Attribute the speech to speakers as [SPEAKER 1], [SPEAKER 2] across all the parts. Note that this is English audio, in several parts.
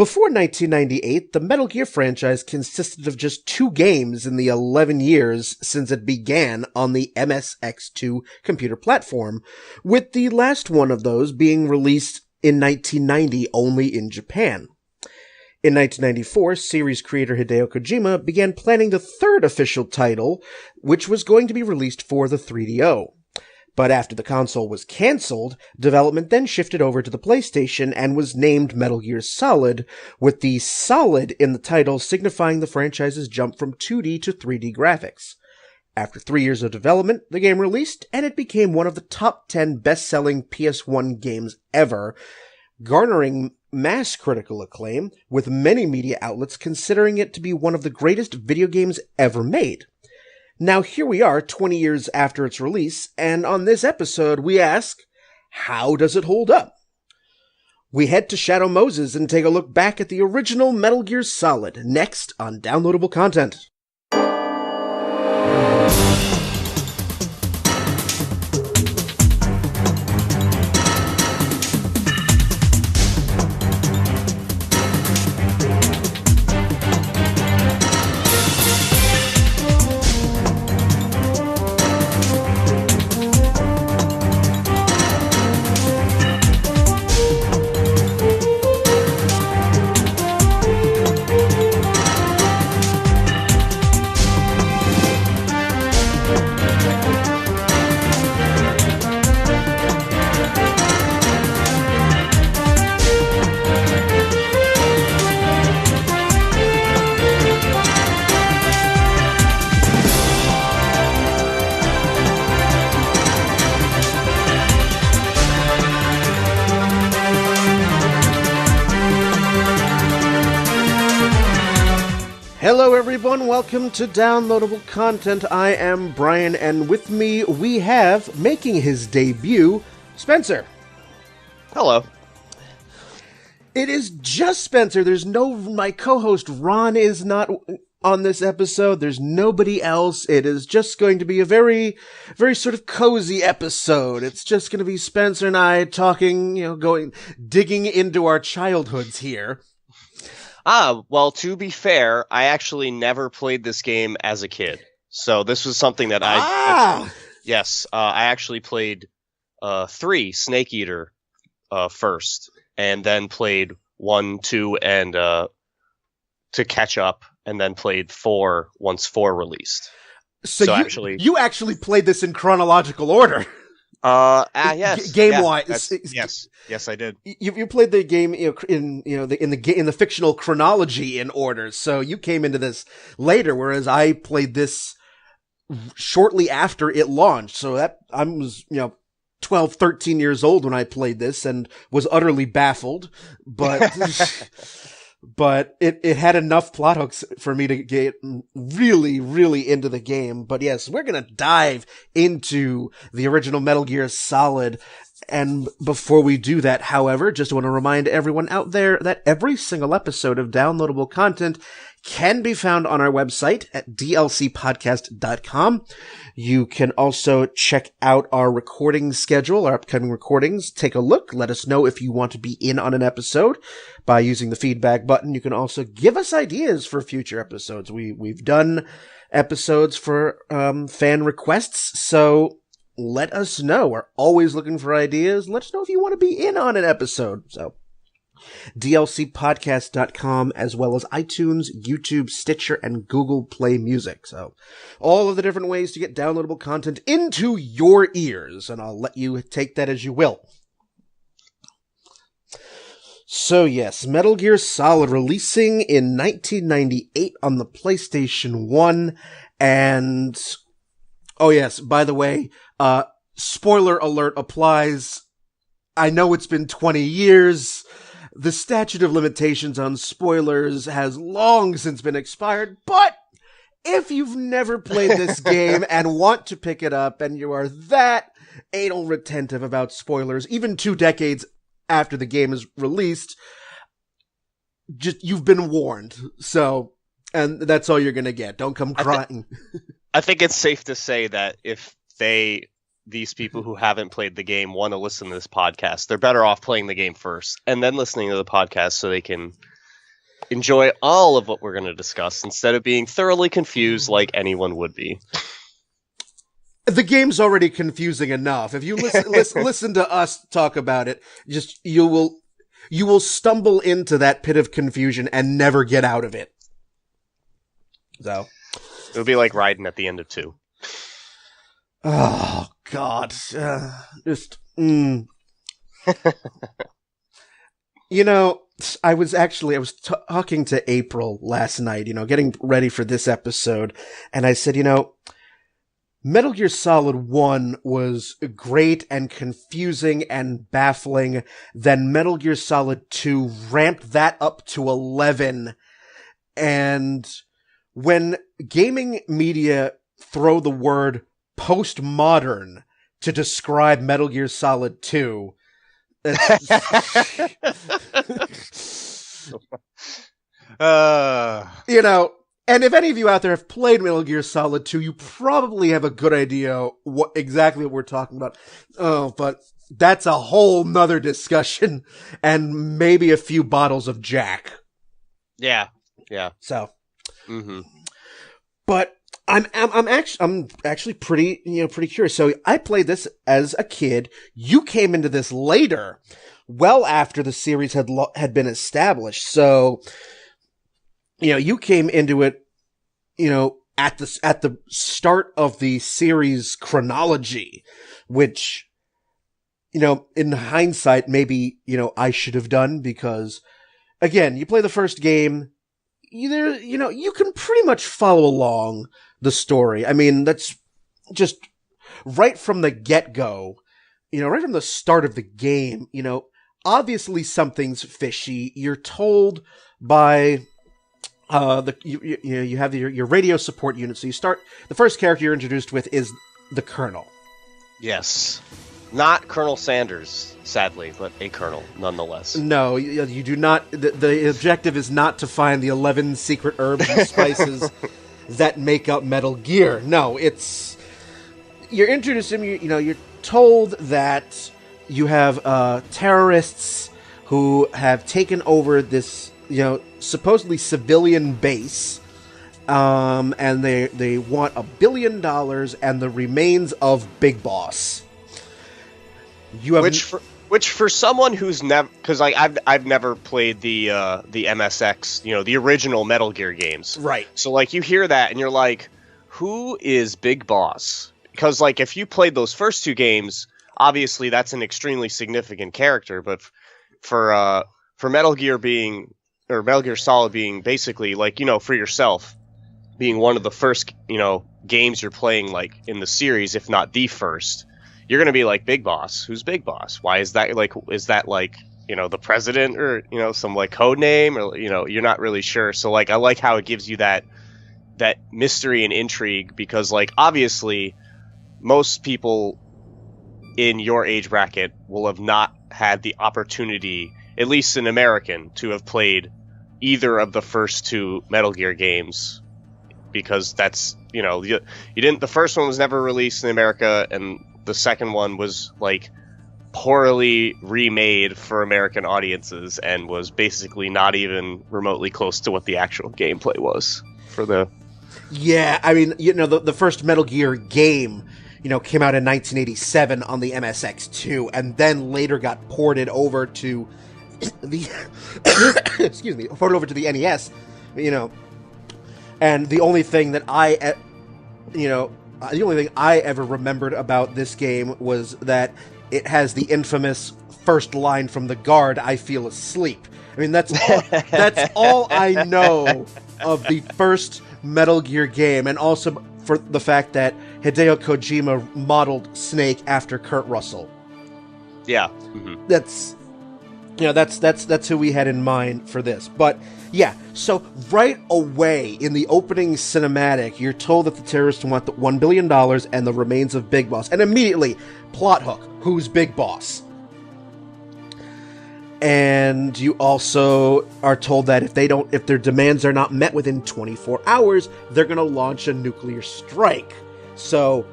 [SPEAKER 1] Before 1998, the Metal Gear franchise consisted of just 2 games in the 11 years since it began on the MSX2 computer platform, with the last one of those being released in 1990 only in Japan. In 1994, series creator Hideo Kojima began planning the 3rd official title, which was going to be released for the 3DO. But after the console was cancelled, development then shifted over to the PlayStation and was named Metal Gear Solid, with the solid in the title signifying the franchise's jump from 2D to 3D graphics. After 3 years of development, the game released, and it became one of the top 10 best-selling PS1 games ever, garnering mass critical acclaim, with many media outlets considering it to be one of the greatest video games ever made. Now here we are 20 years after its release, and on this episode we ask, how does it hold up? We head to Shadow Moses and take a look back at the original Metal Gear Solid, next on Downloadable Content. Hello everyone, welcome to Downloadable Content. I am Brian, and with me we have, making his debut, Spencer.
[SPEAKER 2] Hello.
[SPEAKER 1] It is just Spencer. My co-host Ron is not on this episode. There's nobody else. It is just going to be a very, very sort of cozy episode. It's just going to be Spencer and I talking, digging into our childhoods here.
[SPEAKER 2] Well, to be fair, I actually never played this game as a kid. So this was something that I actually played 3 Snake Eater first, and then played 1, 2, and to catch up, and then played 4 once 4 released.
[SPEAKER 1] So you actually played this in chronological order.
[SPEAKER 2] Yes.
[SPEAKER 1] Game-wise.
[SPEAKER 2] Yes, I did.
[SPEAKER 1] You played the game, in the fictional chronology in order. So you came into this later, whereas I played this shortly after it launched. So that I was, 12, 13 years old when I played this and was utterly baffled, but but it had enough plot hooks for me to get really, really into the game. But yes, we're going to dive into the original Metal Gear Solid. And before we do that, however, just want to remind everyone out there that every single episode of Downloadable Content can be found on our website at dlcpodcast.com. You can also check out our recording schedule, our upcoming recordings. Take a look. Let us know if you want to be in on an episode by using the feedback button. You can also give us ideas for future episodes. We've done episodes for fan requests, so let us know. We're always looking for ideas. Let us know if you want to be in on an episode. So dlcpodcast.com, as well as iTunes, YouTube, Stitcher, and Google Play Music. So all of the different ways to get downloadable content into your ears, and I'll let you take that as you will. So yes, Metal Gear Solid releasing in 1998 on the PlayStation 1, and oh yes, by the way, spoiler alert applies. I know it's been 20 years. The statute of limitations on spoilers has long since been expired, but if you've never played this game and want to pick it up and you are that anal retentive about spoilers, even 2 decades after the game is released, you've been warned. So, and that's all you're gonna get. Don't come crying.
[SPEAKER 2] I think it's safe to say that if these people who haven't played the game want to listen to this podcast, they're better off playing the game first and then listening to the podcast so they can enjoy all of what we're going to discuss instead of being thoroughly confused like anyone would be.
[SPEAKER 1] The game's already confusing enough. If you listen to us talk about it, you will stumble into that pit of confusion and never get out of it. So
[SPEAKER 2] it'll be like riding at the end of 2.
[SPEAKER 1] Oh God, You know, I was talking to April last night, getting ready for this episode, and I said, Metal Gear Solid 1 was great and confusing and baffling. Then Metal Gear Solid 2 ramped that up to 11. And when gaming media throw the word postmodern to describe Metal Gear Solid 2, and if any of you out there have played Metal Gear Solid 2, you probably have a good idea exactly what we're talking about. Oh, but that's a whole nother discussion, and maybe a few bottles of Jack.
[SPEAKER 2] Yeah.
[SPEAKER 1] So,
[SPEAKER 2] mm-hmm.
[SPEAKER 1] But I'm actually pretty curious. So I played this as a kid. You came into this later, well after the series had been established. So, you came into it, at the start of the series chronology, which, in hindsight, maybe, I should have done because, again, you play the first game, you can pretty much follow along the story. I mean, that's just right from the get-go, right from the start of the game, obviously something's fishy. You're told by you have your radio support unit. So the first character you're introduced with is the Colonel.
[SPEAKER 2] Yes. Not Colonel Sanders, sadly, but a Colonel nonetheless.
[SPEAKER 1] No, you do not. The objective is not to find the 11 secret herbs and spices that make up Metal Gear. No, you're introduced to him, you're told that you have terrorists who have taken over this, supposedly civilian base, and they want $1 billion and the remains of Big Boss.
[SPEAKER 2] Which for someone who's never, because I've never played the MSX, the original Metal Gear games,
[SPEAKER 1] right?
[SPEAKER 2] So you hear that and you're like, who is Big Boss? Because if you played those first 2 games, obviously that's an extremely significant character, but for Metal Gear Metal Gear Solid being basically for yourself being one of the first games you're playing in the series, if not the first. You're going to be like, Big Boss? Who's Big Boss? Why is that is that the president or, some code name or, you're not really sure. So I like how it gives you that mystery and intrigue because obviously most people in your age bracket will have not had the opportunity, at least an American, to have played either of the first 2 Metal Gear games because that's, you didn't, the first one was never released in America and the second one was poorly remade for American audiences and was basically not even remotely close to what the actual gameplay was for the.
[SPEAKER 1] Yeah, I mean, the first Metal Gear game, came out in 1987 on the MSX2 and then later got ported over to the ported over to the NES, and the only thing that the only thing I ever remembered about this game was that it has the infamous first line from the guard, "I feel asleep." I mean, that's all I know of the first Metal Gear game, and also for the fact that Hideo Kojima modeled Snake after Kurt Russell.
[SPEAKER 2] Yeah.
[SPEAKER 1] Mm-hmm. That's who we had in mind for this. But yeah, so right away in the opening cinematic, you're told that the terrorists want the $1 billion and the remains of Big Boss. And immediately, plot hook, who's Big Boss? And you also are told that if their demands are not met within 24 hours, they're going to launch a nuclear strike. So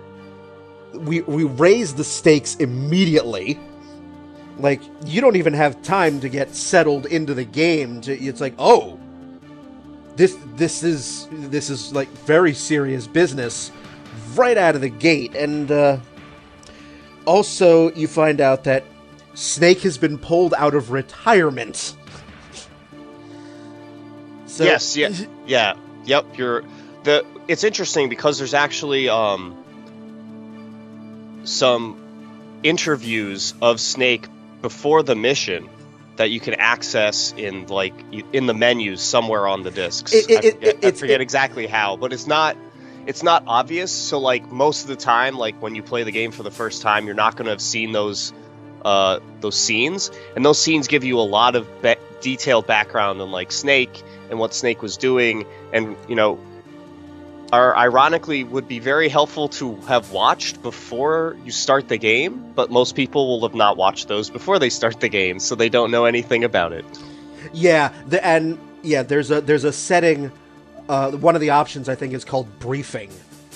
[SPEAKER 1] we raise the stakes immediately. You don't even have time to get settled into the game. It's oh, this is like very serious business right out of the gate. And also you find out that Snake has been pulled out of retirement. So,
[SPEAKER 2] yes, yeah, yep. It's interesting because there's actually some interviews of Snake before the mission that you can access in the menus somewhere on the discs. I forget exactly how, but it's not obvious. So like most of the time, like when you play the game for the first time, you're not going to have seen those scenes, and those scenes give you a lot of detailed background on like Snake and what Snake was doing, and are ironically would be very helpful to have watched before you start the game, but most people will have not watched those before they start the game, so they don't know anything about it.
[SPEAKER 1] Yeah, there's a setting. One of the options I think is called briefing.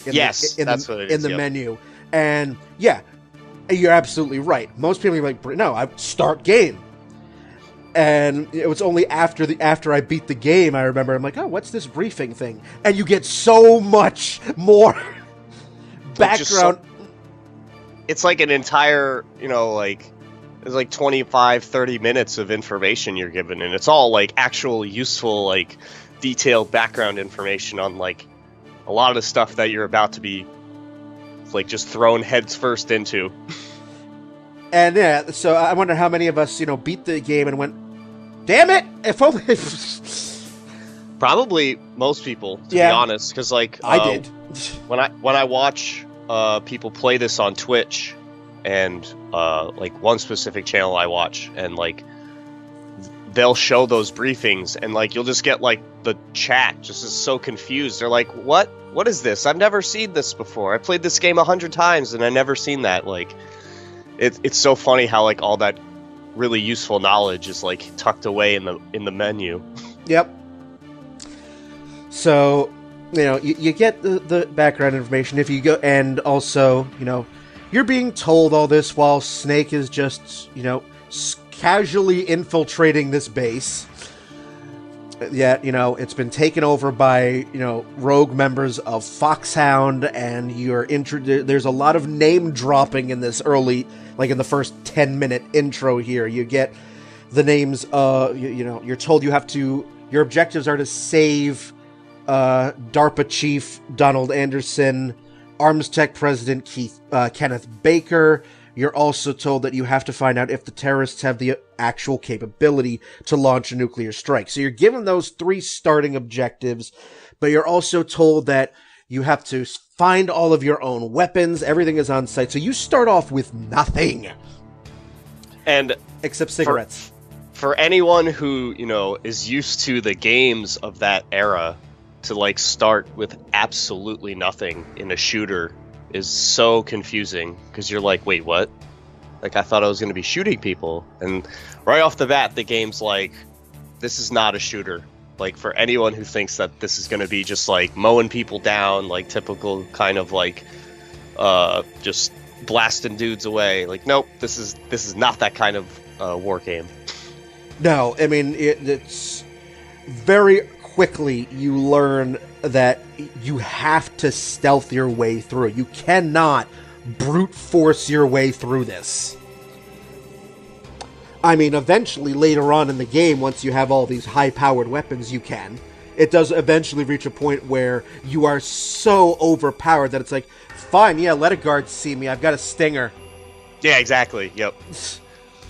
[SPEAKER 2] That's what it is.
[SPEAKER 1] In the menu, and yeah, you're absolutely right. Most people are like, no, I start game. And it was only after I beat the game, I remember, I'm like, oh, what's this briefing thing? And you get so much more background.
[SPEAKER 2] It's like an entire, it's like 25, 30 minutes of information you're given, and it's all like actual useful, like detailed background information on like a lot of the stuff that you're about to be like just thrown heads first into.
[SPEAKER 1] And yeah, so I wonder how many of us, beat the game and went, damn it! If only.
[SPEAKER 2] Probably most people, to be honest, because like
[SPEAKER 1] I did.
[SPEAKER 2] When I watch people play this on Twitch, and like one specific channel I watch, and like they'll show those briefings, and like you'll just get like the chat just is so confused. They're like, "What? What is this? I've never seen this before. I played this game 100 times and I never seen that." Like, it's so funny how like all that really useful knowledge is like tucked away in the menu.
[SPEAKER 1] Yep. So, you get the background information if you go, and also, you're being told all this while Snake is just, casually infiltrating this base. Yet, it's been taken over by, rogue members of Foxhound, and there's a lot of name dropping in this early, like in the first 10-minute intro here. You get the names, you're told your objectives are to save DARPA Chief Donald Anderson, Arms Tech President Kenneth Baker. You're also told that you have to find out if the terrorists have the actual capability to launch a nuclear strike. So you're given those 3 starting objectives, but you're also told that you have to find all of your own weapons. Everything is on site. So you start off with nothing.
[SPEAKER 2] And
[SPEAKER 1] except cigarettes.
[SPEAKER 2] For anyone who, is used to the games of that era, to like start with absolutely nothing in a shooter is so confusing, because you're like, wait, what? Like, I thought I was going to be shooting people. And right off the bat, the game's like, this is not a shooter. Like, for anyone who thinks that this is going to be just like mowing people down, like typical kind of like just blasting dudes away, like, nope, this is not that kind of war game.
[SPEAKER 1] No, I mean, it's very quickly you learn that you have to stealth your way through. You cannot brute force your way through this. I mean, eventually, later on in the game, once you have all these high-powered weapons, you can. It does eventually reach a point where you are so overpowered that it's like, fine, yeah, let a guard see me, I've got a stinger.
[SPEAKER 2] Yeah, exactly, yep.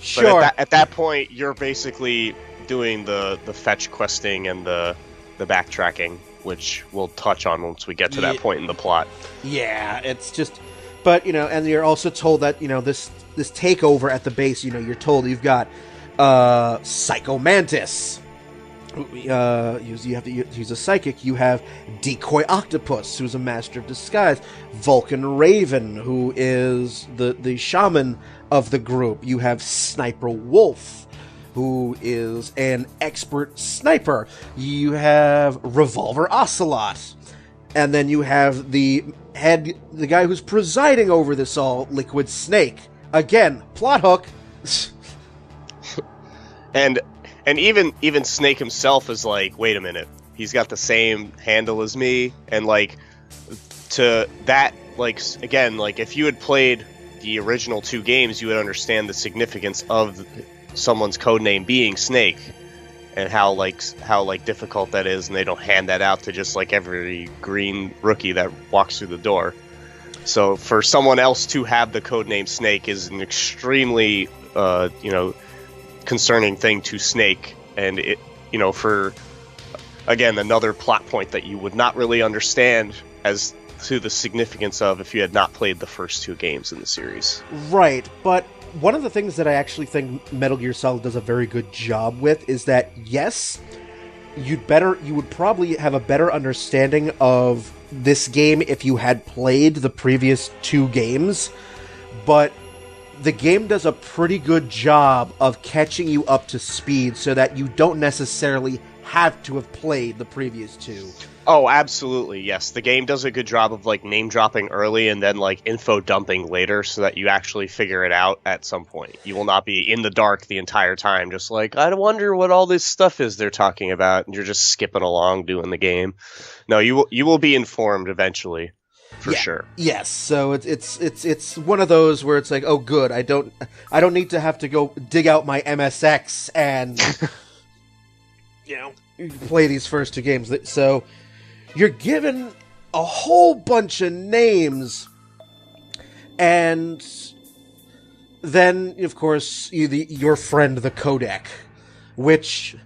[SPEAKER 1] Sure.
[SPEAKER 2] But at that point, you're basically doing the fetch questing and the backtracking, which we'll touch on once we get to that point in the plot.
[SPEAKER 1] Yeah, it's just... But, and you're also told that, this takeover at the base, you're told you've got Psycho Mantis. You have to use a psychic. You have Decoy Octopus, who's a master of disguise. Vulcan Raven, who is the shaman of the group. You have Sniper Wolf, who is an expert sniper. You have Revolver Ocelot. And then you have the guy who's presiding over this all, Liquid Snake. Again, plot hook.
[SPEAKER 2] and even Snake himself is like, wait a minute, He's got the same handle as me, and like to that, like again, like if you had played the original 2 games, you would understand the significance of someone's codename being Snake, and how difficult that is, and they don't hand that out to just like every green rookie that walks through the door. So for someone else to have the codename Snake is an extremely concerning thing to Snake, and it for again another plot point that you would not really understand as to the significance of if you had not played the first 2 games in the series.
[SPEAKER 1] Right, but one of the things that I actually think Metal Gear Solid does a very good job with is that, yes, you would probably have a better understanding of this game if you had played the previous 2 games, but the game does a pretty good job of catching you up to speed so that you don't necessarily have to have played the previous 2.
[SPEAKER 2] Oh, absolutely, yes. The game does a good job of like name dropping early and then like info dumping later so that you actually figure it out at some point. You will not be in the dark the entire time, just like, I wonder what all this stuff is they're talking about, and you're just skipping along doing the game. No, you will be informed eventually, for sure. Yes,
[SPEAKER 1] so it's one of those where it's like, oh good, I don't need to have to go dig out my MSX and play these first 2 games. So you're given a whole bunch of names, and then, of course, your friend, the codec, which,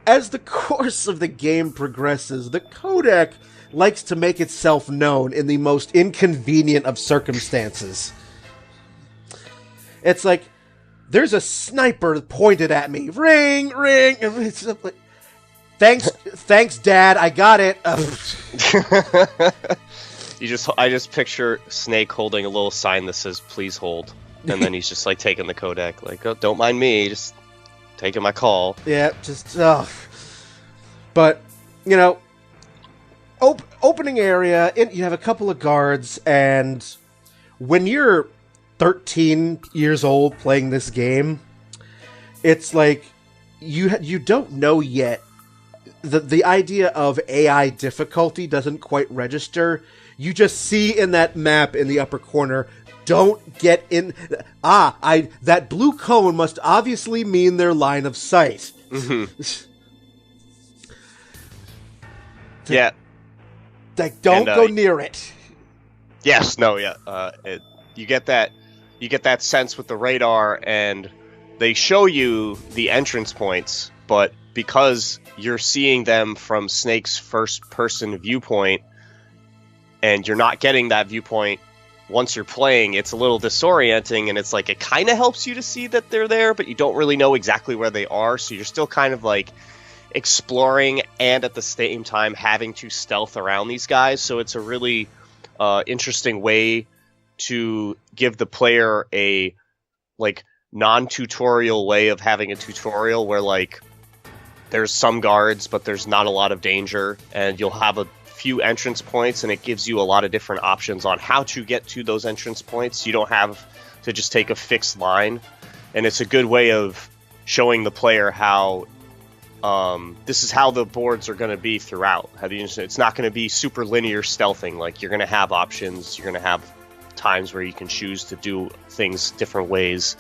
[SPEAKER 1] as the course of the game progresses, the codec likes to make itself known in the most inconvenient of circumstances. It's like, there's a sniper pointed at me. Ring, ring. It's like, Thanks, Dad. I got it.
[SPEAKER 2] I just picture Snake holding a little sign that says "Please hold," and then he's just like taking the codec, like, "Oh, don't mind me, just taking my call."
[SPEAKER 1] Yeah, just But opening area. You have a couple of guards, and when you're 13 years old playing this game, it's like you don't know yet. The idea of AI difficulty doesn't quite register. You just see in that map in the upper corner, don't get in. That blue cone must obviously mean their line of sight.
[SPEAKER 2] Mm-hmm. Yeah.
[SPEAKER 1] Like, don't go near it.
[SPEAKER 2] Yes, no, yeah. You get that sense with the radar, and they show you the entrance points, but because you're seeing them from Snake's first-person viewpoint, and you're not getting that viewpoint once you're playing, it's a little disorienting, and it's like it kind of helps you to see that they're there, but you don't really know exactly where they are, so you're still kind of like exploring and at the same time having to stealth around these guys. So it's a really interesting way to give the player a like non-tutorial way of having a tutorial where like there's some guards, but there's not a lot of danger, and you'll have a few entrance points, and it gives you a lot of different options on how to get to those entrance points. You don't have to just take a fixed line, and it's a good way of showing the player how this is how the boards are going to be throughout. It's not going to be super linear stealthing. Like, you're going to have options. You're going to have times where you can choose to do things different ways,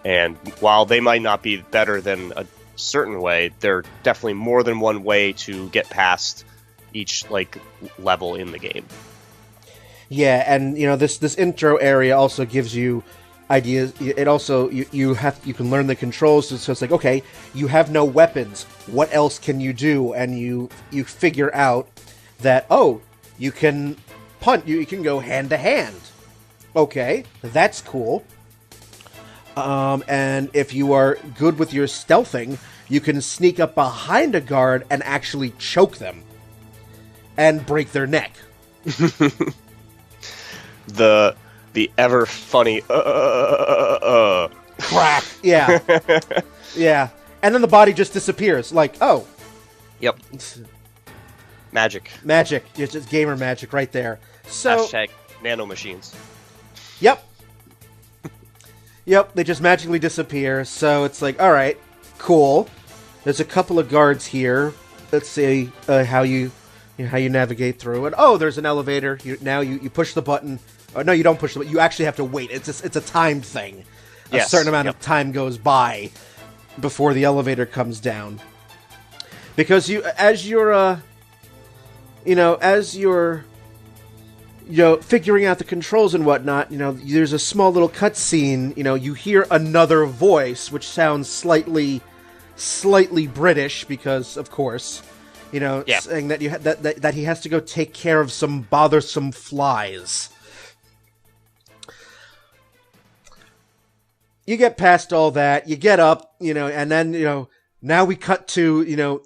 [SPEAKER 2] and while they might not be better than a certain way, they're definitely more than one way to get past each like level in the game.
[SPEAKER 1] Yeah, and this intro area also gives you ideas. It also you can learn the controls. So it's like, okay, you have no weapons. What else can you do? And you figure out that you can punt. You can go hand to hand. Okay, that's cool. And if you are good with your stealthing, you can sneak up behind a guard and actually choke them and break their neck.
[SPEAKER 2] The ever funny
[SPEAKER 1] crack. Yeah. Yeah. And then the body just disappears. Like, oh.
[SPEAKER 2] Yep. Magic.
[SPEAKER 1] It's just gamer magic right there. So
[SPEAKER 2] # nanomachines.
[SPEAKER 1] Yep. Yep, they just magically disappear, so it's like, alright, cool. There's a couple of guards here. let's see how you navigate through it. Oh, there's an elevator. You push the button. Oh, no, you don't push the button. You actually have to wait. It's a timed thing.
[SPEAKER 2] Yes.
[SPEAKER 1] A certain amount of time goes by before the elevator comes down. Because as you're figuring out the controls and whatnot, there's a small little cutscene. You hear another voice, which sounds slightly British, because of course, saying that that he has to go take care of some bothersome flies. You get past all that, you get up, and then, now we cut to,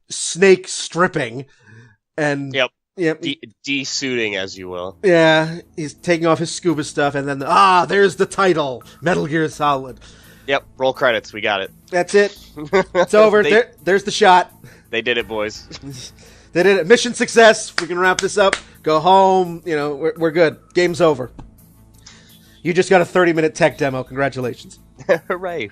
[SPEAKER 1] Snake stripping, and...
[SPEAKER 2] Yep. De-suiting, as you will.
[SPEAKER 1] Yeah, he's taking off his scuba stuff, and then, there's the title, Metal Gear Solid.
[SPEAKER 2] Yep, roll credits, we got it.
[SPEAKER 1] That's it. It's over. There's the shot.
[SPEAKER 2] They did it, boys.
[SPEAKER 1] They did it. Mission success. We can wrap this up, go home, we're good. Game's over. You just got a 30-minute tech demo. Congratulations.
[SPEAKER 2] Hooray.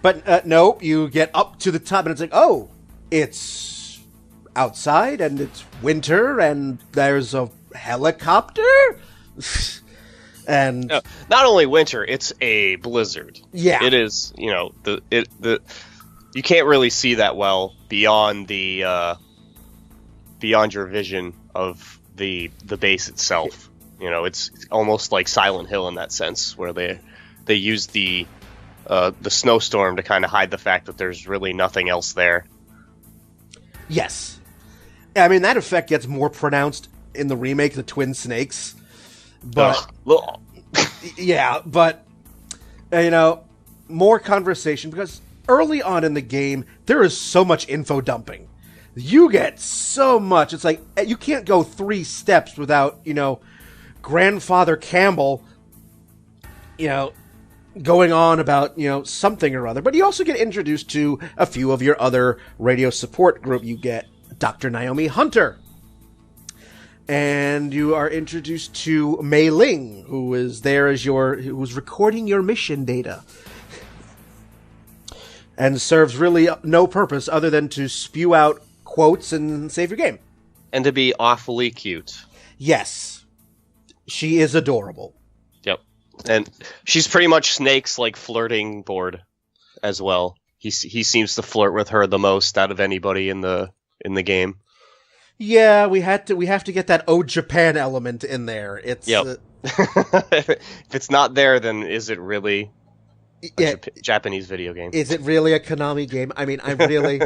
[SPEAKER 1] But, no, you get up to the top, and it's like, oh, it's outside, and it's winter, and there's a helicopter? And...
[SPEAKER 2] not only winter, it's a blizzard.
[SPEAKER 1] Yeah.
[SPEAKER 2] It is, you can't really see that well beyond the, beyond your vision of the base itself. It's almost like Silent Hill in that sense, where they use the snowstorm to kind of hide the fact that there's really nothing else there.
[SPEAKER 1] Yes. I mean, that effect gets more pronounced in the remake, The Twin Snakes. But, yeah, but, more conversation, because early on in the game, there is so much info dumping. You get so much. It's like, you can't go 3 steps without, Grandfather Campbell, going on about, something or other. But you also get introduced to a few of your other radio support group. You get Dr. Naomi Hunter. And you are introduced to Mei Ling, who is there as who's recording your mission data. And serves really no purpose other than to spew out quotes and save your game.
[SPEAKER 2] And to be awfully cute.
[SPEAKER 1] Yes. She is adorable.
[SPEAKER 2] Yep. And she's pretty much Snake's, flirting board as well. He seems to flirt with her the most out of anybody in the game.
[SPEAKER 1] Yeah, we have to get that "Oh Japan" element in there. It's
[SPEAKER 2] yep. If it's not there, then is it really a Japanese video game?
[SPEAKER 1] Is it really a Konami game? I mean, I really...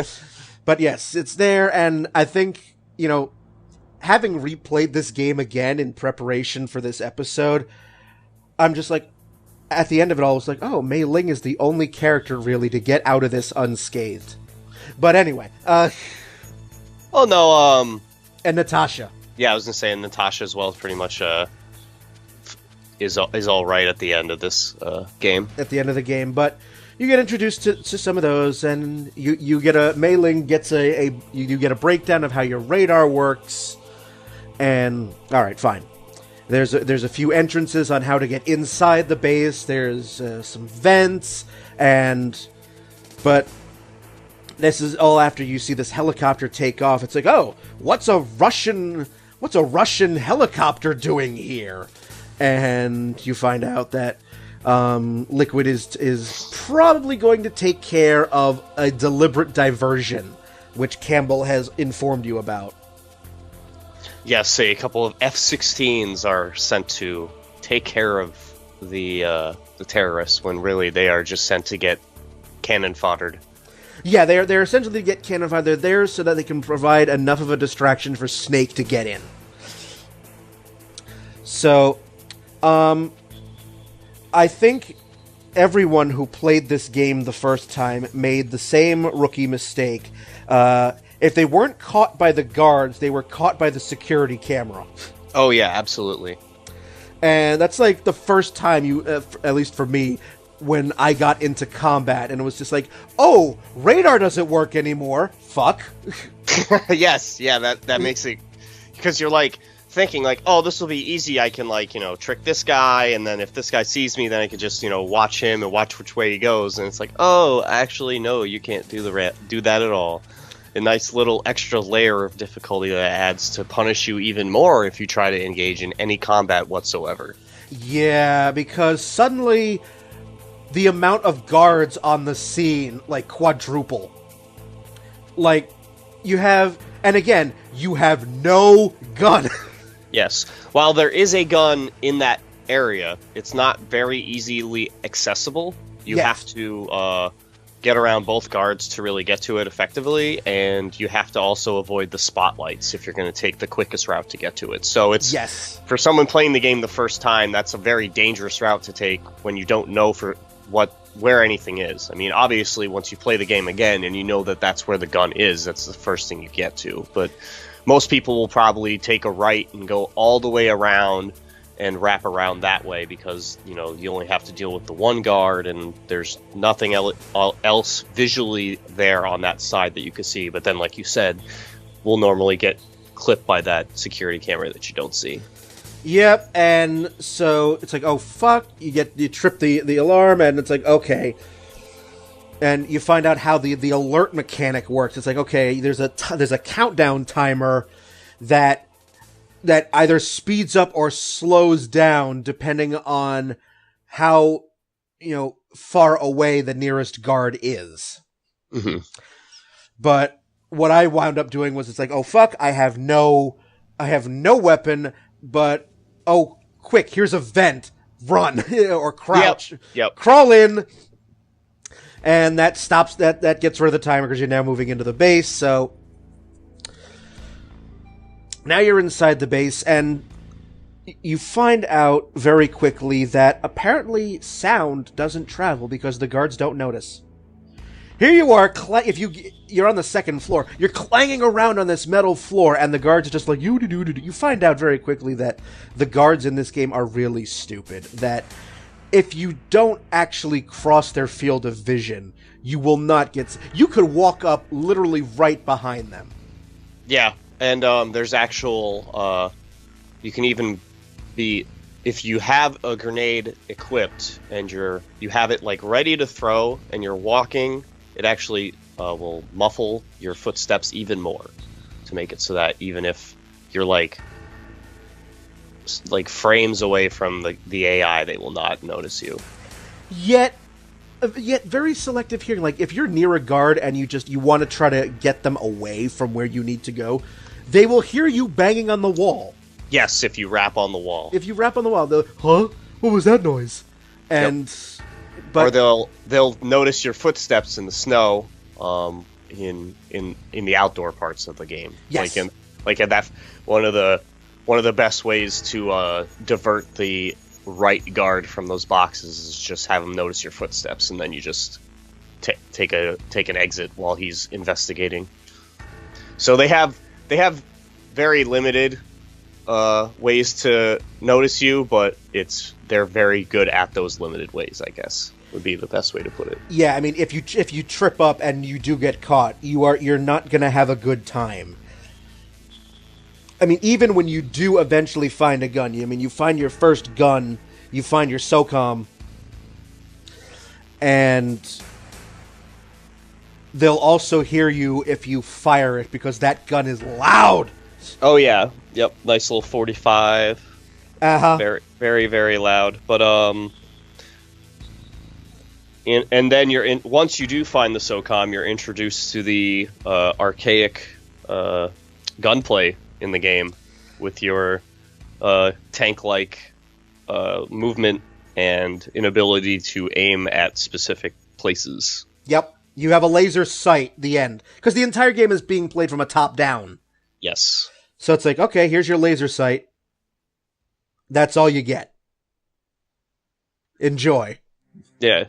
[SPEAKER 1] But yes, it's there, and I think, having replayed this game again in preparation for this episode, I'm just like, at the end of it all, it's like, oh, Mei Ling is the only character really to get out of this unscathed. But anyway,
[SPEAKER 2] oh no,
[SPEAKER 1] and Natasha.
[SPEAKER 2] Yeah, I was gonna say Natasha as well. Pretty much, is all right at the end of this game.
[SPEAKER 1] At the end of the game, but you get introduced to some of those, and you get Mei Ling gets you get a breakdown of how your radar works, and all right, fine. There's a few entrances on how to get inside the base. There's some vents, but this is all after you see this helicopter take off. It's like, oh, what's a Russian helicopter doing here? And you find out that Liquid is probably going to take care of a deliberate diversion, which Campbell has informed you about.
[SPEAKER 2] Yes, a couple of F-16s are sent to take care of the terrorists, when really they are just sent to get cannon foddered.
[SPEAKER 1] Yeah, they're essentially to get cannon fodder. They're there so that they can provide enough of a distraction for Snake to get in. So, I think everyone who played this game the first time made the same rookie mistake. If they weren't caught by the guards, they were caught by the security camera.
[SPEAKER 2] Oh yeah, absolutely.
[SPEAKER 1] And that's like the first time at least for me, when I got into combat, and it was just like, oh, radar doesn't work anymore. Fuck.
[SPEAKER 2] Yes, yeah, that makes it, because you're thinking oh, this will be easy. I can trick this guy, and then if this guy sees me, then I can just watch him and watch which way he goes. And it's like, oh, actually, no, you can't do that at all. a nice little extra layer of difficulty that adds to punish you even more if you try to engage in any combat whatsoever.
[SPEAKER 1] Yeah, because suddenly the amount of guards on the scene, like, quadruple. Like, you have... And again, you have no gun.
[SPEAKER 2] Yes. While there is a gun in that area, it's not very easily accessible. You have to get around both guards to really get to it effectively, and you have to also avoid the spotlights if you're going to take the quickest route to get to it. So it's for someone playing the game the first time, that's a very dangerous route to take when you don't know where anything is. I mean, obviously, once you play the game again and you know that that's where the gun is, that's the first thing you get to. But most people will probably take a right and go all the way around and wrap around that way because, you know, you only have to deal with the one guard and there's nothing else visually there on that side that you could see. But then, like you said, we'll normally get clipped by that security camera that you don't see.
[SPEAKER 1] Yep, and so it's like, oh fuck, you trip the alarm, and it's like, okay. And you find out how the alert mechanic works. It's like, okay, there's a countdown timer that either speeds up or slows down depending on how, you know, far away the nearest guard is.
[SPEAKER 2] Mm-hmm.
[SPEAKER 1] But what I wound up doing was, it's like, oh fuck, I have no weapon, but oh, quick, here's a vent, run, or crouch, crawl in, and that stops, that gets rid of the timer because you're now moving into the base. So now you're inside the base, and you find out very quickly that apparently sound doesn't travel because the guards don't notice. Here you are, if you're on the second floor, you're clanging around on this metal floor, and the guards are just like, you find out very quickly that the guards in this game are really stupid. That if you don't actually cross their field of vision, you will not get... You could walk up literally right behind them.
[SPEAKER 2] Yeah, and there's actual... you can even be... If you have a grenade equipped, and you have it, like, ready to throw, and you're walking... It actually will muffle your footsteps even more to make it so that even if you're like frames away from the AI, they will not notice you. Yet
[SPEAKER 1] very selective here. Like, if you're near a guard and you want to try to get them away from where you need to go, they will hear you banging on the wall.
[SPEAKER 2] Yes, if you rap on the wall.
[SPEAKER 1] If you rap on the wall, they'll, huh? What was that noise? And... Yep.
[SPEAKER 2] Or they'll notice your footsteps in the snow, in the outdoor parts of the game.
[SPEAKER 1] Yes.
[SPEAKER 2] Like in that one of the best ways to divert the right guard from those boxes is just have him notice your footsteps, and then you just take an exit while he's investigating. So they have very limited ways to notice you, but they're very good at those limited ways, I guess, would be the best way to put it.
[SPEAKER 1] Yeah, I mean, if you trip up and you do get caught, you're not gonna have a good time. I mean, even when you do eventually find a gun, you find your first gun, you find your SOCOM, and they'll also hear you if you fire it because that gun is loud.
[SPEAKER 2] Oh yeah, yep, nice little 45. Very, very, very loud. But and then once you do find the SOCOM, you're introduced to the archaic gunplay in the game with your tank-like movement and inability to aim at specific places.
[SPEAKER 1] Yep, you have a laser sight. The end, because the entire game is being played from a top down.
[SPEAKER 2] Yes.
[SPEAKER 1] So it's like, okay, here's your laser sight. That's all you get. Enjoy.
[SPEAKER 2] Yeah.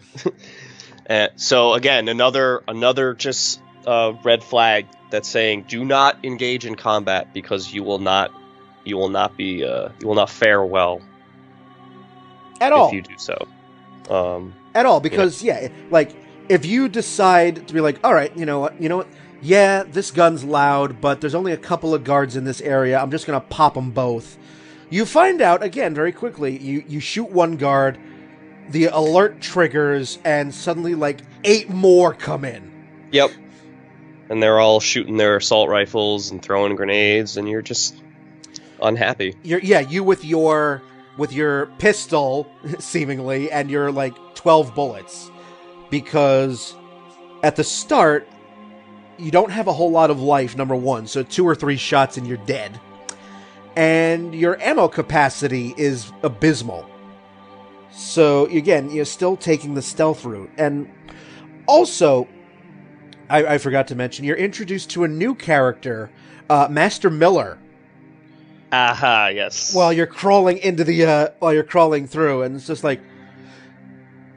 [SPEAKER 2] So again, another just red flag that's saying do not engage in combat because you will not fare well
[SPEAKER 1] at all
[SPEAKER 2] if you do so.
[SPEAKER 1] At all, because like if you decide to be like, all right, you know what. Yeah, this gun's loud, but there's only a couple of guards in this area. I'm just going to pop them both. You find out, again, very quickly, you shoot one guard, the alert triggers, and suddenly, like, 8 more come in.
[SPEAKER 2] Yep. and they're all shooting their assault rifles and throwing grenades, and you're just unhappy.
[SPEAKER 1] You with your pistol, seemingly, and your, 12 bullets. Because at the start, you don't have a whole lot of life, number one, so 2 or 3 shots and you're dead. And your ammo capacity is abysmal. So, again, you're still taking the stealth route. And also, I forgot to mention, you're introduced to a new character, Master Miller.
[SPEAKER 2] Aha, yes.
[SPEAKER 1] While you're crawling through, and it's just like...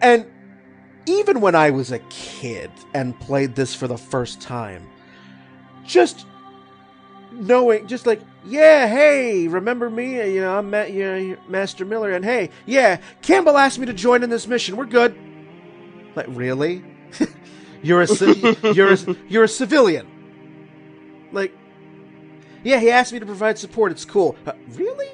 [SPEAKER 1] And even when I was a kid and played this for the first time, just knowing, yeah, hey, remember me? I'm Master Miller, and hey, yeah, Campbell asked me to join in this mission. We're good. Like, really? You're a civilian. Like, yeah, he asked me to provide support. It's cool. Really?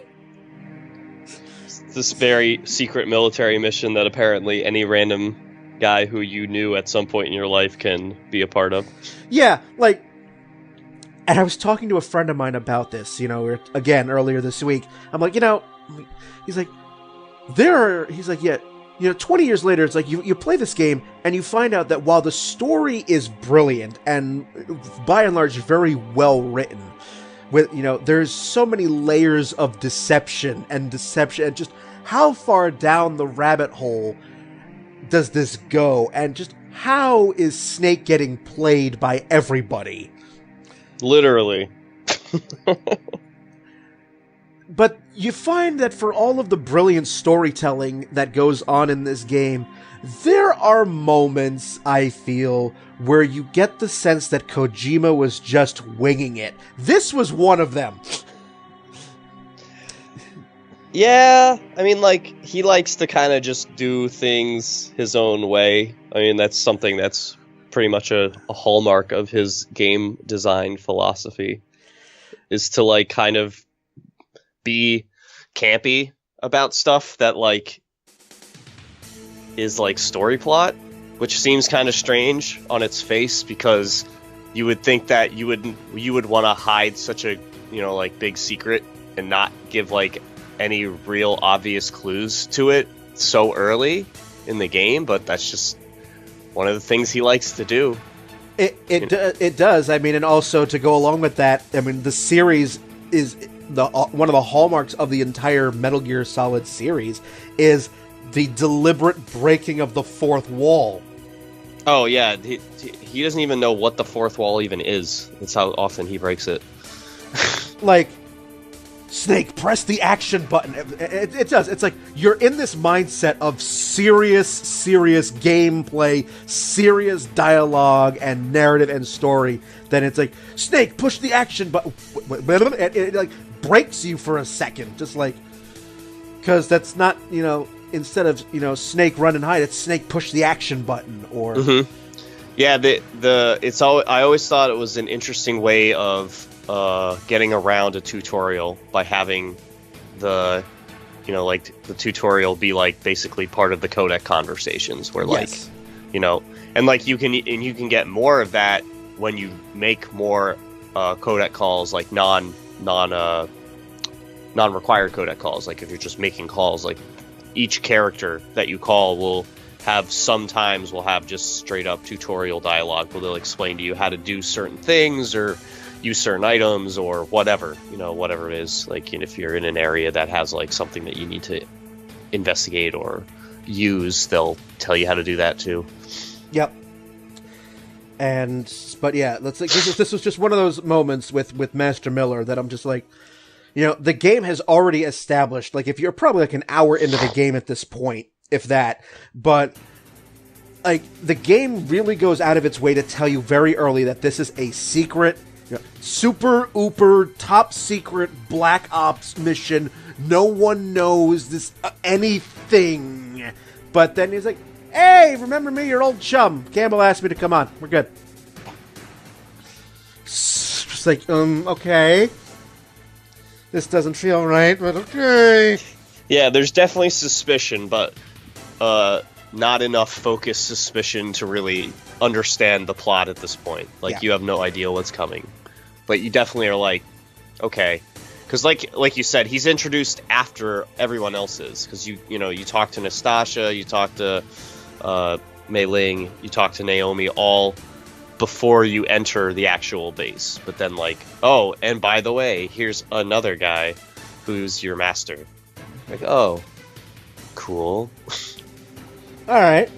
[SPEAKER 2] This very secret military mission that apparently any random guy who you knew at some point in your life can be a part of.
[SPEAKER 1] Yeah, and I was talking to a friend of mine about this, again, earlier this week. I'm like, he's like, 20 years later, it's like you play this game and you find out that while the story is brilliant and by and large very well written, with there's so many layers of deception and just how far down the rabbit hole does this go, and just how is Snake getting played by everybody?
[SPEAKER 2] Literally.
[SPEAKER 1] But you find that for all of the brilliant storytelling that goes on in this game, there are moments, I feel, where you get the sense that Kojima was just winging it. This was one of them.
[SPEAKER 2] Yeah, I mean, he likes to kind of just do things his own way. I mean, that's something that's pretty much a hallmark of his game design philosophy, is to, kind of be campy about stuff that, is, story plot, which seems kind of strange on its face, because you would think that you would want to hide such a, big secret and not give, any real obvious clues to it so early in the game, but that's just one of the things he likes to do.
[SPEAKER 1] It does. I mean, and also to go along with that, I mean, the series is one of the hallmarks of the entire Metal Gear Solid series is the deliberate breaking of the fourth wall.
[SPEAKER 2] Oh yeah, he doesn't even know what the fourth wall even is. That's how often he breaks it.
[SPEAKER 1] Snake, press the action button. It does. It's like you're in this mindset of serious gameplay, serious dialogue and narrative and story. Then it's like, Snake, push the action button. It breaks you for a second, just because that's not, instead of Snake run and hide, it's Snake push the action button or.
[SPEAKER 2] Mm-hmm. Yeah, I always thought it was an interesting way of getting around a tutorial by having the tutorial be basically part of the codec conversations where
[SPEAKER 1] yes.
[SPEAKER 2] and you can get more of that when you make more codec calls, non-required codec calls. If you're just making calls, each character that you call will have just straight up tutorial dialogue where they'll explain to you how to do certain things or use certain items or whatever it is. If you're in an area that has something that you need to investigate or use, they'll tell you how to do that too.
[SPEAKER 1] Yep. But yeah, this was just one of those moments with Master Miller that I'm just the game has already established, if you're probably an hour into the game at this point, if that, but the game really goes out of its way to tell you very early that this is a secret, super ooper top secret black ops mission. No one knows this anything. But then he's like, hey, remember me, your old chum. Campbell asked me to come on. We're good. Just okay. This doesn't feel right, but okay.
[SPEAKER 2] Yeah, there's definitely suspicion, but not enough focused suspicion to really understand the plot at this point. Like, you have no idea what's coming. But you definitely are like, okay. Because like you said, he's introduced after everyone else is. Because you talk to Nastasha, you talk to Mei Ling, you talk to Naomi, all before you enter the actual base. But then like, oh, and by the way, here's another guy who's your master. Like, oh, cool.
[SPEAKER 1] All right,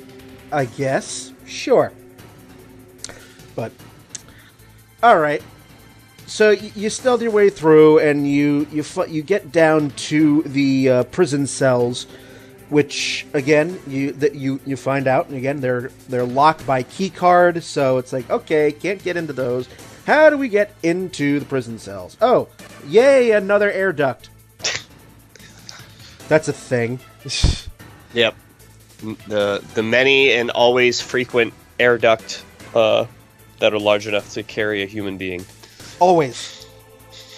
[SPEAKER 1] I guess, sure. But all right. So you stealth your way through, and you get down to the prison cells, which again you find out, and again they're locked by key card. So it's like, okay, can't get into those. How do we get into the prison cells? Oh, yay, another air duct. That's a thing.
[SPEAKER 2] Yep, the many and always frequent air duct that are large enough to carry a human being.
[SPEAKER 1] Always.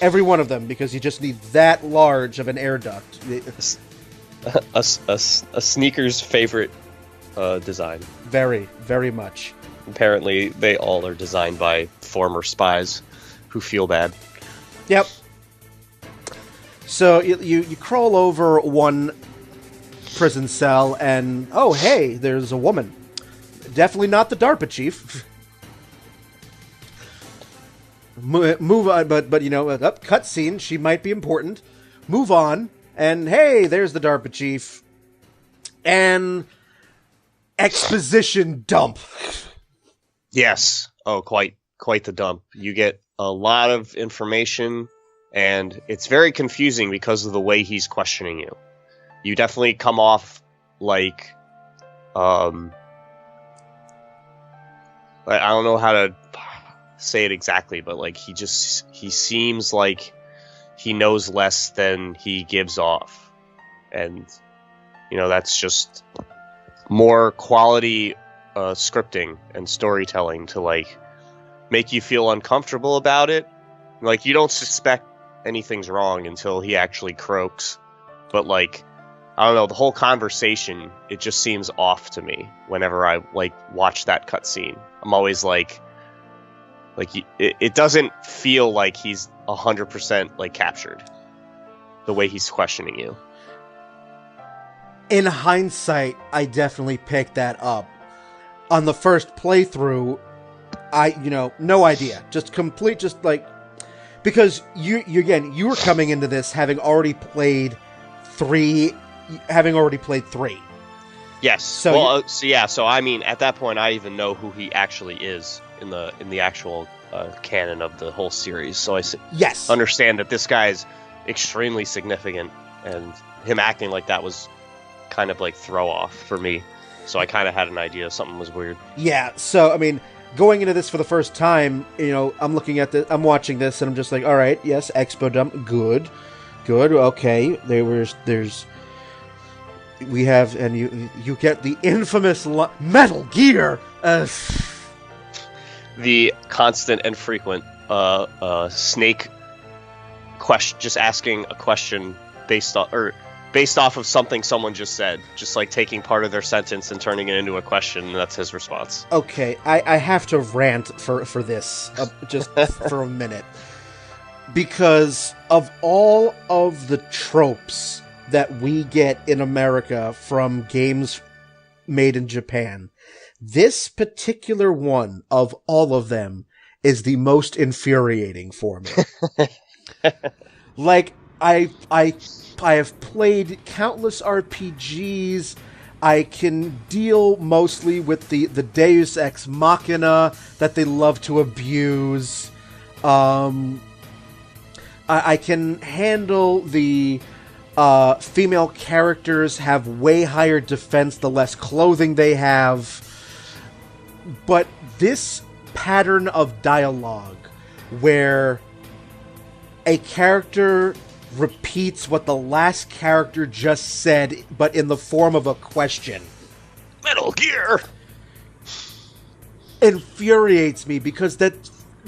[SPEAKER 1] Every one of them, because you just need that large of an air duct.
[SPEAKER 2] A sneaker's favorite design.
[SPEAKER 1] Very, very much.
[SPEAKER 2] Apparently, they all are designed by former spies who feel bad.
[SPEAKER 1] Yep. So you crawl over one prison cell, and oh, hey, there's a woman. Definitely not the DARPA chief. Move on, but up cutscene. She might be important. Move on, and hey, there's the DARPA chief, and exposition dump.
[SPEAKER 2] Yes. Oh, quite the dump. You get a lot of information, and it's very confusing because of the way he's questioning you. You definitely come off like, I don't know how to say it exactly, but like he seems like he knows less than he gives off, and that's just more quality scripting and storytelling to like make you feel uncomfortable about it. Like, you don't suspect anything's wrong until he actually croaks, but like, I don't know, the whole conversation, it just seems off to me whenever I like watch that cutscene. I'm always like it doesn't feel like he's 100% like captured the way he's questioning you.
[SPEAKER 1] In hindsight, I definitely picked that up. On the first playthrough, no idea. Just because you were coming into this having already played 3.
[SPEAKER 2] Yes.
[SPEAKER 1] So
[SPEAKER 2] so I mean, at that point, I even know who he actually is in the actual canon of the whole series. So I understand that this guy's extremely significant, and him acting like that was kind of like throw off for me. So I kind of had an idea something was weird.
[SPEAKER 1] Yeah. So I mean, going into this for the first time, I'm watching this, and I'm just like, all right, yes, expo dump, good, okay. We have, and you get the infamous Metal Gear.
[SPEAKER 2] The constant and frequent Snake question, just asking a question based off of something someone just said, just like taking part of their sentence and turning it into a question, and that's his response.
[SPEAKER 1] Okay, I have to rant for this just for a minute, because of all of the tropes that we get in America from games made in Japan, this particular one of all of them is the most infuriating for me. Like, I have played countless RPGs. I can deal mostly with the Deus Ex Machina that they love to abuse. I can handle the female characters have way higher defense the less clothing they have. But this pattern of dialogue where a character repeats what the last character just said, but in the form of a question.
[SPEAKER 2] Metal Gear!
[SPEAKER 1] Infuriates me, because that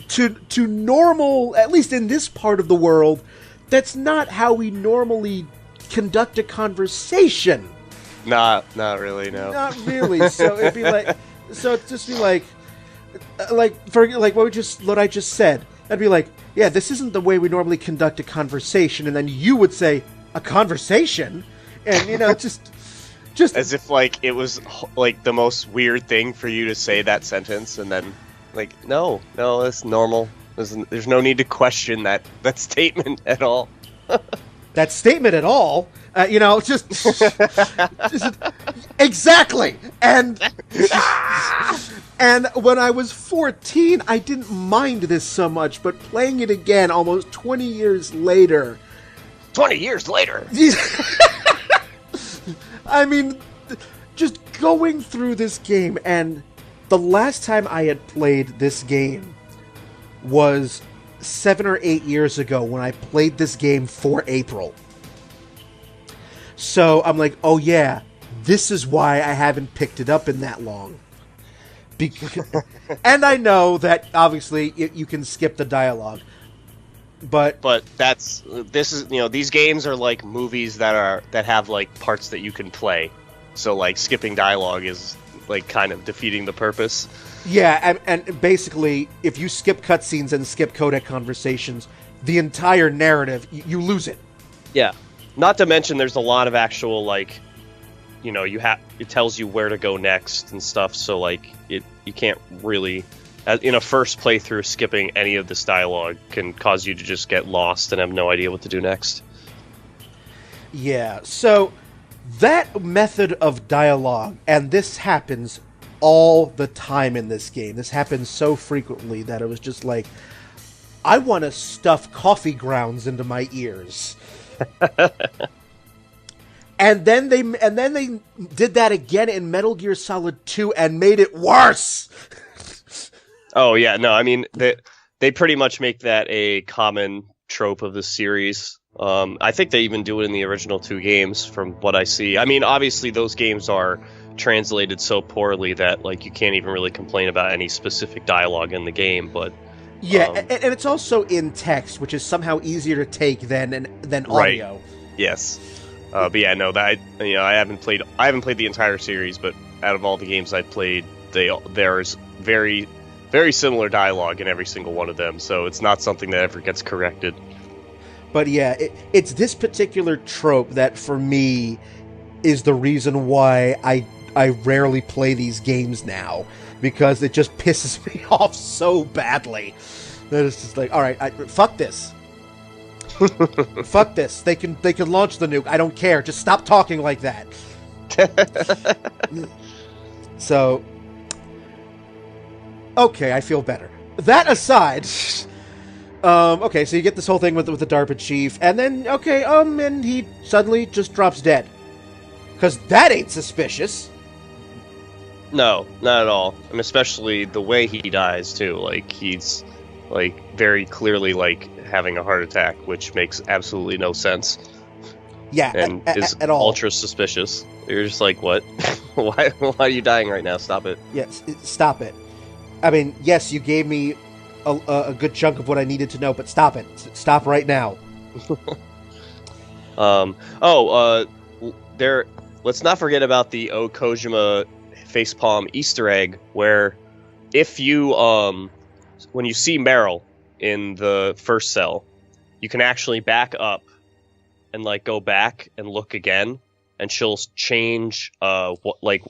[SPEAKER 1] to normal, at least in this part of the world, that's not how we normally conduct a conversation.
[SPEAKER 2] Not really, no.
[SPEAKER 1] Not really. So it'd be like, so it'd just be like for like what I just said. I'd be like, yeah, this isn't the way we normally conduct a conversation, and then you would say, a conversation, and just
[SPEAKER 2] as if like it was like the most weird thing for you to say that sentence, and then like no, it's normal. There's no need to question that statement at all.
[SPEAKER 1] That statement at all, just exactly. And when I was 14, I didn't mind this so much, but playing it again almost 20 years later.
[SPEAKER 2] 20 years later.
[SPEAKER 1] I mean, just going through this game, and the last time I had played this game was 7 or 8 years ago when I played this game for April. So I'm like, oh yeah, this is why I haven't picked it up in that long. And I know that obviously you can skip the dialogue. But
[SPEAKER 2] these games are like movies that have like parts that you can play. So like skipping dialogue is like kind of defeating the purpose.
[SPEAKER 1] Yeah, and basically if you skip cutscenes and skip codec conversations, the entire narrative you lose it.
[SPEAKER 2] Yeah. Not to mention there's a lot of actual like it tells you where to go next and stuff, so like you can't really in a first playthrough, skipping any of this dialogue can cause you to just get lost and have no idea what to do next.
[SPEAKER 1] Yeah, so that method of dialogue, and this happens all the time in this game. This happens so frequently that it was just like, I want to stuff coffee grounds into my ears. And then they did that again in Metal Gear Solid 2 and made it worse.
[SPEAKER 2] Oh yeah, no, I mean they pretty much make that a common trope of the series. I think they even do it in the original 2 games, from what I see. I mean, obviously those games are translated so poorly that like you can't even really complain about any specific dialogue in the game. But
[SPEAKER 1] yeah, and it's also in text, which is somehow easier to take than audio.
[SPEAKER 2] Right. Yes. But yeah, no, that I haven't played the entire series, but out of all the games I played, there's very, very similar dialogue in every single one of them, so it's not something that ever gets corrected.
[SPEAKER 1] But yeah, it's this particular trope that for me is the reason why I rarely play these games now, because it just pisses me off so badly that it's just like, all right, fuck this. Fuck this. They can launch the nuke. I don't care. Just stop talking like that. So, okay, I feel better. That aside, okay, so you get this whole thing with the DARPA chief, and then and he suddenly just drops dead. 'Cause that ain't suspicious.
[SPEAKER 2] No, not at all. I mean, especially the way he dies too. Like he's like very clearly like having a heart attack, which makes absolutely no sense.
[SPEAKER 1] Yeah,
[SPEAKER 2] and is
[SPEAKER 1] at all.
[SPEAKER 2] Ultra suspicious. You're just like, what? Why are you dying right now? Stop it.
[SPEAKER 1] Yes, stop it. I mean, yes, you gave me a good chunk of what I needed to know, but stop it. Stop right now.
[SPEAKER 2] Let's not forget about the Kojima facepalm Easter egg, where if you when you see Meryl in the first cell, you can actually back up and like go back and look again, and she'll change what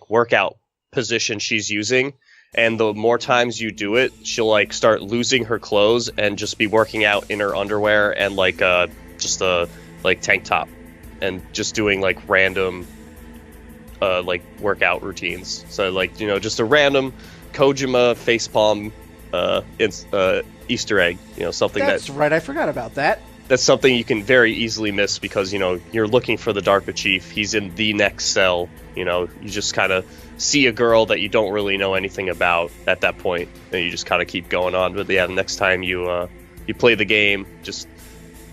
[SPEAKER 2] workout position she's using, and the more times you do it, she'll like start losing her clothes and just be working out in her underwear and like just a like tank top, and just doing like random like workout routines. So like just a random Kojima facepalm Easter egg, something
[SPEAKER 1] that's right. I forgot about that.
[SPEAKER 2] That's something you can very easily miss because you're looking for the DARPA chief. He's in the next cell. You just kind of see a girl that you don't really know anything about at that point, and you just kind of keep going on. But yeah, the next time you play the game, just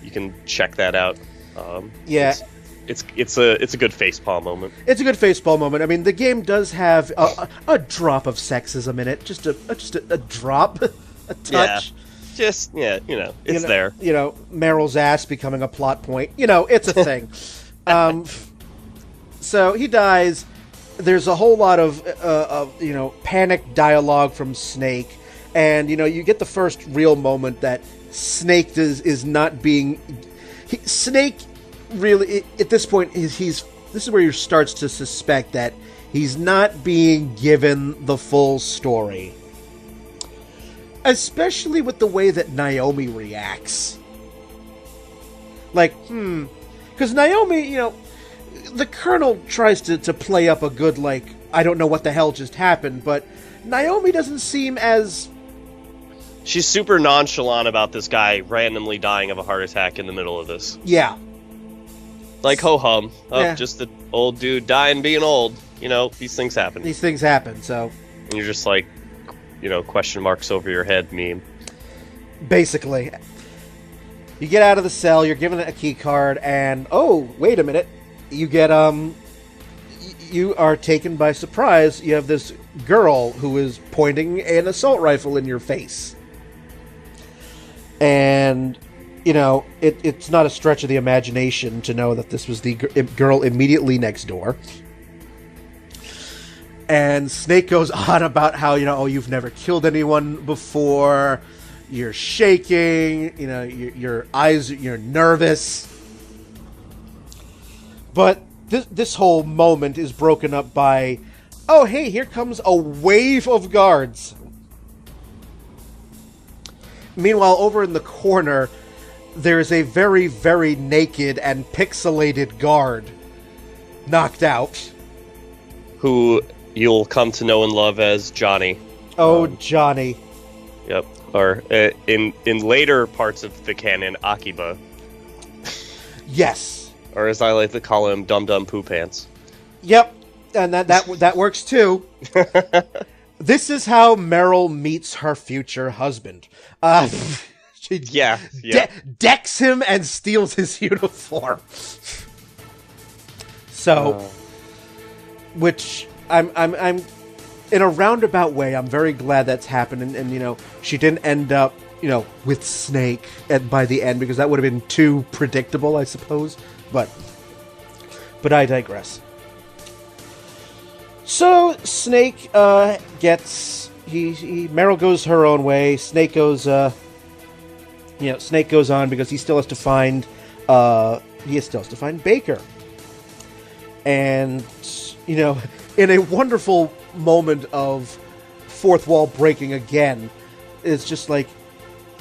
[SPEAKER 2] you can check that out.
[SPEAKER 1] Yeah.
[SPEAKER 2] It's a good facepalm moment.
[SPEAKER 1] It's a good facepalm moment. I mean, the game does have a drop of sexism in it, just a drop, a touch.
[SPEAKER 2] Yeah, it's there.
[SPEAKER 1] Meryl's ass becoming a plot point. It's a thing. So he dies. There's a whole lot of panic dialogue from Snake, and you get the first real moment that Snake is not being. Snake really at this point this is where he starts to suspect that he's not being given the full story, especially with the way that Naomi reacts. Like, because Naomi, the Colonel tries to play up a good, like, I don't know what the hell just happened, but Naomi doesn't seem as...
[SPEAKER 2] She's super nonchalant about this guy randomly dying of a heart attack in the middle of this.
[SPEAKER 1] Yeah.
[SPEAKER 2] Like, ho-hum. Just the old dude dying being old. These things happen.
[SPEAKER 1] These things happen, so...
[SPEAKER 2] And you're just like, question marks over your head meme.
[SPEAKER 1] Basically. You get out of the cell, you're given a key card, and, oh, wait a minute. You get, you are taken by surprise. You have this girl who is pointing an assault rifle in your face. And, it's not a stretch of the imagination to know that this was the girl immediately next door. And Snake goes on about how, you've never killed anyone before. You're shaking, your eyes, you're nervous. But this whole moment is broken up by, oh, hey, here comes a wave of guards. Meanwhile, over in the corner, there's a very, very naked and pixelated guard knocked out.
[SPEAKER 2] Who you'll come to know and love as Johnny.
[SPEAKER 1] Oh, Johnny.
[SPEAKER 2] Yep. Or in later parts of the canon, Akiba.
[SPEAKER 1] Yes.
[SPEAKER 2] Or as I like to call him, Dum Dum Poo Pants.
[SPEAKER 1] Yep, and that works too. This is how Meryl meets her future husband. She decks him and steals his uniform. So, which I'm in a roundabout way, I'm very glad that's happened, and she didn't end up, with Snake by the end, because that would have been too predictable, I suppose. But I digress. So Snake gets Meryl goes her own way. Snake goes Snake goes on because he still has to find Baker. And in a wonderful moment of fourth wall breaking again, it's just like,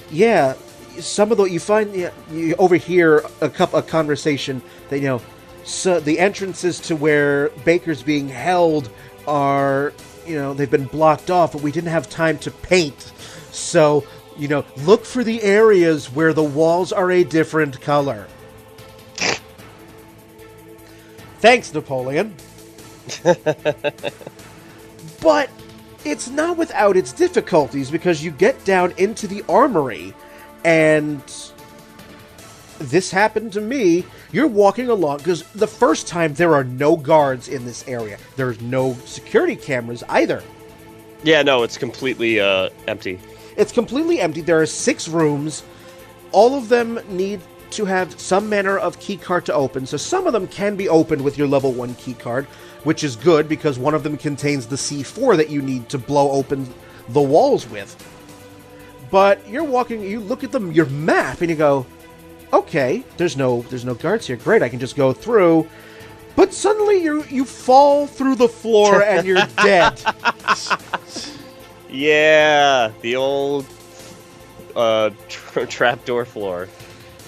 [SPEAKER 1] yeah, some of the you find you overhear a conversation that so the entrances to where Baker's being held are they've been blocked off, but we didn't have time to paint, so look for the areas where the walls are a different color. Thanks, Napoleon. But it's not without its difficulties, because you get down into the armory, and this happened to me. You're walking along, because the first time there are no guards in this area. There's no security cameras either.
[SPEAKER 2] Yeah, no, it's completely empty.
[SPEAKER 1] It's completely empty. There are 6 rooms. All of them need to have some manner of keycard to open, so some of them can be opened with your level 1 keycard, which is good, because one of them contains the C4 that you need to blow open the walls with. But you're walking, you look at your map, and you go, okay, there's no guards here. Great, I can just go through. But suddenly you fall through the floor and you're dead.
[SPEAKER 2] Yeah, the old trapdoor floor.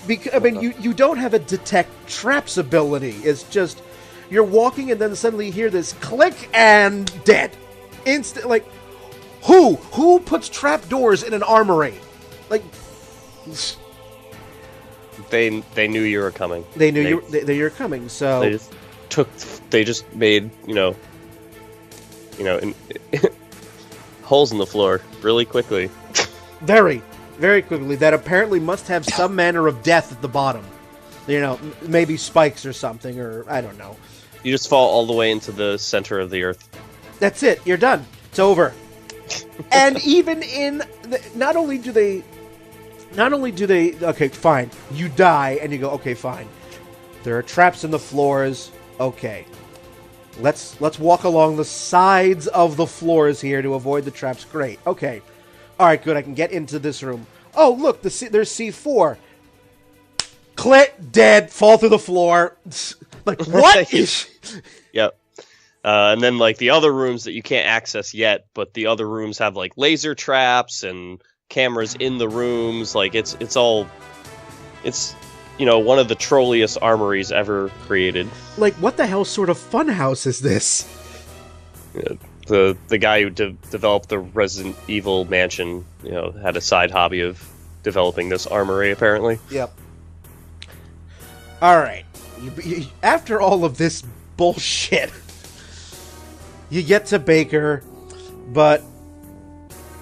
[SPEAKER 1] Because, I mean, you don't have a detect traps ability. It's just you're walking and then suddenly you hear this click and dead. Instant, like, who puts trapdoors in an armory? Like,
[SPEAKER 2] they knew you were coming.
[SPEAKER 1] They knew you were coming. So
[SPEAKER 2] they just made holes in the floor really quickly.
[SPEAKER 1] Very, very quickly. That apparently must have some manner of death at the bottom. Maybe spikes or something, or I don't know.
[SPEAKER 2] You just fall all the way into the center of the earth.
[SPEAKER 1] That's it. You're done. It's over. And even in not only do they okay, fine, you die and you go, okay, fine, There are traps in the floors. Okay. Let's walk along the sides of the floors here to avoid the traps. Great. Okay. All right, good. I can get into this room. Oh, look, there's C4. Clit, dead, fall through the floor. Like, what?
[SPEAKER 2] Yep. And then, like, the other rooms that you can't access yet, but the other rooms have, like, laser traps and cameras in the rooms. Like, it's you know, one of the trolliest armories ever created.
[SPEAKER 1] Like, what the hell sort of funhouse is this?
[SPEAKER 2] Yeah, the guy who developed the Resident Evil mansion, you know, had a side hobby of developing this armory, apparently.
[SPEAKER 1] Yep. All right. After all of this bullshit, you get to Baker, but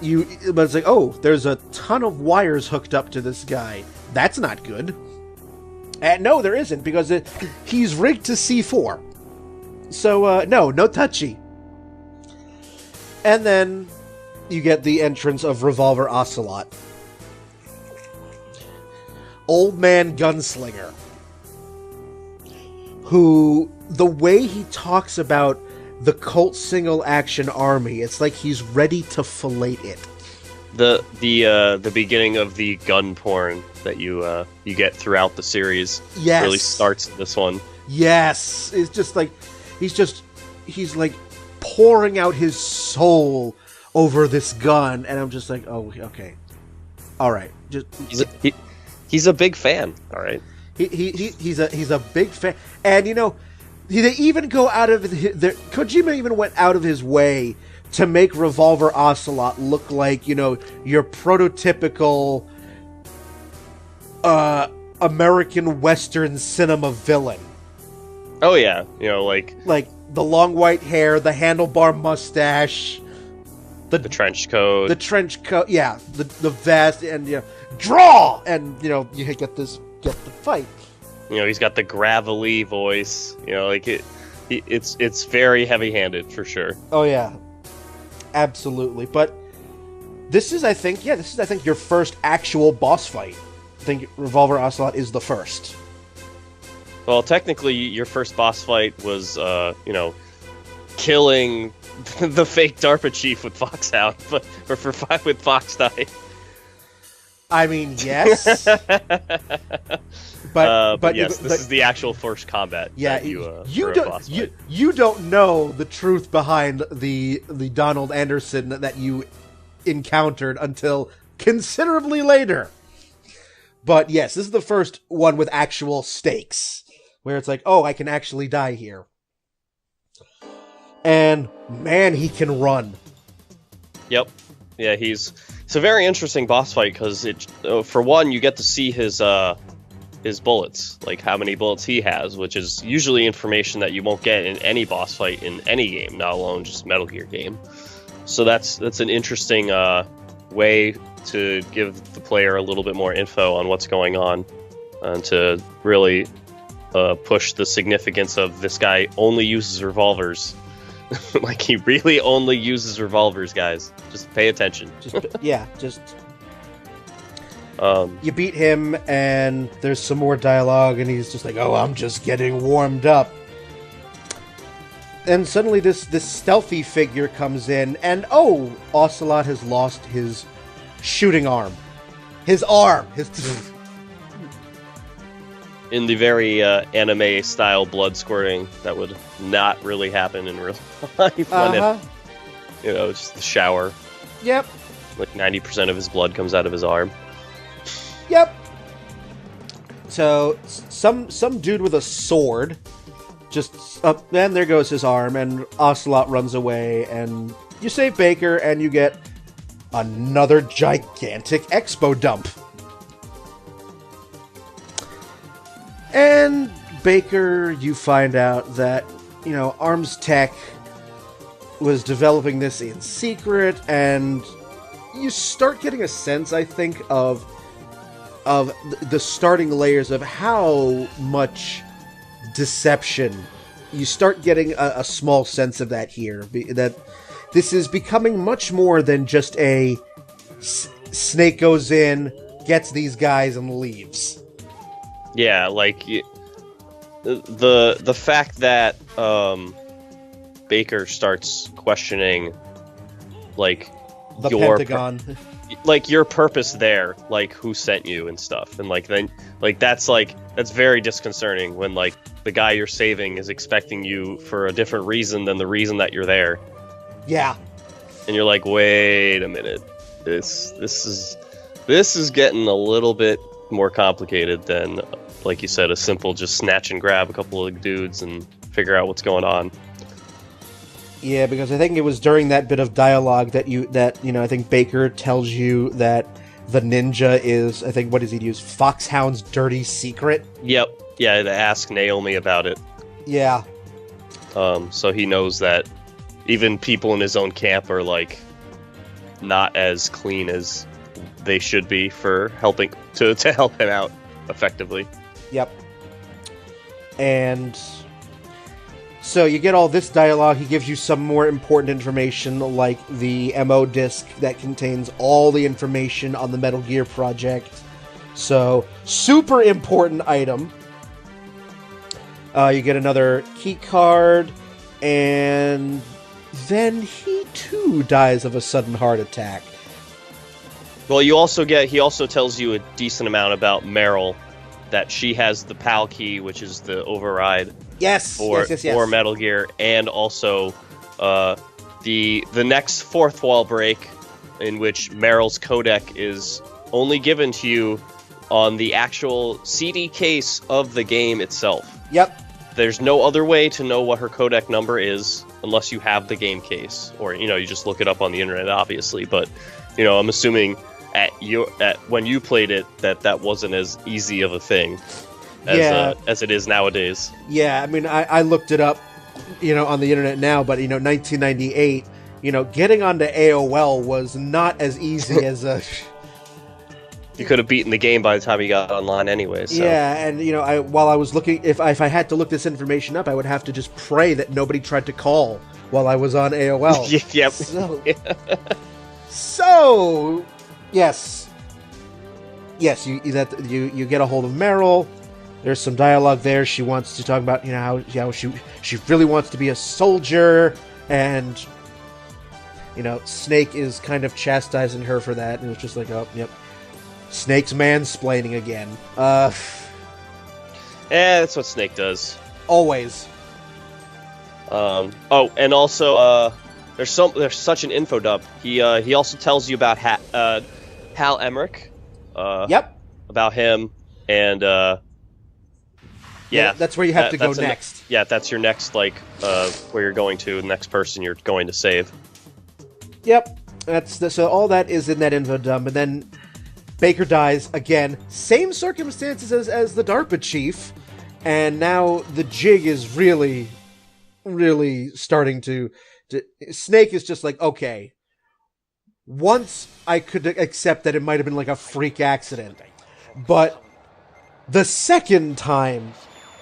[SPEAKER 1] it's like, oh, there's a ton of wires hooked up to this guy. That's not good. No, there isn't, because he's rigged to C4. So, no touchy. And then you get the entrance of Revolver Ocelot. Old man gunslinger. Who, the way he talks about the cult single action army, it's like he's ready to fillet it.
[SPEAKER 2] The beginning of the gun porn that you get throughout the series really starts in this one.
[SPEAKER 1] Yes, it's just like he's like pouring out his soul over this gun, and I'm just like, oh, okay, all right. Just
[SPEAKER 2] he's a big fan. All right,
[SPEAKER 1] he's a big fan, and you know, they even go out of Kojima even went out of his way to make Revolver Ocelot look like, you know, your prototypical American Western cinema villain.
[SPEAKER 2] Oh yeah, you know, like
[SPEAKER 1] the long white hair, the handlebar mustache, the trench coat, yeah, the vest, and you know, draw, and you know, you get the fight.
[SPEAKER 2] You know, he's got the gravelly voice. You know, like it's very heavy-handed for sure.
[SPEAKER 1] Oh yeah. Absolutely, but this is, I think, your first actual boss fight. I think Revolver Ocelot is the first.
[SPEAKER 2] Well, technically, your first boss fight was, you know, killing the fake DARPA chief with Foxhound, with Foxdie.
[SPEAKER 1] I mean, yes,
[SPEAKER 2] but yes, this is the actual first combat.
[SPEAKER 1] Yeah,
[SPEAKER 2] that
[SPEAKER 1] you don't know the truth behind the Donald Anderson that you encountered until considerably later. But yes, this is the first one with actual stakes, where it's like, oh, I can actually die here. And man, he can run.
[SPEAKER 2] Yep. Yeah, it's a very interesting boss fight because for one, you get to see his bullets, like how many bullets he has, which is usually information that you won't get in any boss fight in any game, not alone just Metal Gear game. So that's an interesting way to give the player a little bit more info on what's going on, and to really push the significance of this guy only uses revolvers. Like, he really only uses revolvers, guys. Just pay attention.
[SPEAKER 1] You beat him, and there's some more dialogue, and he's just like, oh, I'm just getting warmed up. And suddenly this stealthy figure comes in, and oh, Ocelot has lost his shooting arm. His arm!
[SPEAKER 2] In the very anime-style blood squirting that would not really happen in real life. You know, just the shower.
[SPEAKER 1] Yep.
[SPEAKER 2] Like 90% of his blood comes out of his arm.
[SPEAKER 1] Yep. So, some dude with a sword just up, and there goes his arm, and Ocelot runs away, and you save Baker, and you get another gigantic expo dump. And Baker, you find out that, you know, Arms Tech was developing this in secret, and you start getting a sense, I think, of the starting layers of how much deception. You start getting a small sense of that here, that this is becoming much more than just a Snake goes in, gets these guys, and leaves.
[SPEAKER 2] Yeah, like, the fact that Baker starts questioning like
[SPEAKER 1] the Pentagon,
[SPEAKER 2] like your purpose there, like who sent you and stuff, and like then like that's very disconcerting when like the guy you're saving is expecting you for a different reason than the reason that you're there.
[SPEAKER 1] Yeah.
[SPEAKER 2] And you're like, wait a minute, this is getting a little bit more complicated than, like you said, a simple just snatch and grab a couple of dudes and figure out what's going on.
[SPEAKER 1] Yeah, because I think it was during that bit of dialogue that I think Baker tells you that the ninja is, I think, what does he use? Foxhound's dirty secret?
[SPEAKER 2] Yep. Yeah, to ask Naomi about it.
[SPEAKER 1] Yeah.
[SPEAKER 2] So he knows that even people in his own camp are, like, not as clean as they should be for helping to help him out effectively.
[SPEAKER 1] Yep. And so you get all this dialogue. He gives you some more important information, like the MO disc that contains all the information on the Metal Gear project. So, super important item. You get another key card, and then he too dies of a sudden heart attack.
[SPEAKER 2] Well, he also tells you a decent amount about Meryl, that she has the PAL key, which is the override.
[SPEAKER 1] Yes.
[SPEAKER 2] For Metal Gear, and also the next fourth wall break, in which Meryl's codec is only given to you on the actual CD case of the game itself.
[SPEAKER 1] Yep.
[SPEAKER 2] There's no other way to know what her codec number is unless you have the game case, or you just look it up on the internet, obviously. But I'm assuming when you played it that wasn't as easy of a thing as it is nowadays.
[SPEAKER 1] Yeah, I mean, I looked it up, on the internet now, but 1998, getting onto AOL was not as easy as a.
[SPEAKER 2] You could have beaten the game by the time you got online anyway. So.
[SPEAKER 1] Yeah, and while I was looking, if I had to look this information up, I would have to just pray that nobody tried to call while I was on AOL.
[SPEAKER 2] Yep.
[SPEAKER 1] So yes, you get a hold of Meryl. There's some dialogue there. She wants to talk about how she really wants to be a soldier, and Snake is kind of chastising her for that, and it's just like, oh, yep. Snake's mansplaining again.
[SPEAKER 2] Yeah, that's what Snake does.
[SPEAKER 1] Always.
[SPEAKER 2] And also, there's such an info dump. He also tells you about Hal Emmerich.
[SPEAKER 1] Yep.
[SPEAKER 2] About him, and yeah,
[SPEAKER 1] that's where you have to go next.
[SPEAKER 2] That's your next where you're going to, the next person you're going to save. Yep.
[SPEAKER 1] So all that is in that info dump, and then Baker dies again. Same circumstances as the DARPA chief, and now the jig is really, really starting to. Snake is just like, okay. Once I could accept that it might have been like a freak accident, but the second time,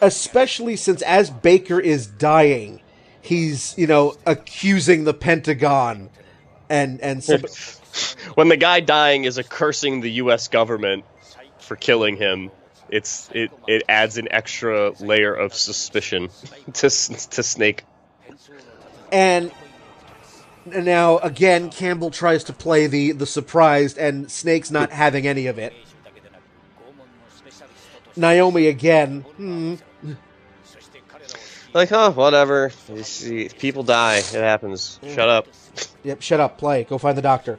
[SPEAKER 1] especially since as Baker is dying, he's accusing the Pentagon, and so.
[SPEAKER 2] When the guy dying is cursing the U.S. government for killing him, it adds an extra layer of suspicion to Snake.
[SPEAKER 1] And now again, Campbell tries to play the surprised, and Snake's not having any of it. Naomi again.
[SPEAKER 2] Like, oh, whatever. You see, people die. It happens. Shut up.
[SPEAKER 1] Yep, shut up. Play. Go find the doctor.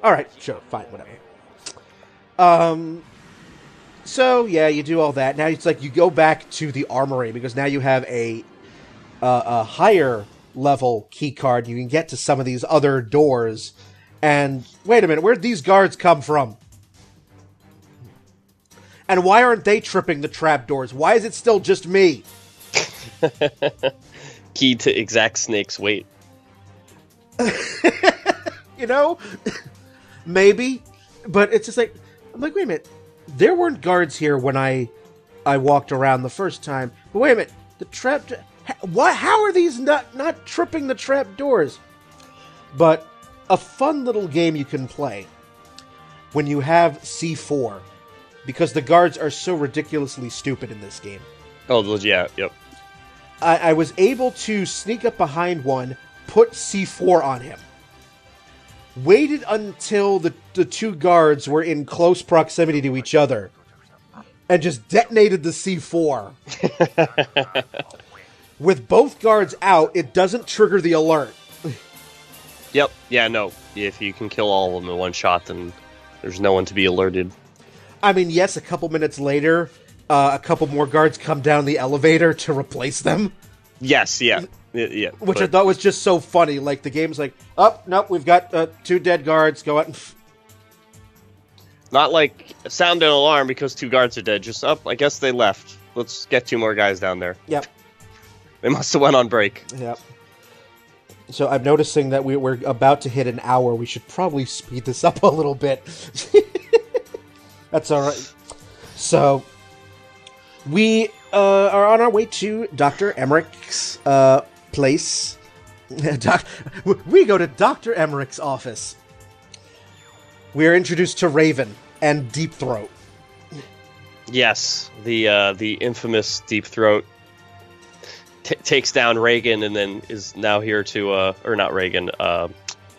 [SPEAKER 1] All right, sure, fine, whatever. So yeah, you do all that. Now it's like you go back to the armory because now you have a higher level key card. You can get to some of these other doors. And wait a minute, where'd these guards come from? And why aren't they tripping the trapdoors? Why is it still just me?
[SPEAKER 2] Key to exact Snake's weight.
[SPEAKER 1] Maybe, but it's just like, I'm like, wait a minute, there weren't guards here when I walked around the first time. But wait a minute, the trap, what? How are these not tripping the trap doors? But a fun little game you can play when you have C4 because the guards are so ridiculously stupid in this game.
[SPEAKER 2] Oh, yeah, yep.
[SPEAKER 1] I was able to sneak up behind one, put C4 on him, waited until the two guards were in close proximity to each other, and just detonated the C4. With both guards out, it doesn't trigger the alert.
[SPEAKER 2] Yep, yeah, no. If you can kill all of them in one shot, then there's no one to be alerted.
[SPEAKER 1] I mean, yes, a couple minutes later, a couple more guards come down the elevator to replace them.
[SPEAKER 2] Yes, yeah. Yeah,
[SPEAKER 1] which I thought was just so funny. Like, the game's like, oh, nope, we've got 2 dead guards, go out and...
[SPEAKER 2] Not like, sound an alarm because 2 guards are dead, just, I guess they left. Let's get 2 more guys down there.
[SPEAKER 1] Yep.
[SPEAKER 2] They must have went on break.
[SPEAKER 1] Yep. So I'm noticing that we're about to hit an hour. We should probably speed this up a little bit. That's alright. So, we are on our way to Dr. Emmerich's place. We go to Dr. Emmerich's office. We are introduced to Raven and Deep Throat.
[SPEAKER 2] Yes, the infamous Deep Throat takes down Reagan and then is now here to, or not Reagan,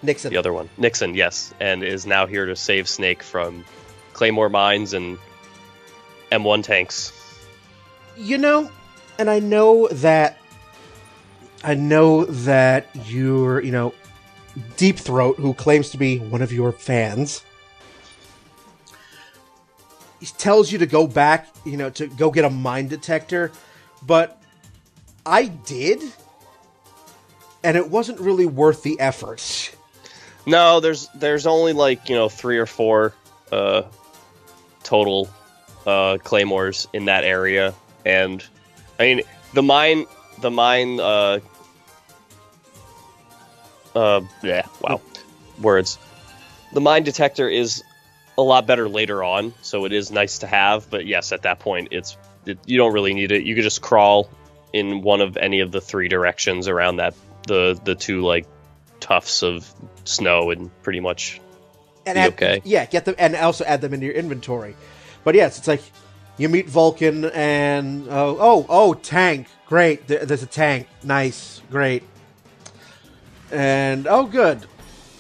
[SPEAKER 1] Nixon.
[SPEAKER 2] The other one. Nixon, yes, and is now here to save Snake from Claymore mines and M1 tanks.
[SPEAKER 1] You know, and I know that you're, Deep Throat, who claims to be one of your fans, he tells you to go back, to go get a mine detector, but I did, and it wasn't really worth the effort.
[SPEAKER 2] No, there's only 3 or 4 total claymores in that area, and I mean the mine words. The mine detector is a lot better later on, so it is nice to have, but yes, at that point you don't really need it. You could just crawl in one of any of the 3 directions around that the 2 tufts of snow and pretty much be okay.
[SPEAKER 1] Yeah, get them and also add them into your inventory. But yes, it's like you meet Vulcan and tank, great. There's a tank, nice, great. And good.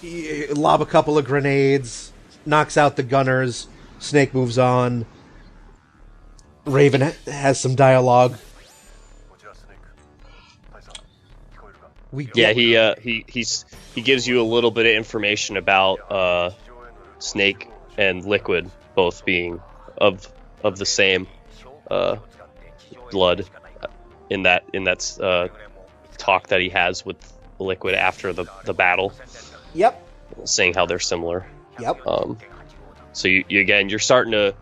[SPEAKER 1] You lob a couple of grenades, knocks out the gunners. Snake moves on. Raven has some dialogue.
[SPEAKER 2] He gives you a little bit of information about Snake and Liquid both being of the same blood in that talk that he has with Liquid after the battle.
[SPEAKER 1] Yep.
[SPEAKER 2] Saying how they're similar.
[SPEAKER 1] Yep.
[SPEAKER 2] So you're starting to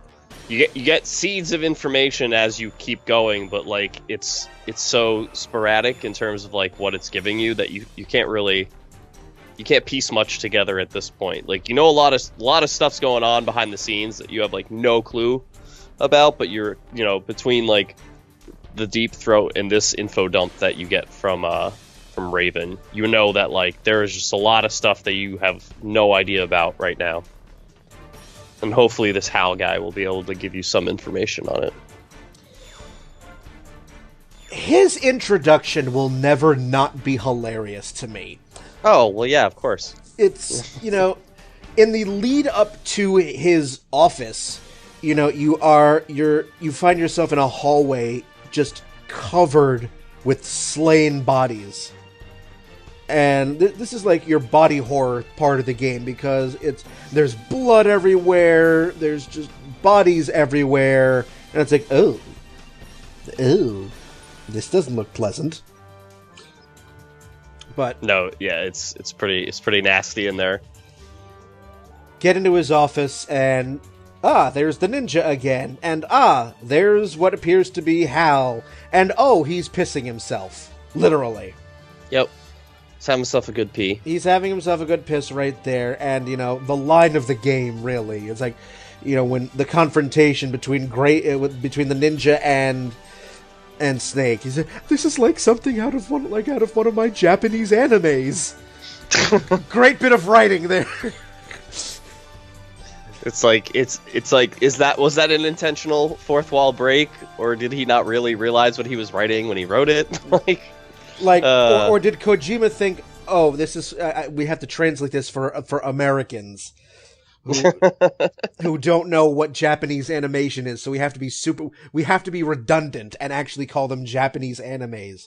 [SPEAKER 2] you get seeds of information as you keep going, but it's so sporadic in terms of what it's giving you that you can't piece much together at this point. A lot of stuff's going on behind the scenes that you have no clue about, but you're between the Deep Throat and this info dump that you get from Raven, that there is just a lot of stuff that you have no idea about right now. And hopefully this Hal guy will be able to give you some information on it.
[SPEAKER 1] His introduction will never not be hilarious to me.
[SPEAKER 2] Oh, well, yeah, of course.
[SPEAKER 1] It's, in the lead up to his office, you find yourself in a hallway just covered with slain bodies. And this is your body horror part of the game, because there's blood everywhere, there's just bodies everywhere, and it's oh, this doesn't look pleasant. But
[SPEAKER 2] no, yeah, it's pretty nasty in there.
[SPEAKER 1] Get into his office, and there's the ninja again, and there's what appears to be Hal, and he's pissing himself, literally.
[SPEAKER 2] Yep. He's having himself a good pee.
[SPEAKER 1] He's having himself a good piss right there, and, the line of the game, really. It's when the confrontation between the ninja and Snake. He said, "This is like something out of one of my Japanese animes." Great bit of writing there.
[SPEAKER 2] It's like is that an intentional fourth wall break, or did he not really realize what he was writing when he wrote it?
[SPEAKER 1] or did Kojima think, oh, this is we have to translate this for Americans who don't know what Japanese animation is, so we have to be redundant and actually call them Japanese animes.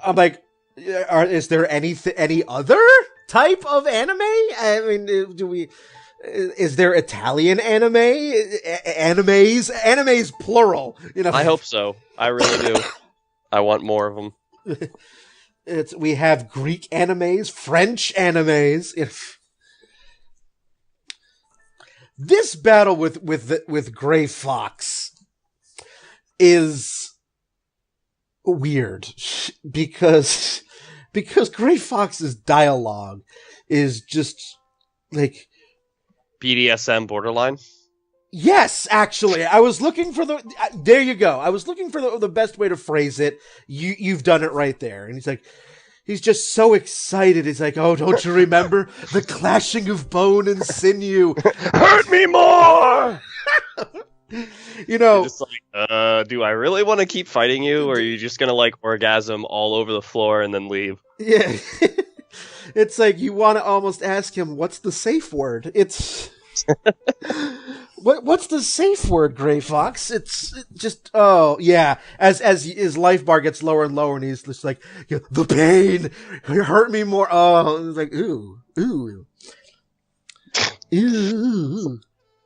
[SPEAKER 1] I'm like, is there any other type of anime? I mean, is there Italian anime? Animes plural.
[SPEAKER 2] I hope so. I really do. I want more of them.
[SPEAKER 1] We have Greek animes, French animes. This battle with Gray Fox is weird because Gray Fox's dialogue is just like
[SPEAKER 2] BDSM borderline.
[SPEAKER 1] Yes, actually, I was looking for there you go. I was looking for the best way to phrase it. You've done it right there. And he's just so excited. He's like, oh, don't you remember the clashing of bone and sinew?
[SPEAKER 2] Hurt me more!
[SPEAKER 1] You're
[SPEAKER 2] just like, do I really want to keep fighting you, or are you just gonna like orgasm all over the floor and then leave?
[SPEAKER 1] Yeah. It's like you want to almost ask him, what's the safe word? It's... What's the safe word, Gray Fox? It's just, oh, yeah. As his life bar gets lower and lower, and he's just like, the pain, you hurt me more. Oh, it's like, ooh.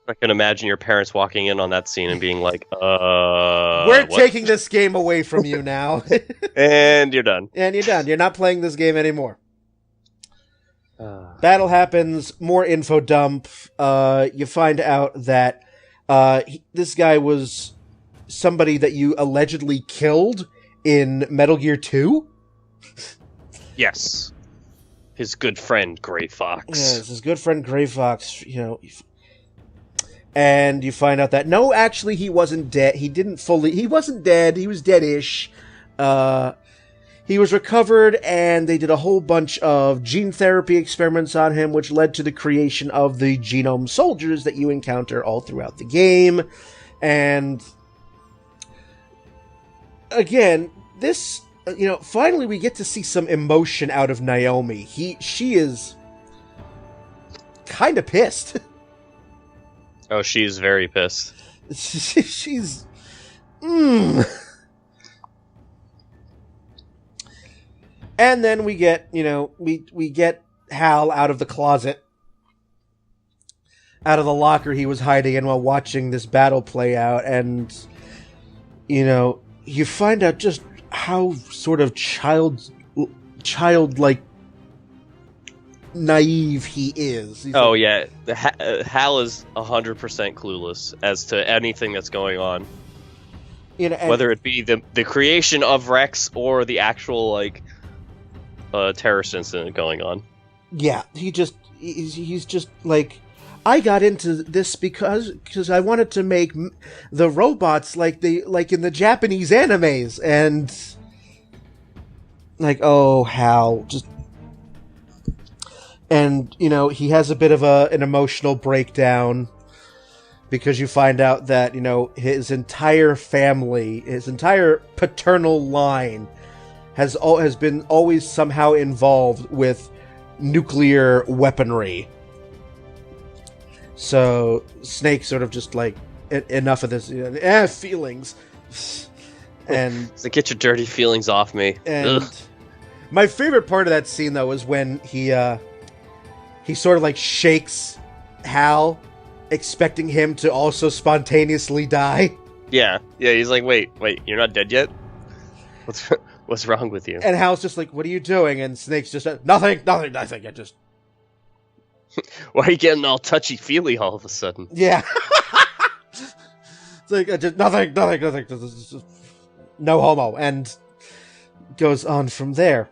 [SPEAKER 2] I can imagine your parents walking in on that scene and being like,
[SPEAKER 1] we're taking this game away from you now.
[SPEAKER 2] And you're done.
[SPEAKER 1] You're not playing this game anymore. Battle happens, more info dump. You find out that this guy was somebody that you allegedly killed in Metal Gear 2.
[SPEAKER 2] Yes. His good friend, Gray Fox.
[SPEAKER 1] Yes, his good friend, Gray Fox, And you find out that, no, actually, he wasn't dead. He wasn't dead. He was dead-ish. He was recovered, and they did a whole bunch of gene therapy experiments on him, which led to the creation of the genome soldiers that you encounter all throughout the game. And again, this, finally we get to see some emotion out of Naomi. She is kind of pissed.
[SPEAKER 2] Oh, she's very pissed.
[SPEAKER 1] She's... And then we get, we get Hal out of the closet, out of the locker he was hiding in while watching this battle play out, and, you find out just how sort of childlike naive he is.
[SPEAKER 2] Hal is 100% clueless as to anything that's going on. Whether it be the creation of Rex or the actual, terrorist incident going on.
[SPEAKER 1] Yeah, he's just like, I got into this because I wanted to make the robots like in the Japanese animes, and oh, Hal, just, and he has a bit of an emotional breakdown because you find out that his entire family, his entire paternal line has been always somehow involved with nuclear weaponry. So Snake sort of just like, enough of this, feelings, and
[SPEAKER 2] so get your dirty feelings off me.
[SPEAKER 1] And my favorite part of that scene though is when he sort of like shakes Hal, expecting him to also spontaneously die.
[SPEAKER 2] Yeah, he's like, wait, you're not dead yet? What's wrong with you?
[SPEAKER 1] And Hal's just like, what are you doing? And Snake's just, nothing, I just...
[SPEAKER 2] Why are you getting all touchy-feely all of a sudden?
[SPEAKER 1] Yeah. It's like, just nothing, just no homo, and goes on from there.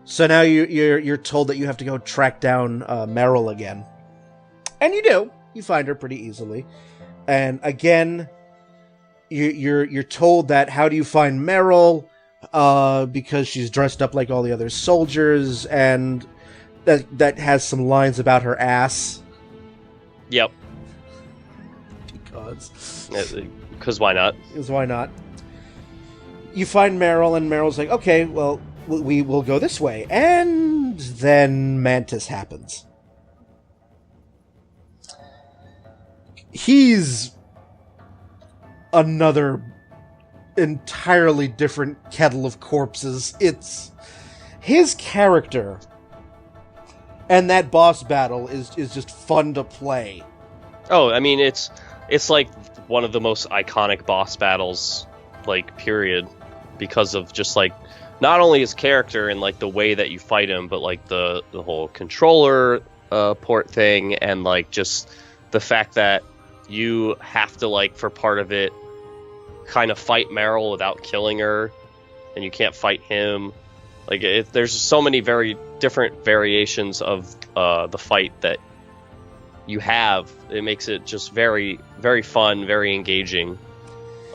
[SPEAKER 1] So now you're told that you have to go track down Meryl again. And you do. You find her pretty easily. And again... You're told that, how do you find Meryl? Because she's dressed up like all the other soldiers, and that has some lines about her ass.
[SPEAKER 2] Yep. Because why not?
[SPEAKER 1] Because why not? You find Meryl, and Meryl's like, okay, well, we will go this way. And then Mantis happens. He's another entirely different kettle of corpses. It's his character, and that boss battle is just fun to play.
[SPEAKER 2] Oh, I mean, it's like one of the most iconic boss battles, like, period, because of just, like, not only his character and, like, the way that you fight him, but, like, the whole controller port thing, and, like, just the fact that you have to, like, for part of it, kind of fight Meryl without killing her, and you can't fight him. Like, there's so many very different variations of the fight that you have. It makes it just very, very fun, very engaging.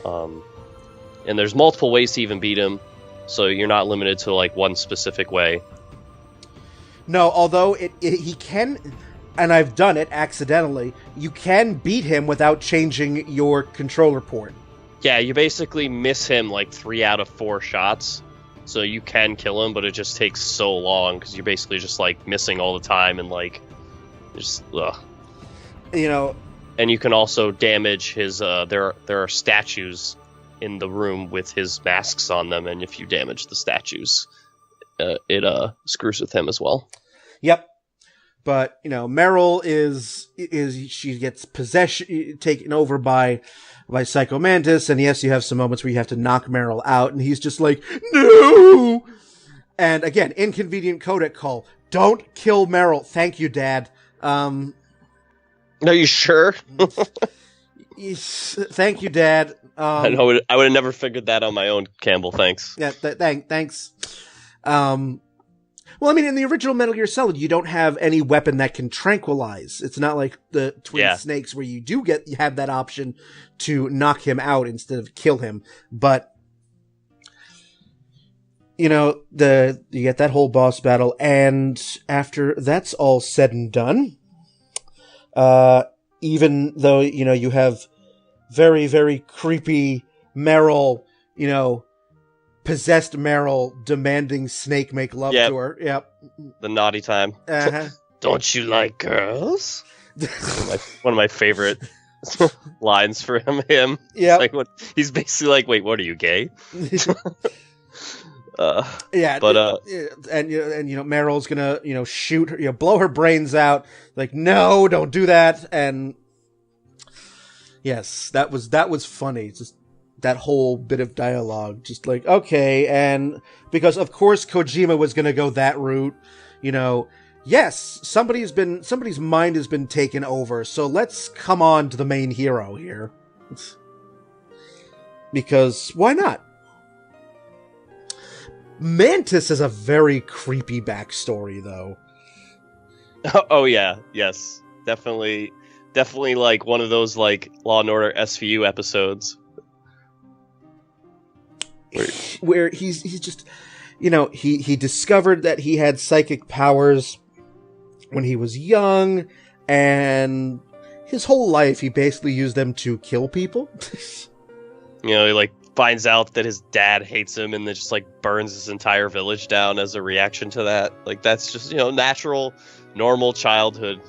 [SPEAKER 2] And there's multiple ways to even beat him, so you're not limited to, like, one specific way.
[SPEAKER 1] No, although he can, and I've done it accidentally, you can beat him without changing your controller port.
[SPEAKER 2] Yeah, you basically miss him like 3 out of 4 shots, so you can kill him, but it just takes so long because you're basically just like missing all the time and like just ugh.
[SPEAKER 1] You know,
[SPEAKER 2] and you can also damage his. There are statues in the room with his masks on them, and if you damage the statues, it screws with him as well.
[SPEAKER 1] Yep. But, you know, Meryl she gets taken over by Psycho Mantis, and yes, you have some moments where you have to knock Meryl out, and he's just like, no! And again, inconvenient codec call. Don't kill Meryl. Thank you, Dad.
[SPEAKER 2] Are you sure?
[SPEAKER 1] Thank you, Dad.
[SPEAKER 2] I would have never figured that on my own, Campbell. Thanks.
[SPEAKER 1] Yeah, thanks. Well, I mean, in the original Metal Gear Solid, you don't have any weapon that can tranquilize. It's not like the Twin Snakes where you have that option to knock him out instead of kill him. But, you know, you get that whole boss battle, and after that's all said and done, even though, you know, you have very, very creepy Meryl, you know, possessed Meryl demanding Snake make love to her. Yep.
[SPEAKER 2] The naughty time.
[SPEAKER 1] Uh-huh.
[SPEAKER 2] Don't you like girls? one of my favorite lines for him.
[SPEAKER 1] Yeah.
[SPEAKER 2] Like, he's basically like, wait, what are you, gay?
[SPEAKER 1] Yeah.
[SPEAKER 2] But
[SPEAKER 1] and you know, Meryl's gonna, you know, shoot her, you know, blow her brains out. Like, no, don't do that. And yes, that was funny. Just that whole bit of dialogue, just like, okay, and because of course Kojima was gonna go that route, you know, yes, somebody's mind has been taken over, so let's come on to the main hero here. Because why not? Mantis has a very creepy backstory, though.
[SPEAKER 2] Oh yeah, yes, definitely like one of those like Law and Order SVU episodes.
[SPEAKER 1] Where he's just, you know, he discovered that he had psychic powers when he was young, and his whole life he basically used them to kill people.
[SPEAKER 2] You know, he like finds out that his dad hates him and then just like burns his entire village down as a reaction to that. Like, that's just, you know, natural, normal childhood.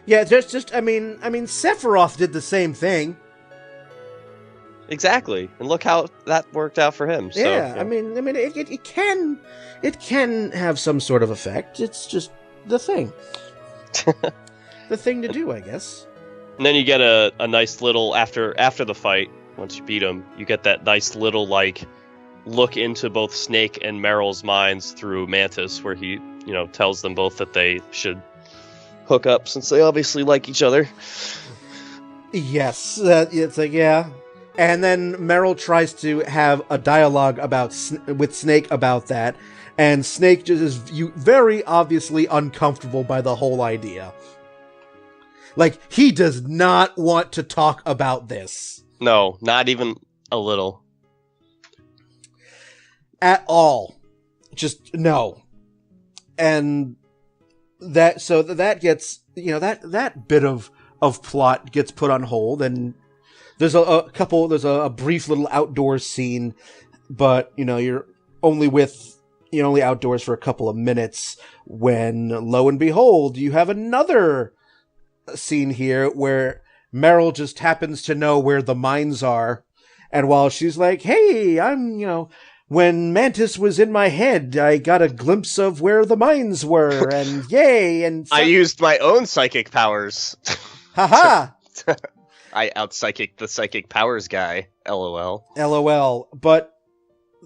[SPEAKER 1] Yeah, just I mean Sephiroth did the same thing.
[SPEAKER 2] Exactly, and look how that worked out for him. So,
[SPEAKER 1] yeah, I mean, it can have some sort of effect. It's just the thing, the thing to do, I guess.
[SPEAKER 2] And then you get a nice little after the fight. Once you beat him, you get that nice little like look into both Snake and Meryl's minds through Mantis, where he, you know, tells them both that they should hook up since they obviously like each other.
[SPEAKER 1] Yes, it's like, yeah. And then Meryl tries to have a dialogue with Snake about that, and Snake just is very obviously uncomfortable by the whole idea. Like, he does not want to talk about this.
[SPEAKER 2] No, not even a little.
[SPEAKER 1] At all. Just, no. And that gets, that bit of plot gets put on hold, and there's a brief little outdoor scene, but you're only outdoors for a couple of minutes when, lo and behold, you have another scene here where Meryl just happens to know where the mines are, and while she's like, hey, when Mantis was in my head, I got a glimpse of where the mines were, and yay, and...
[SPEAKER 2] I used my own psychic powers.
[SPEAKER 1] Haha!
[SPEAKER 2] I out-psychic the psychic powers guy, LOL.
[SPEAKER 1] LOL, but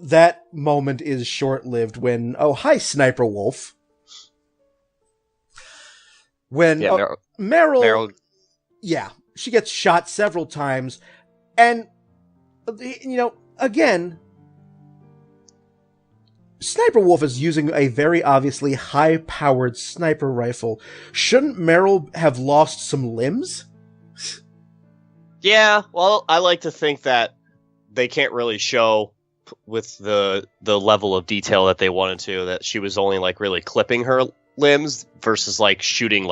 [SPEAKER 1] that moment is short-lived when... Oh, hi, Sniper Wolf. When Meryl... Yeah, she gets shot several times, and, again... Sniper Wolf is using a very obviously high-powered sniper rifle. Shouldn't Meryl have lost some limbs?
[SPEAKER 2] Yeah, well, I like to think that they can't really show with the level of detail that they wanted to, that she was only really clipping her limbs versus shooting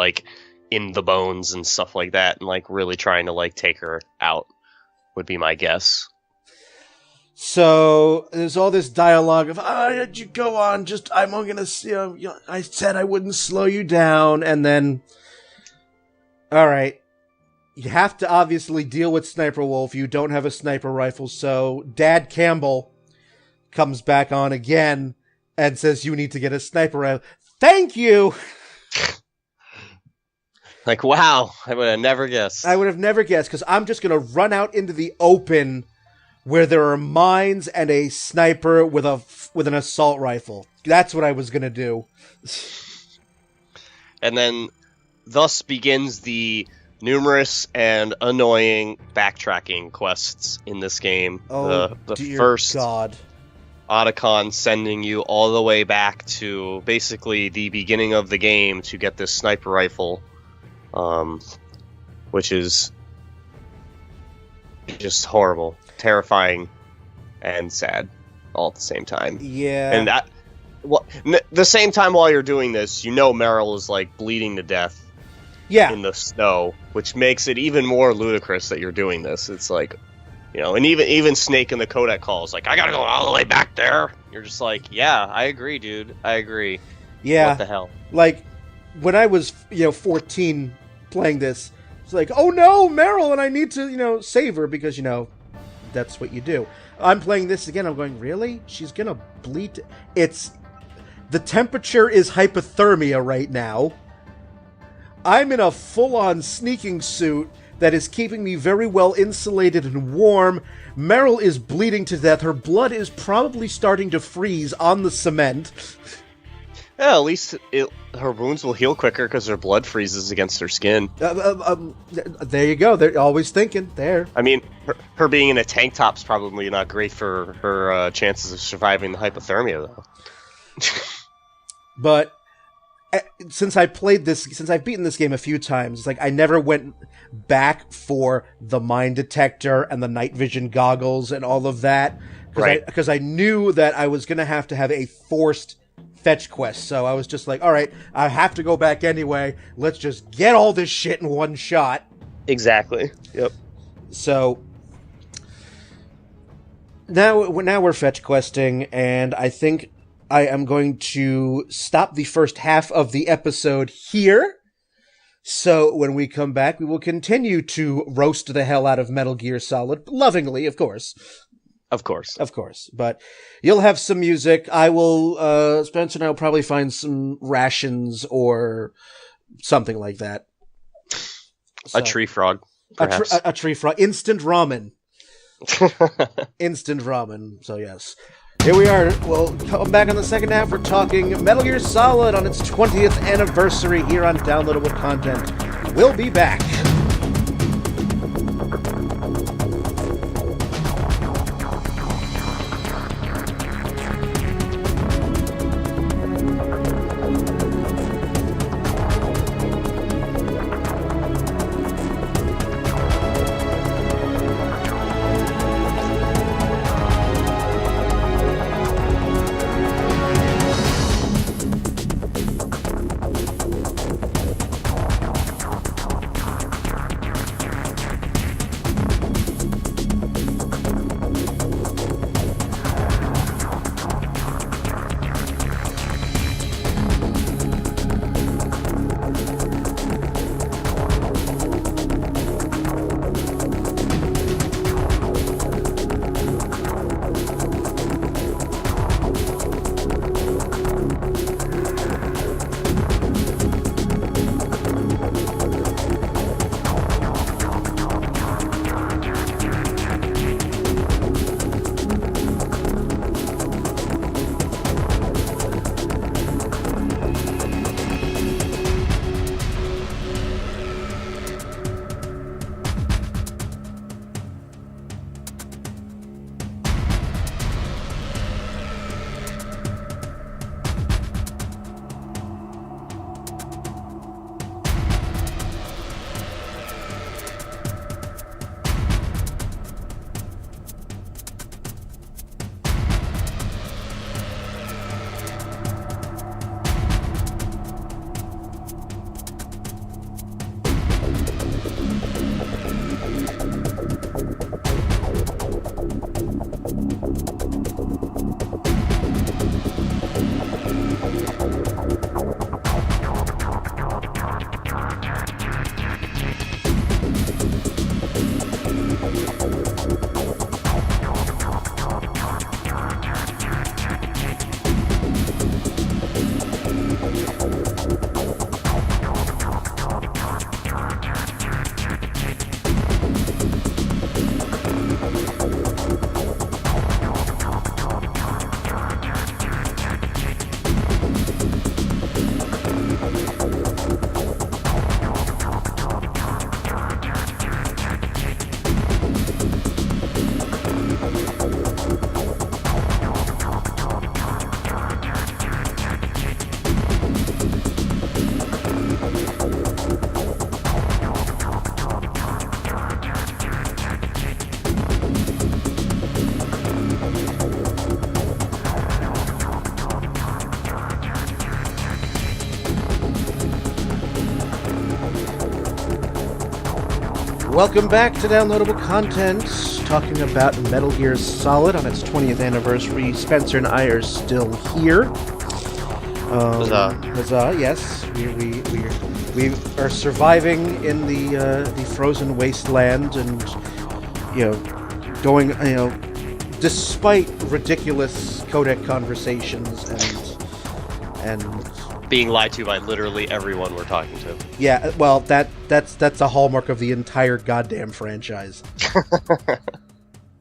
[SPEAKER 2] in the bones and stuff like that, and really trying to take her out, would be my guess.
[SPEAKER 1] So there's all this dialogue of, you go on, I'm gonna, I said I wouldn't slow you down, and then, alright, you have to obviously deal with Sniper Wolf, you don't have a sniper rifle, so Dad Campbell comes back on again and says you need to get a sniper rifle. Thank you!
[SPEAKER 2] Wow, I would have never guessed.
[SPEAKER 1] I would have never guessed, because I'm just gonna run out into the open where there are mines and a sniper with an assault rifle. That's what I was gonna do.
[SPEAKER 2] And then, thus begins the numerous and annoying backtracking quests in this game.
[SPEAKER 1] Oh,
[SPEAKER 2] the
[SPEAKER 1] dear
[SPEAKER 2] first
[SPEAKER 1] God.
[SPEAKER 2] Otacon sending you all the way back to basically the beginning of the game to get this sniper rifle, which is just horrible. Terrifying and sad all at the same time.
[SPEAKER 1] Yeah.
[SPEAKER 2] And the same time while you're doing this, Meryl is bleeding to death.
[SPEAKER 1] Yeah.
[SPEAKER 2] In the snow, which makes it even more ludicrous that you're doing this. It's and even Snake in the codec calls I gotta go all the way back there. You're just yeah, I agree, dude. I agree.
[SPEAKER 1] Yeah.
[SPEAKER 2] What the hell?
[SPEAKER 1] When I was 14 playing this, it's oh no, Meryl, and I need to save her because that's what you do. I'm playing this again. I'm going, really? She's gonna bleed? The temperature is hypothermia right now. I'm in a full-on sneaking suit that is keeping me very well insulated and warm. Meryl is bleeding to death. Her blood is probably starting to freeze on the cement.
[SPEAKER 2] Yeah, at least her wounds will heal quicker because her blood freezes against her skin.
[SPEAKER 1] There you go. They're always thinking there.
[SPEAKER 2] I mean, her being in a tank top's probably not great for her chances of surviving the hypothermia, though.
[SPEAKER 1] But since I've beaten this game a few times, it's I never went back for the mine detector and the night vision goggles and all of that. Because I knew that I was going to have a forced fetch quest, so I was just alright, I have to go back anyway, let's just get all this shit in one shot.
[SPEAKER 2] Exactly. Yep.
[SPEAKER 1] So now we're fetch questing, and I think I am going to stop the first half of the episode here, so when we come back we will continue to roast the hell out of Metal Gear Solid, lovingly, of course.
[SPEAKER 2] Of course. But
[SPEAKER 1] you'll have some music. I will, Spencer and I will probably find some rations or something like that.
[SPEAKER 2] A tree frog, perhaps.
[SPEAKER 1] A tree frog. Instant ramen. Instant ramen. So yes. Here we are. We'll come back on the second half. We're talking Metal Gear Solid on its 20th anniversary here on Downloadable Content. We'll be back. Welcome back to Downloadable Content, talking about Metal Gear Solid on its 20th anniversary. Spencer and I are still here. Huzzah, yes. We are surviving in the frozen wasteland and, going, despite ridiculous codec conversations and
[SPEAKER 2] being lied to by literally everyone we're talking to.
[SPEAKER 1] Yeah, well, that's a hallmark of the entire goddamn franchise.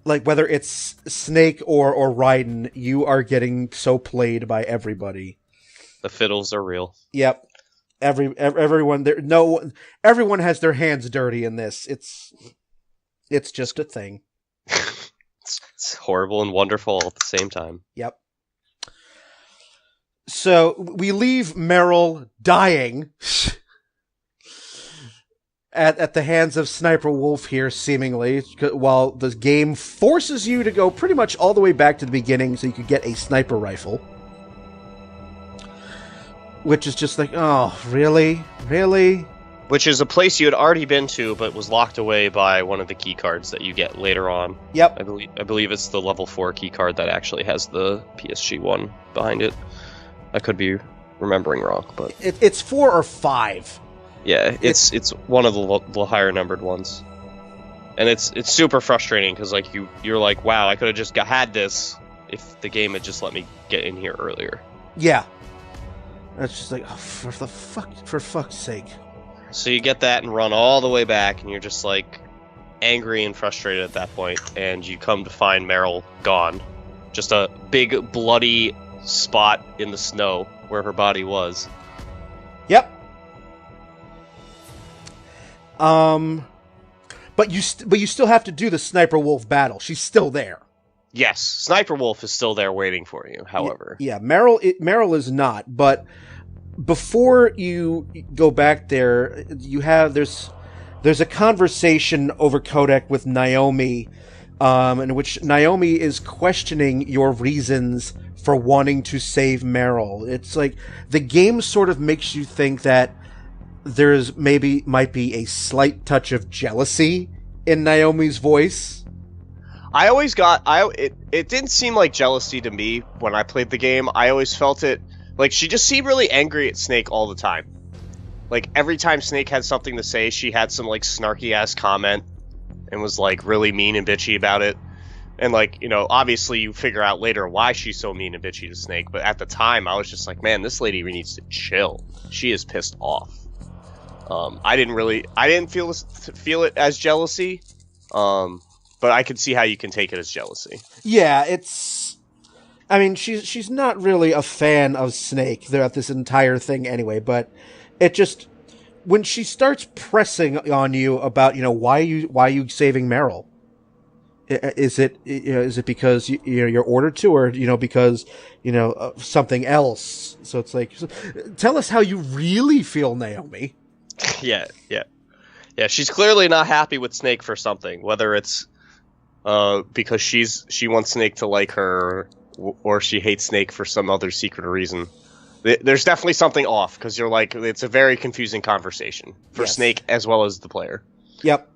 [SPEAKER 1] Like, whether it's Snake or Raiden, you are getting so played by everybody.
[SPEAKER 2] The fiddles are real.
[SPEAKER 1] Yep. Everyone has their hands dirty in this. It's just a thing.
[SPEAKER 2] It's horrible and wonderful at the same time.
[SPEAKER 1] Yep. So we leave Meryl dying at the hands of Sniper Wolf here, seemingly, while the game forces you to go pretty much all the way back to the beginning so you could get a sniper rifle. Which is just like, oh, really? Really?
[SPEAKER 2] Which is a place you had already been to, but was locked away by one of the key cards that you get later on.
[SPEAKER 1] Yep.
[SPEAKER 2] I believe it's the level 4 key card that actually has the PSG one behind it. I could be remembering wrong, but
[SPEAKER 1] it's 4 or 5.
[SPEAKER 2] Yeah, it's one of the higher numbered ones, and it's super frustrating because like you're like, wow, I could have just had this if the game had just let me get in here earlier.
[SPEAKER 1] Yeah, it's just like, oh, for fuck's sake.
[SPEAKER 2] So you get that and run all the way back, and you're just like angry and frustrated at that point, and you come to find Meryl gone, just a big bloody spot in the snow where her body was.
[SPEAKER 1] Yep. But you still have to do the Sniper Wolf battle. She's still there.
[SPEAKER 2] Yes, Sniper Wolf is still there waiting for you. However,
[SPEAKER 1] yeah, Meryl is not. But before you go back there, there's a conversation over codec with Naomi, in which Naomi is questioning your reasons for wanting to save Meryl. It's like the game sort of makes you think that there's might be a slight touch of jealousy in Naomi's voice. It didn't seem like jealousy to me when I played the game. I always felt it like she just seemed really angry at Snake all the time. Like every time Snake had something to say, she had some like snarky ass comment and was like really mean and bitchy about it. And, like, obviously you figure out later why she's so mean and bitchy to Snake. But at the time, I was just like, man, this lady needs to chill. She is pissed off. I didn't feel it as jealousy. But I could see how you can take it as jealousy. Yeah, she's not really a fan of Snake throughout this entire thing anyway. But it just, when she starts pressing on you about, why are you saving Meryl? Is it because you're ordered to, or because something else? So it's like, tell us how you really feel, Naomi.
[SPEAKER 2] Yeah. She's clearly not happy with Snake for something, whether it's because she wants Snake to like her, or she hates Snake for some other secret reason. There's definitely something off, because you're like, it's a very confusing conversation for Snake as well as the player. Yep.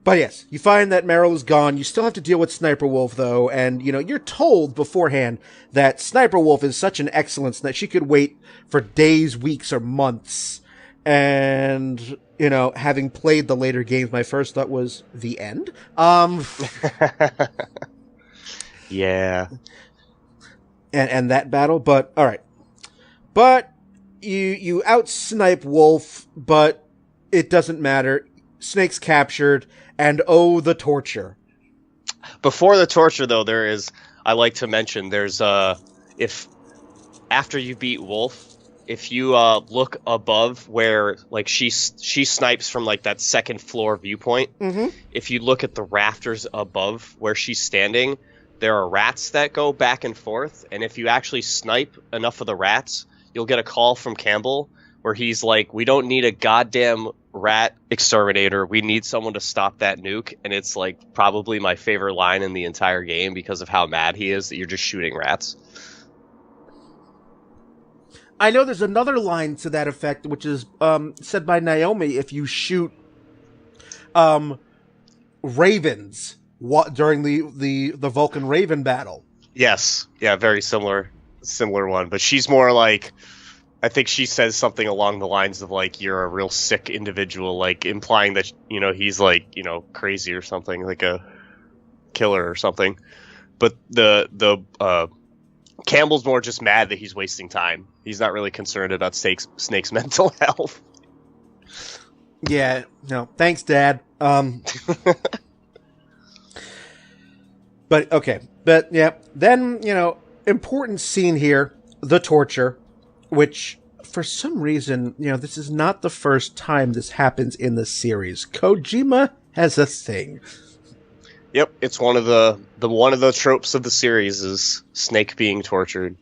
[SPEAKER 2] But yes, you find that Meryl is gone. You still have to deal with Sniper Wolf, though, and, you're told beforehand that Sniper Wolf is such an excellence that she could wait for days, weeks, or months. And, having played the later games, my first thought was, the end? Yeah. And that battle, but, alright. But, you out-snipe Wolf, but it doesn't matter. Snake's captured, and the torture. Before the torture, though, I like to mention, there's, if, after you beat Wolf, if you, look above where, like, she snipes from, like, that second floor viewpoint, if you look at the rafters above where she's standing, there are rats that go back and forth, and if you actually snipe enough of the rats, you'll get a call from Campbell, where he's like, we don't need a goddamn rat exterminator, we need someone to stop that nuke. And it's like probably my favorite line in the entire game because of how mad he is that you're just shooting rats. I know there's another line to that effect, which is said by Naomi if you shoot
[SPEAKER 1] ravens during the Vulcan Raven battle.
[SPEAKER 2] Yes. Yeah, very similar one. But she's more like, I think she says something along the lines of like, you're a real sick individual, like implying that, he's like, crazy or something, like a killer or something. But the Campbell's more just mad that he's wasting time. He's not really concerned about Snake's mental health.
[SPEAKER 1] Yeah, no, thanks, Dad. But okay, but yeah, then, important scene here, the torture, which for some reason, this is not the first time this happens in the series. Kojima has a thing.
[SPEAKER 2] Yep, it's one of the tropes of the series is Snake being tortured.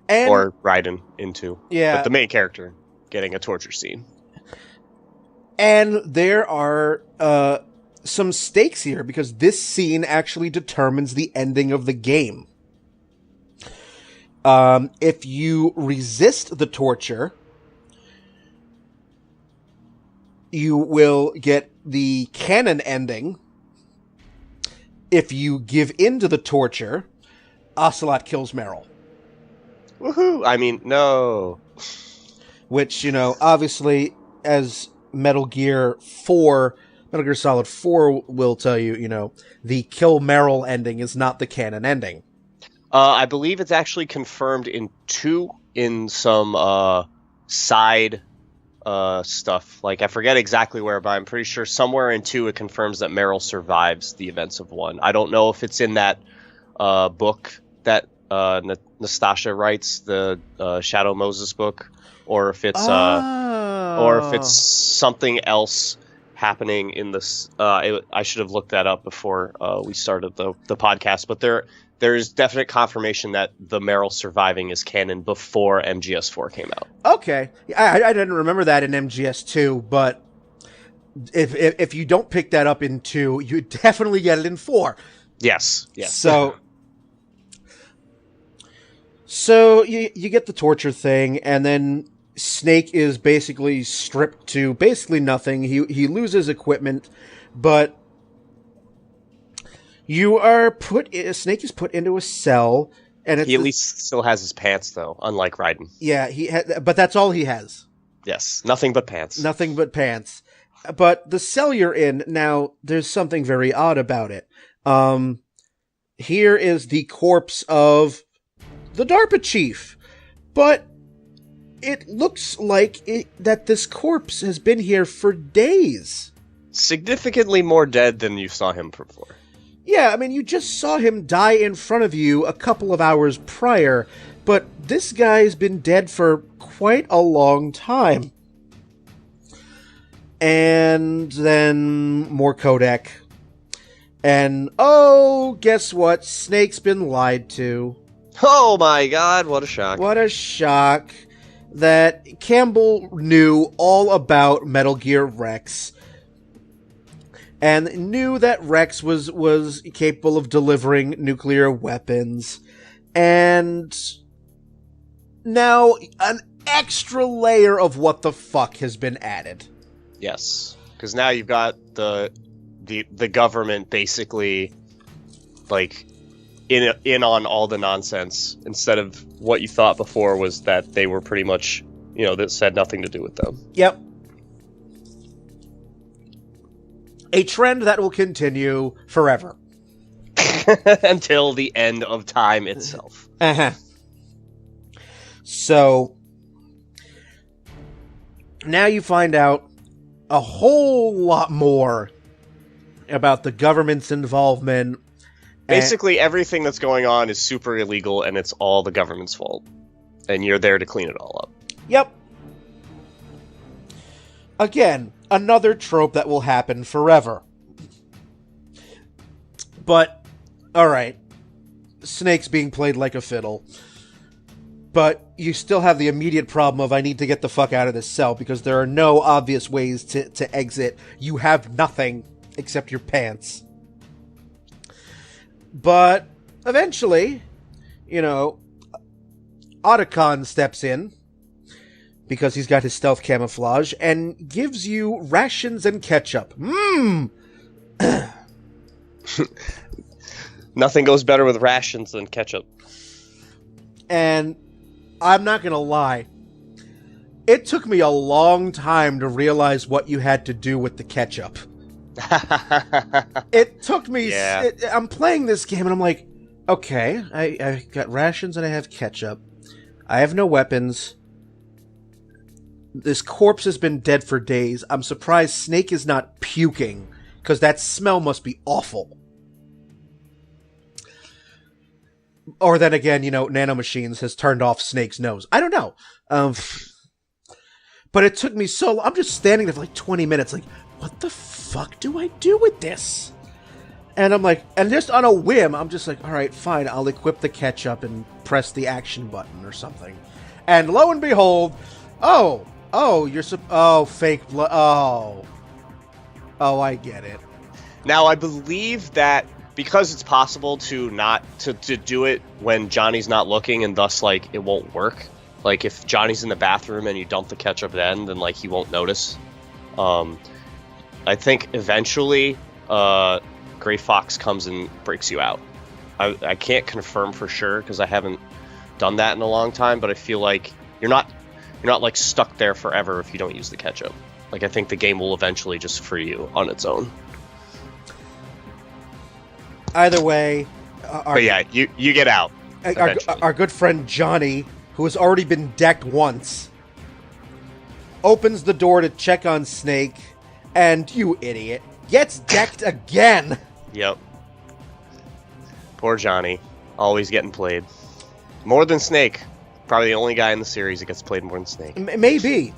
[SPEAKER 2] Or Raiden into.
[SPEAKER 1] Yeah.
[SPEAKER 2] But the main character getting a torture scene.
[SPEAKER 1] And there are some stakes here, because this scene actually determines the ending of the game. If you resist the torture, you will get the canon ending. If you give in to the torture, Ocelot kills Meryl.
[SPEAKER 2] Woohoo! I mean, no.
[SPEAKER 1] Which, obviously, as Metal Gear Solid 4 will tell you, the kill Meryl ending is not the canon ending.
[SPEAKER 2] I believe it's actually confirmed in 2 in some side stuff. Like, I forget exactly where, but I'm pretty sure somewhere in 2 it confirms that Meryl survives the events of 1. I don't know if it's in that book that Nastasha writes, the Shadow Moses book, or if it's something else happening in this. I should have looked that up before we started the podcast, but there is definite confirmation that the Meryl surviving is canon before MGS4 came out.
[SPEAKER 1] Okay, I didn't remember that in MGS2, but if you don't pick that up in 2, you definitely get it in 4.
[SPEAKER 2] Yes.
[SPEAKER 1] So you get the torture thing, and then Snake is basically stripped to basically nothing. He loses equipment, but Snake is put into a cell, and
[SPEAKER 2] he at least still has his pants, though, unlike Raiden.
[SPEAKER 1] Yeah, but that's all he has.
[SPEAKER 2] Yes, nothing but pants.
[SPEAKER 1] Nothing but pants. But the cell you're in, now, there's something very odd about it. Here is the corpse of the DARPA chief, but it looks like that this corpse has been here for days.
[SPEAKER 2] Significantly more dead than you saw him before.
[SPEAKER 1] Yeah, I mean, you just saw him die in front of you a couple of hours prior, but this guy's been dead for quite a long time. And then more codec. And, guess what? Snake's been lied to.
[SPEAKER 2] Oh my god, what a shock.
[SPEAKER 1] What a shock that Campbell knew all about Metal Gear Rex, and knew that Rex was capable of delivering nuclear weapons, and now an extra layer of what the fuck has been added.
[SPEAKER 2] Yes, because now you've got the government basically, like, in on all the nonsense, instead of what you thought before was that they were pretty much, that had nothing to do with them.
[SPEAKER 1] Yep. A trend that will continue forever.
[SPEAKER 2] Until the end of time itself.
[SPEAKER 1] Uh-huh. So, now you find out a whole lot more about the government's involvement.
[SPEAKER 2] Basically, everything that's going on is super illegal, and it's all the government's fault. And you're there to clean it all up.
[SPEAKER 1] Yep. Again, another trope that will happen forever. But, alright. Snake's being played like a fiddle. But you still have the immediate problem of, I need to get the fuck out of this cell, because there are no obvious ways to exit. You have nothing except your pants. But eventually, Otacon steps in, because he's got his stealth camouflage, and gives you rations and ketchup.
[SPEAKER 2] Nothing goes better with rations than ketchup.
[SPEAKER 1] And I'm not going to lie. It took me a long time to realize what you had to do with the ketchup. It took me...
[SPEAKER 2] Yeah.
[SPEAKER 1] I'm playing this game and I'm like, okay, I got rations and I have ketchup. I have no weapons. This corpse has been dead for days. I'm surprised Snake is not puking, because that smell must be awful. Or then again, Nanomachines has turned off Snake's nose. I don't know. But it took me so long. I'm just standing there for like 20 minutes like, what the fuck do I do with this? And I'm like, and just on a whim, I'm just like, all right, fine, I'll equip the ketchup and press the action button or something. And lo and behold, fake blood. Oh, I get it.
[SPEAKER 2] Now, I believe that because it's possible to not to do it when Johnny's not looking, and thus like it won't work. Like if Johnny's in the bathroom and you dump the ketchup then like he won't notice. I think eventually Gray Fox comes and breaks you out. I can't confirm for sure because I haven't done that in a long time, but I feel like you're not like stuck there forever if you don't use the ketchup. Like I think the game will eventually just free you on its own.
[SPEAKER 1] Either way,
[SPEAKER 2] but yeah, you get out.
[SPEAKER 1] Our good friend Johnny, who has already been decked once, opens the door to check on Snake, and you idiot, gets decked again.
[SPEAKER 2] Yep. Poor Johnny, always getting played. More than Snake. Probably the only guy in the series that gets played more than Snake.
[SPEAKER 1] Maybe.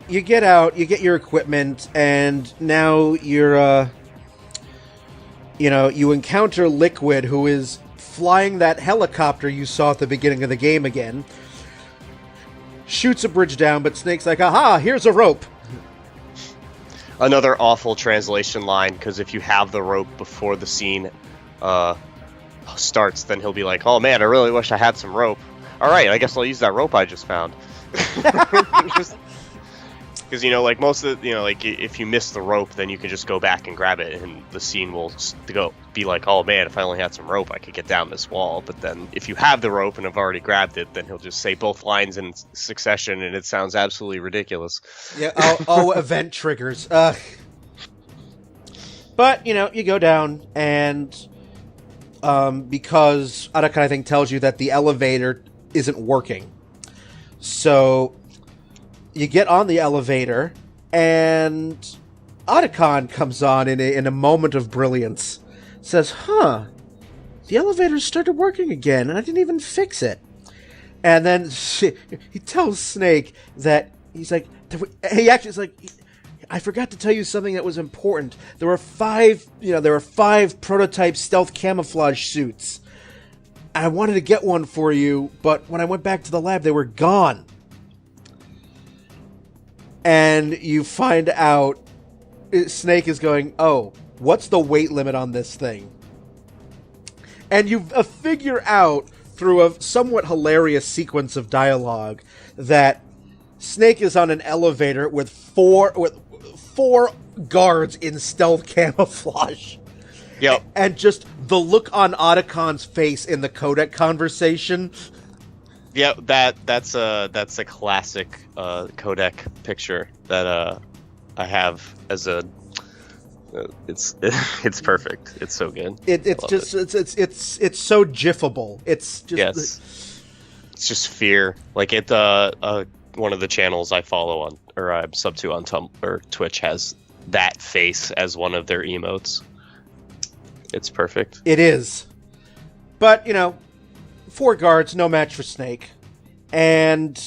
[SPEAKER 1] You get out, you get your equipment, and now you're, you encounter Liquid, who is flying that helicopter you saw at the beginning of the game again. Shoots a bridge down, but Snake's like, aha, here's a rope.
[SPEAKER 2] Another awful translation line, because if you have the rope before the scene starts, then he'll be like, oh man, I really wish I had some rope. Alright, I guess I'll use that rope I just found. Because, like most of the, like if you miss the rope, then you can just go back and grab it, and the scene will be like, oh man, if I only had some rope, I could get down this wall. But then if you have the rope and have already grabbed it, then he'll just say both lines in succession, and it sounds absolutely ridiculous.
[SPEAKER 1] Yeah, event triggers. But, you go down, and because Otacon, I think, tells you that the elevator isn't working. So you get on the elevator, and Otacon comes on in a moment of brilliance. Says, the elevator started working again, and I didn't even fix it. And then he tells Snake that, he's like, he actually is like, I forgot to tell you something that was important. There were 5 prototype stealth camouflage suits. I wanted to get one for you, but when I went back to the lab, they were gone. And you find out Snake is going, oh, what's the weight limit on this thing? And you figure out through a somewhat hilarious sequence of dialogue that Snake is on an elevator with four guards in stealth camouflage.
[SPEAKER 2] Yep.
[SPEAKER 1] And just the look on Otacon's face in the codec conversation.
[SPEAKER 2] Yeah, that's a classic codec picture that I have as a. It's perfect. It's so good.
[SPEAKER 1] It's so jiffable. It's just
[SPEAKER 2] It's just fear. Like one of the channels I follow on or I'm sub to on Twitch has that face as one of their emotes. It's perfect.
[SPEAKER 1] It is. But, 4 guards, no match for Snake. And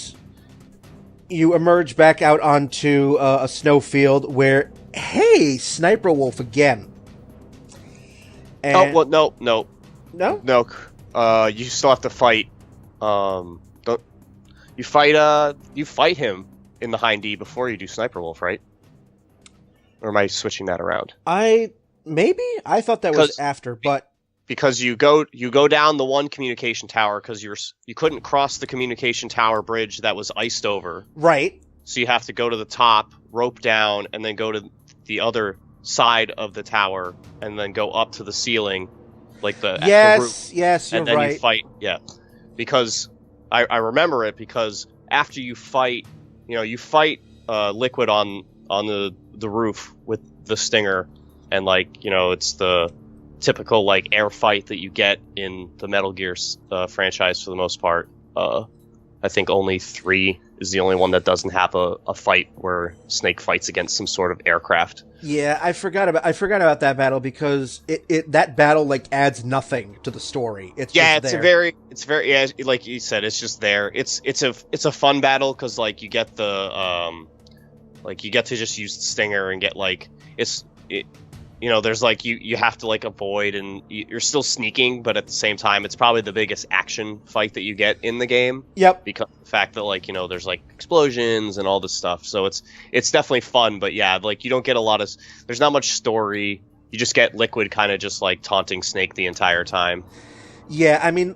[SPEAKER 1] you emerge back out onto a snowfield where, hey, Sniper Wolf again. And...
[SPEAKER 2] No.
[SPEAKER 1] No?
[SPEAKER 2] No. You still have to fight. You fight him in the Hind D before you do Sniper Wolf, right? Or am I switching that around?
[SPEAKER 1] Maybe? I thought that was after, but...
[SPEAKER 2] because you go down the one communication tower because you couldn't cross the communication tower bridge that was iced over.
[SPEAKER 1] Right.
[SPEAKER 2] So you have to go to the top, rope down, and then go to the other side of the tower, and then go up to the ceiling, like the roof.
[SPEAKER 1] Yes, you're
[SPEAKER 2] and then
[SPEAKER 1] right.
[SPEAKER 2] you fight. Yeah, because I remember it because after you fight, you fight Liquid on the roof with the stinger, and it's the typical air fight that you get in the Metal Gear franchise for the most part. I think only 3 is the only one that doesn't have a fight where Snake fights against some sort of aircraft.
[SPEAKER 1] Yeah, I forgot about that battle because that battle adds nothing to the story. It's very like you said, it's just there. It's a fun battle because you get the you get to just use the stinger and get there's you have to avoid, and you're still sneaking, but at the same time it's probably the biggest action fight that you get in the game. Yep.
[SPEAKER 2] Because of the fact that there's explosions and all this stuff, so it's definitely fun. But yeah, you don't get there's not much story. You just get Liquid kind of just taunting Snake the entire time.
[SPEAKER 1] Yeah, I mean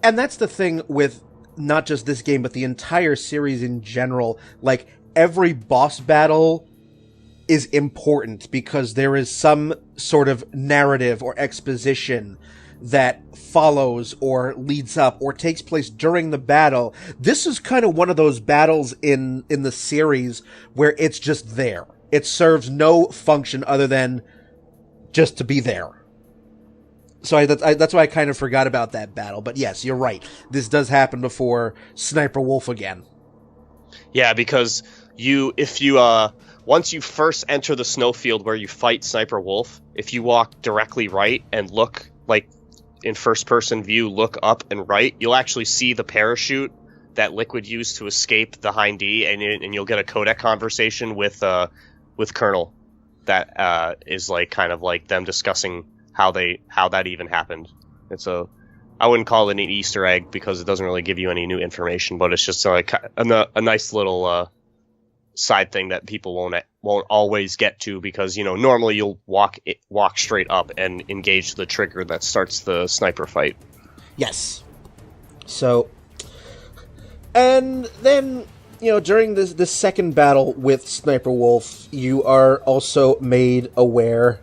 [SPEAKER 1] and that's the thing with not just this game but the entire series in general. Every boss battle is important because there is some sort of narrative or exposition that follows or leads up or takes place during the battle. This is kind of one of those battles in the series where it's just there. It serves no function other than just to be there. So that's why I kind of forgot about that battle. But yes, you're right. This does happen before Sniper Wolf again.
[SPEAKER 2] Yeah, because once you first enter the snowfield where you fight Sniper Wolf, if you walk directly right and look, in first-person view, look up and right, you'll actually see the parachute that Liquid used to escape the Hind D, and you'll get a codec conversation with Colonel that is kind of them discussing how that even happened. I wouldn't call it an Easter egg because it doesn't really give you any new information, but it's just a nice little side thing that people won't always get to because normally you'll walk straight up and engage the trigger that starts the sniper fight.
[SPEAKER 1] Yes. So, and then during this second battle with Sniper Wolf, you are also made aware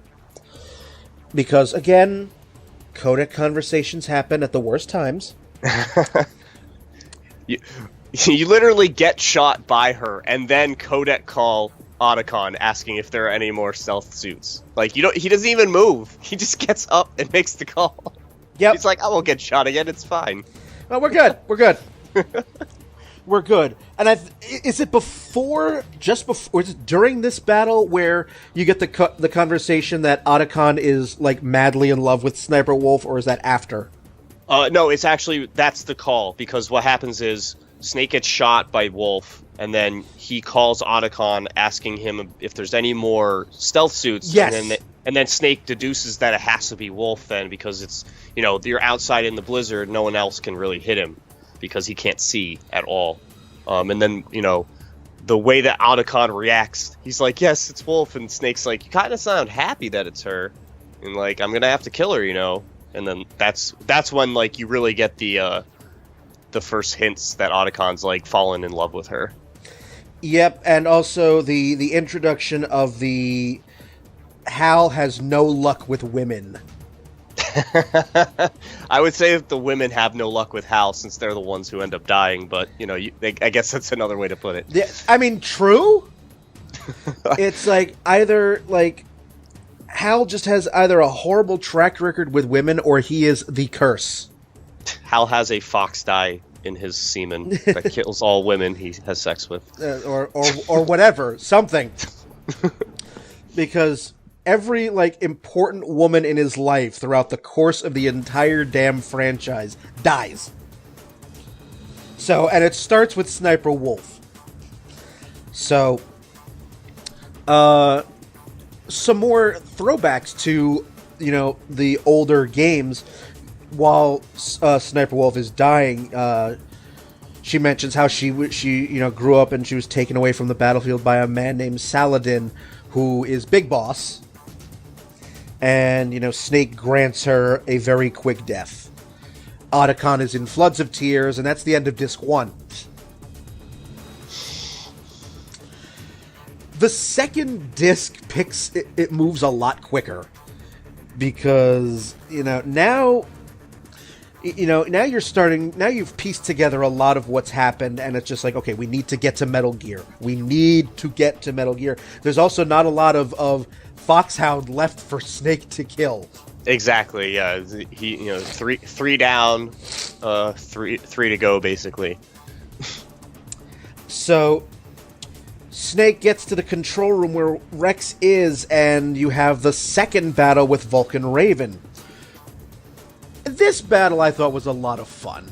[SPEAKER 1] because again, codec conversations happen at the worst times.
[SPEAKER 2] You literally get shot by her, and then codec call Otacon asking if there are any more stealth suits. He doesn't even move. He just gets up and makes the call.
[SPEAKER 1] Yep.
[SPEAKER 2] He's like, I won't get shot again. It's fine.
[SPEAKER 1] Well, we're good. We're good. We're good. And is it or is it during this battle where you get the conversation that Otacon is madly in love with Sniper Wolf, or is that after?
[SPEAKER 2] No, it's actually that's the call because what happens is Snake gets shot by Wolf, and then he calls Otacon asking him if there's any more stealth suits.
[SPEAKER 1] Yes.
[SPEAKER 2] And then Snake deduces that it has to be Wolf then because it's, you're outside in the blizzard, no one else can really hit him because he can't see at all. And then, the way that Otacon reacts, he's like, yes, it's Wolf, and Snake's like, you kind of sound happy that it's her. And I'm going to have to kill her, And then that's when you really get the first hints that Otacon's fallen in love with her.
[SPEAKER 1] Yep, and also the introduction of the Hal has no luck with women.
[SPEAKER 2] I would say that the women have no luck with Hal since they're the ones who end up dying, but I guess that's another way to put it.
[SPEAKER 1] Yeah, I mean, true. It's either Hal just has either a horrible track record with women or he is the curse.
[SPEAKER 2] Hal has a fox die in his semen that kills all women he has sex with.
[SPEAKER 1] Or whatever, something. Because every important woman in his life throughout the course of the entire damn franchise dies. So, and it starts with Sniper Wolf. So, some more throwbacks to, the older games. While Sniper Wolf is dying, she mentions how she grew up and she was taken away from the battlefield by a man named Saladin, who is Big Boss. and, Snake grants her a very quick death. Otacon is in floods of tears, and that's the end of Disc 1. The second disc it moves a lot quicker. Because, now you've pieced together a lot of what's happened, and it's just like, okay, we need to get to Metal Gear. There's also not a lot of Foxhound left for Snake to kill.
[SPEAKER 2] Exactly, yeah. He, three down, three to go, basically.
[SPEAKER 1] So Snake gets to the control room where Rex is, and you have the second battle with Vulcan Raven. This battle I thought was a lot of fun,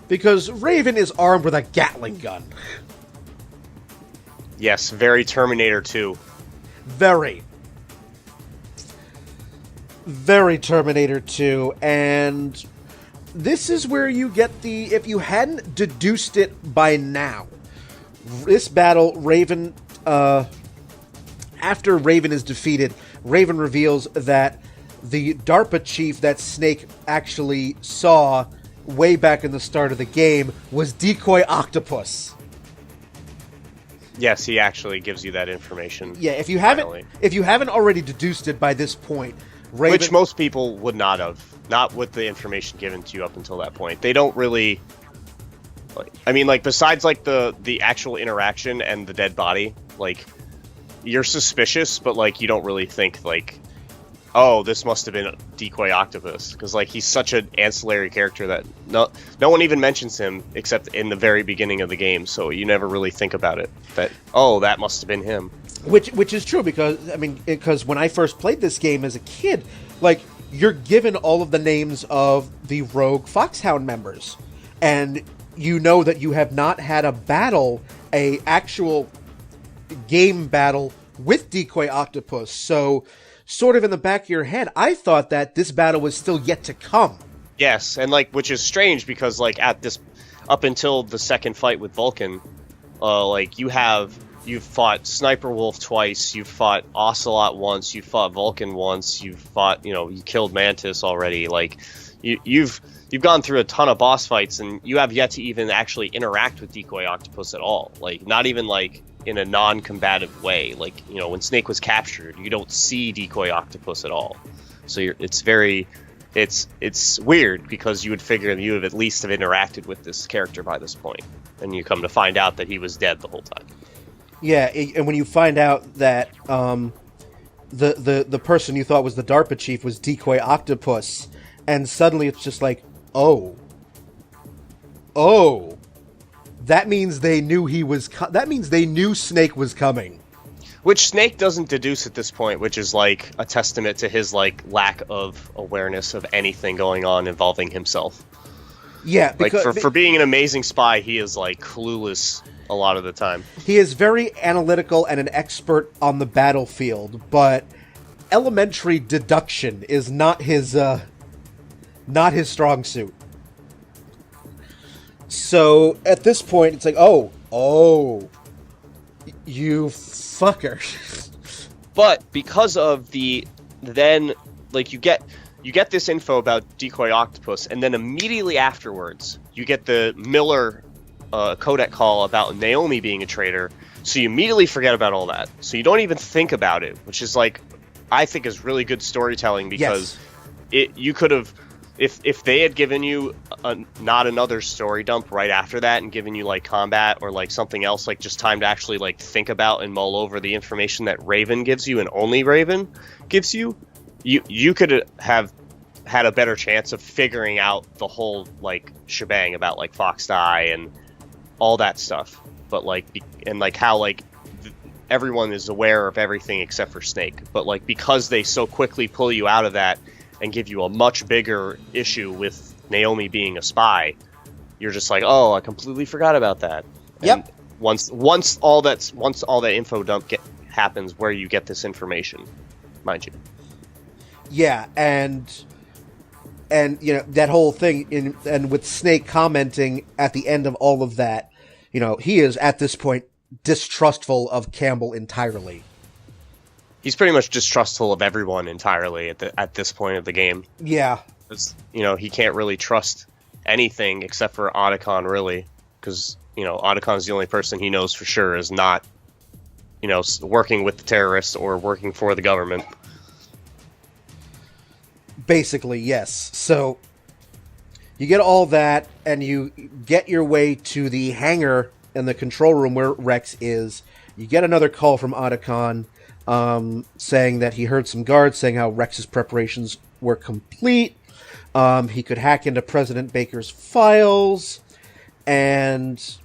[SPEAKER 1] because Raven is armed with a Gatling gun.
[SPEAKER 2] Yes, very Terminator 2.
[SPEAKER 1] Very Terminator 2, and this is where you get if you hadn't deduced it by now, this battle, Raven, after Raven is defeated, Raven reveals that the DARPA chief that Snake actually saw way back in the start of the game was Decoy Octopus.
[SPEAKER 2] Yes, he actually gives you that information.
[SPEAKER 1] Yeah, if you haven't already deduced it by this point, Raven,
[SPEAKER 2] which most people would not have, not with the information given to you up until that point. They don't really, besides the actual interaction and the dead body, you're suspicious, but you don't really think oh, this must have been Decoy Octopus, because he's such an ancillary character that no one even mentions him except in the very beginning of the game, so you never really think about it, that, oh, that must have been him.
[SPEAKER 1] Which is true, because when I first played this game as a kid, you're given all of the names of the rogue Foxhound members, and you know that you have not had a actual game battle with Decoy Octopus, so sort of in the back of your head, I thought that this battle was still yet to come.
[SPEAKER 2] Yes, and which is strange, because up until the second fight with Vulcan, you've fought Sniper Wolf twice, you've fought Ocelot once, you've fought Vulcan once, you've fought, you killed Mantis already, you've gone through a ton of boss fights, and you have yet to even actually interact with Decoy Octopus at all, not even in a non-combative way. When Snake was captured, you don't see Decoy Octopus at all, so it's weird, because you would figure you would at least have interacted with this character by this point, and you come to find out that he was dead the whole time.
[SPEAKER 1] Yeah, and when you find out that the person you thought was the DARPA chief was Decoy Octopus, and suddenly it's just oh, that means they knew that means they knew Snake was coming.
[SPEAKER 2] Which Snake doesn't deduce at this point, which is a testament to his lack of awareness of anything going on involving himself.
[SPEAKER 1] Yeah,
[SPEAKER 2] because for being an amazing spy, he is clueless a lot of the time.
[SPEAKER 1] He is very analytical and an expert on the battlefield, but elementary deduction is not his strong suit. So at this point, it's oh, you fucker.
[SPEAKER 2] But because of you get this info about Decoy Octopus, and then immediately afterwards, you get the Miller codec call about Naomi being a traitor, so you immediately forget about all that. So you don't even think about it, which is I think is really good storytelling, because you could have, if they had given you not another story dump right after that and given you combat or something else, just time to actually think about and mull over the information that Raven gives you and only Raven gives you, you could have had a better chance of figuring out the whole shebang about Fox Die and all that stuff. But how everyone is aware of everything except for Snake, but because they so quickly pull you out of that and give you a much bigger issue with Naomi being a spy, you're just oh, I completely forgot about that.
[SPEAKER 1] Yep.
[SPEAKER 2] And once all that info dump happens, where you get this information, mind you.
[SPEAKER 1] Yeah, and that whole thing, and with Snake commenting at the end of all of that, he is at this point distrustful of Campbell entirely.
[SPEAKER 2] he's pretty much distrustful of everyone entirely at this point of the game.
[SPEAKER 1] Yeah.
[SPEAKER 2] He can't really trust anything except for Otacon, really, because Otacon's the only person he knows for sure is not working with the terrorists or working for the government.
[SPEAKER 1] Basically, yes. So you get all that, and you get your way to the hangar in the control room where Rex is. You get another call from Otacon saying that he heard some guards saying how Rex's preparations were complete. He could hack into President Baker's files, and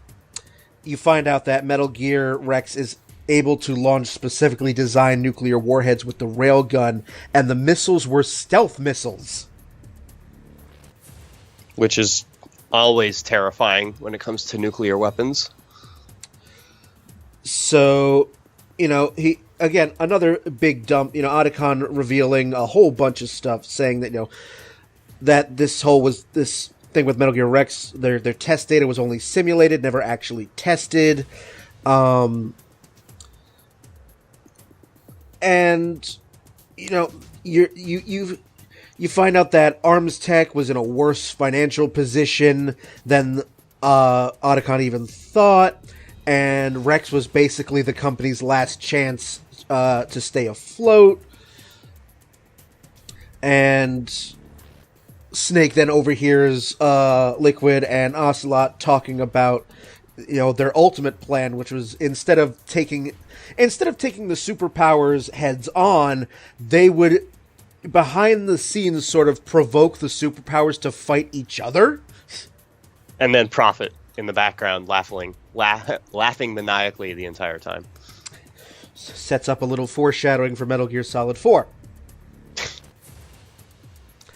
[SPEAKER 1] you find out that Metal Gear Rex is able to launch specifically designed nuclear warheads with the railgun, and the missiles were stealth missiles.
[SPEAKER 2] Which is always terrifying when it comes to nuclear weapons.
[SPEAKER 1] So, he, again, another big dump, Otacon revealing a whole bunch of stuff, saying that, that this thing with Metal Gear Rex, their test data was only simulated, never actually tested. And you find out that Arms Tech was in a worse financial position than Otacon even thought, and Rex was basically the company's last chance to stay afloat. And Snake then overhears Liquid and Ocelot talking about their ultimate plan, which was instead of taking the superpowers heads on, they would behind the scenes sort of provoke the superpowers to fight each other,
[SPEAKER 2] and then profit in the background, laughing maniacally the entire time.
[SPEAKER 1] Sets up a little foreshadowing for Metal Gear Solid 4.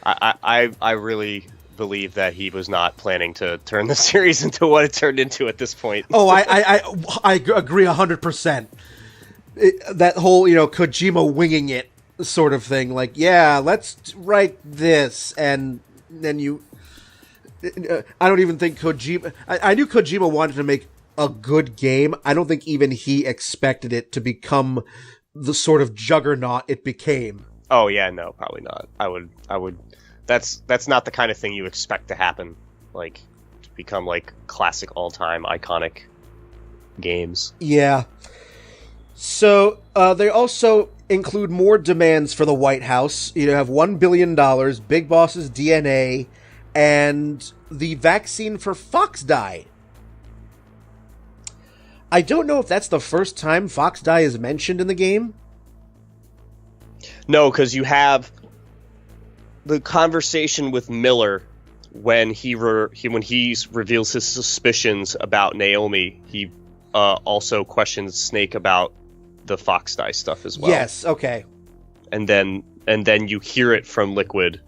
[SPEAKER 2] I really believe that he was not planning to turn the series into what it turned into at this point.
[SPEAKER 1] Oh, I agree 100%. That whole, Kojima winging it sort of thing. Like, yeah, let's write this. And then I don't even think Kojima... I knew Kojima wanted to make a good game. I don't think even he expected it to become the sort of juggernaut it became.
[SPEAKER 2] Oh, yeah, no, probably not. I would... That's not the kind of thing you expect to happen. Like, to become, like, classic all-time iconic games.
[SPEAKER 1] Yeah. So, they also include more demands for the White House. You have $1 billion, Big Boss's DNA, and the vaccine for Foxdie. I don't know if that's the first time Foxdie is mentioned in the game.
[SPEAKER 2] No, because you have the conversation with Miller when he reveals his suspicions about Naomi. He also questions Snake about the Foxdie stuff as well.
[SPEAKER 1] Yes, okay.
[SPEAKER 2] And then you hear it from Liquid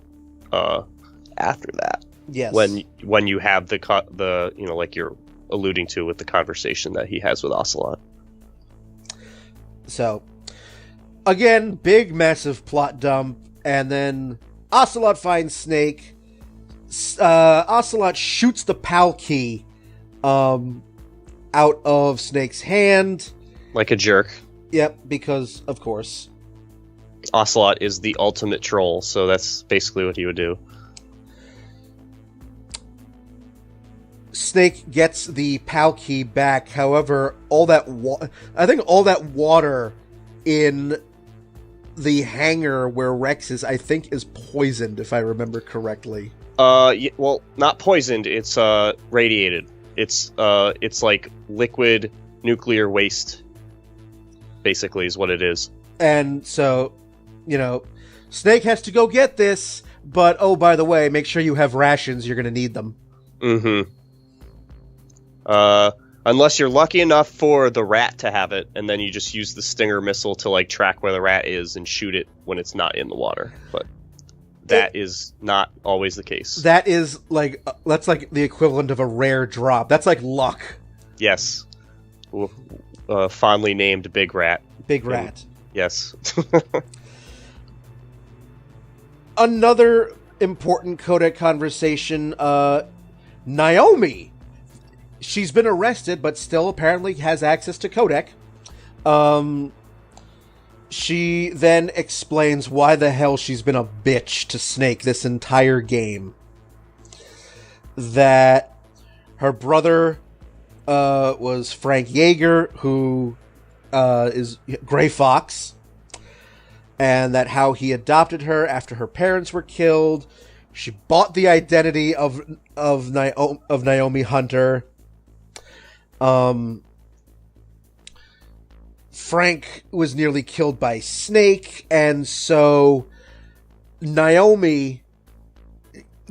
[SPEAKER 2] after that.
[SPEAKER 1] Yes.
[SPEAKER 2] When you have the like you're alluding to with the conversation that he has with Ocelot.
[SPEAKER 1] So, again, big massive plot dump, and then Ocelot finds Snake. Ocelot shoots the PAL key out of Snake's hand.
[SPEAKER 2] Like a jerk.
[SPEAKER 1] Yep, because, of course.
[SPEAKER 2] Ocelot is the ultimate troll, so that's basically what he would do.
[SPEAKER 1] Snake gets the PAL key back. However, all that water in the hangar where Rex is, I think, is poisoned, if I remember correctly.
[SPEAKER 2] Well, not poisoned. It's radiated. It's like liquid nuclear waste. Basically, is what it is. And
[SPEAKER 1] so, Snake has to go get this. But oh, by the way, make sure you have rations. You're going to need them.
[SPEAKER 2] Mm-hmm. Unless you're lucky enough for the rat to have it, and then you just use the Stinger missile to like track where the rat is and shoot it when it's not in the water. But that is not always the case.
[SPEAKER 1] That's like the equivalent of a rare drop. That's like luck.
[SPEAKER 2] Yes. Fondly named Big Rat.
[SPEAKER 1] Big Rat.
[SPEAKER 2] Yes.
[SPEAKER 1] Another important codec conversation. Naomi. She's been arrested, but still apparently has access to codec. She then explains why the hell she's been a bitch to Snake this entire game. That her brother was Frank Yeager, who is Gray Fox, and that how he adopted her after her parents were killed. She bought the identity of Naomi Hunter. Frank was nearly killed by Snake, and so Naomi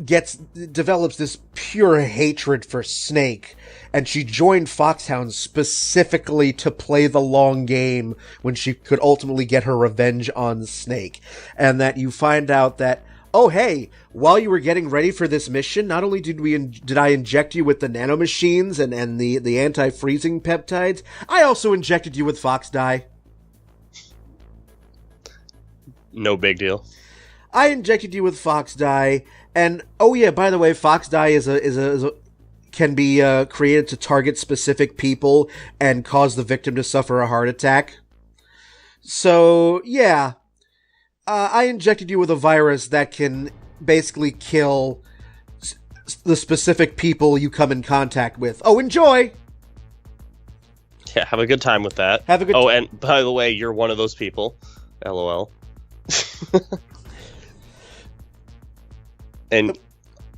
[SPEAKER 1] develops this pure hatred for Snake, and she joined Foxhound specifically to play the long game when she could ultimately get her revenge on Snake. And that you find out that, oh hey, while you were getting ready for this mission, not only did I inject you with the nanomachines and the anti-freezing peptides, I also injected you with Fox Dye.
[SPEAKER 2] No big deal.
[SPEAKER 1] I injected you with Fox Dye, and oh yeah, by the way, Fox Dye can be created to target specific people and cause the victim to suffer a heart attack. So yeah. I injected you with a virus that can basically kill the specific people you come in contact with. Oh, enjoy!
[SPEAKER 2] Yeah, have a good time with that.
[SPEAKER 1] Have a good
[SPEAKER 2] and by the way, you're one of those people. LOL. And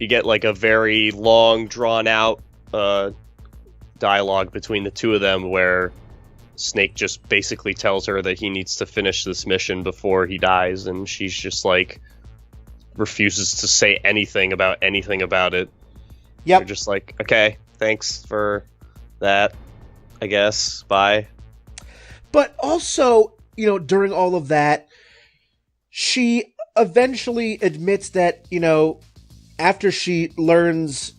[SPEAKER 2] you get like a very long, drawn-out dialogue between the two of them where Snake just basically tells her that he needs to finish this mission before he dies, and she's just like refuses to say anything about it.
[SPEAKER 1] Yep.
[SPEAKER 2] You're just like, okay, thanks for that, I guess, bye.
[SPEAKER 1] But also, during all of that, she eventually admits that, after she learns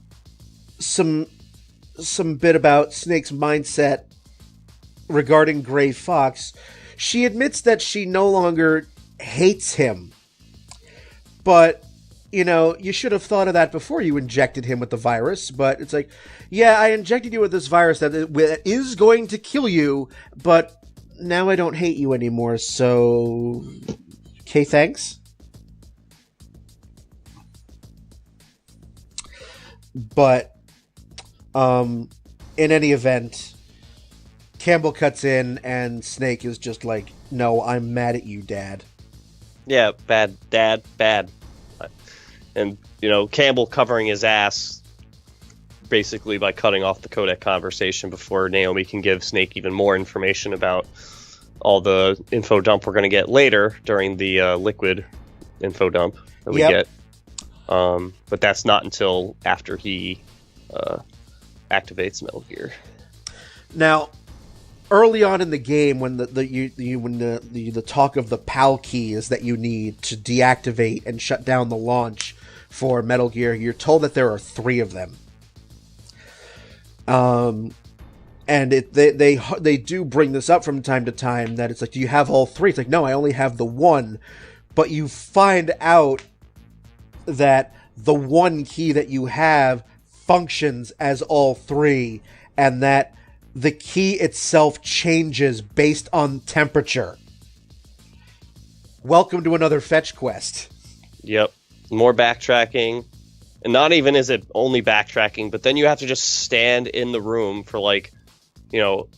[SPEAKER 1] some bit about Snake's mindset regarding Gray Fox, she admits that she no longer hates him. But, you should have thought of that before you injected him with the virus. But it's like, yeah, I injected you with this virus that is going to kill you, but now I don't hate you anymore, so... Okay, thanks. But, in any event, Campbell cuts in, and Snake is just like, no, I'm mad at you, Dad.
[SPEAKER 2] Yeah, bad, Dad, bad. And, Campbell covering his ass, basically by cutting off the codec conversation before Naomi can give Snake even more information about all the info dump we're going to get later during the liquid info dump that we get. But that's not until after he activates Metal Gear.
[SPEAKER 1] Now, early on in the game, when the talk of the PAL key is that you need to deactivate and shut down the launch for Metal Gear, you're told that there are 3 of them. And they do bring this up from time to time, that it's like, do you have all 3? It's like, no, I only have the 1. But you find out that the 1 key that you have functions as all 3, and that the key itself changes based on temperature. Welcome to another fetch quest.
[SPEAKER 2] Yep. More backtracking. And not even is it only backtracking, but then you have to just stand in the room for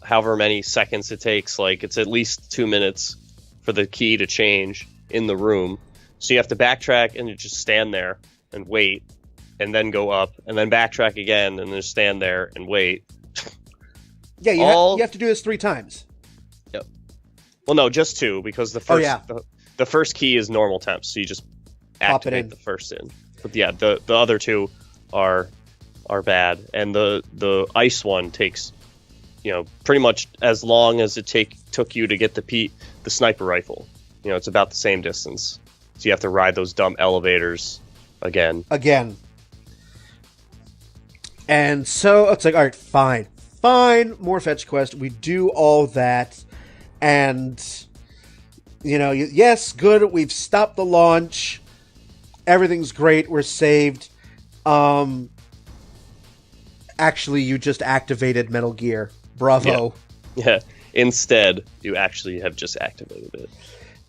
[SPEAKER 2] however many seconds it takes. Like, it's at least 2 minutes for the key to change in the room. So you have to backtrack and you just stand there and wait, and then go up, and then backtrack again, and then stand there and wait.
[SPEAKER 1] Yeah, you have to do this 3 times.
[SPEAKER 2] Yep. Well, no, just 2, because the first key is normal temps, so you just activate the first in. But yeah, the other 2 are bad, and the ice one takes pretty much as long as it took you to get the sniper rifle. It's about the same distance, so you have to ride those dumb elevators again. And so it's like, all right, fine, more fetch quest. We do all that, and yes, good. We've stopped the launch. Everything's great. We're saved. Actually, you just activated Metal Gear. Bravo. Yeah. Instead, you actually have just activated it.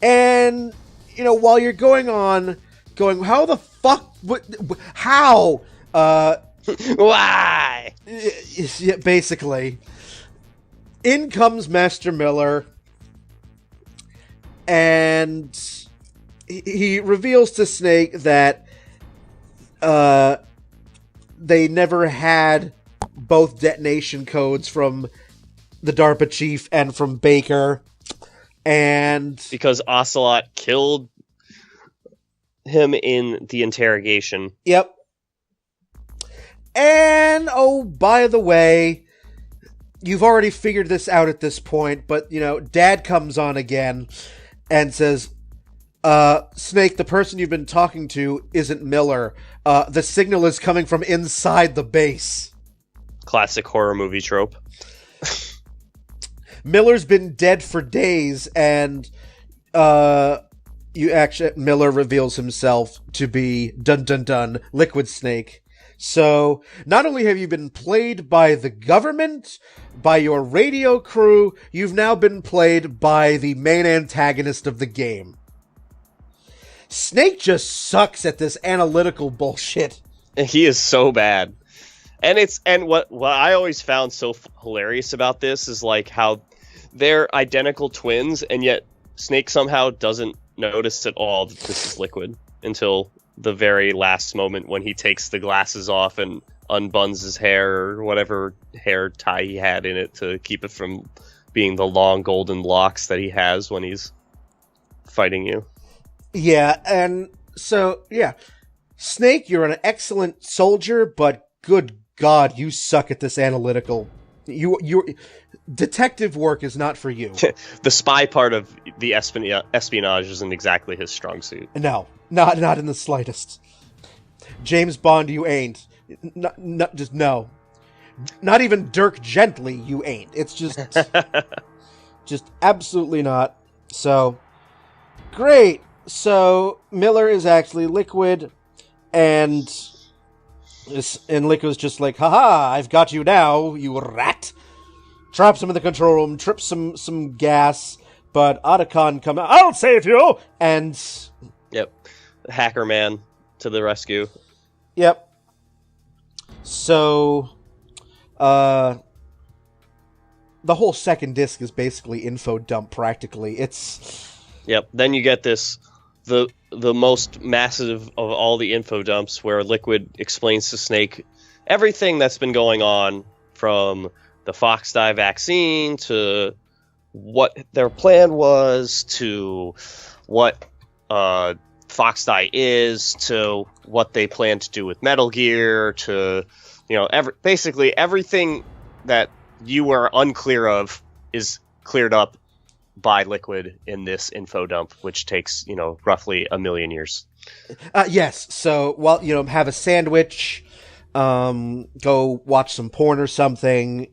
[SPEAKER 1] And, while you're going, how the fuck, how?
[SPEAKER 2] Why?
[SPEAKER 1] Yeah, basically. In comes Master Miller, and he reveals to Snake that they never had both detonation codes from the DARPA chief and from Baker, and
[SPEAKER 2] because Ocelot killed him in the interrogation.
[SPEAKER 1] Yep. And, oh, by the way, you've already figured this out at this point, but, Dad comes on again and says, Snake, the person you've been talking to isn't Miller. The signal is coming from inside the base.
[SPEAKER 2] Classic horror movie trope.
[SPEAKER 1] Miller's been dead for days, and Miller reveals himself to be Liquid Snake. So, not only have you been played by the government, by your radio crew, you've now been played by the main antagonist of the game. Snake just sucks at this analytical bullshit.
[SPEAKER 2] He is so bad. And what I always found so hilarious about this is like how they're identical twins, and yet Snake somehow doesn't notice at all that this is Liquid until the very last moment when he takes the glasses off and unbuns his hair or whatever hair tie he had in it to keep it from being the long golden locks that he has when he's fighting you.
[SPEAKER 1] Yeah, and so, yeah. Snake, you're an excellent soldier, but good God, you suck at this analytical. You detective work is not for you.
[SPEAKER 2] The spy part of the espionage isn't exactly his strong suit.
[SPEAKER 1] No, not in the slightest. James Bond, you ain't. Just no. Not even Dirk Gently, you ain't. It's just, just absolutely not. So, great. So Miller is actually Liquid, and Liquid's just like, haha, I've got you now, you rat. Traps him in the control room, trips some gas, but Otacon come out, I'll save you! And...
[SPEAKER 2] Yep. Hacker man to the rescue.
[SPEAKER 1] Yep. So, the whole second disc is basically info dump, practically. It's...
[SPEAKER 2] Yep. Then you get this, the most massive of all the info dumps, where Liquid explains to Snake everything that's been going on, from the Fox Die vaccine to what their plan was, to what Fox Die is, to what they plan to do with Metal Gear, to basically everything that you were unclear of is cleared up by Liquid in this info dump, which takes roughly 1,000,000 years.
[SPEAKER 1] Yes. So while have a sandwich, go watch some porn or something.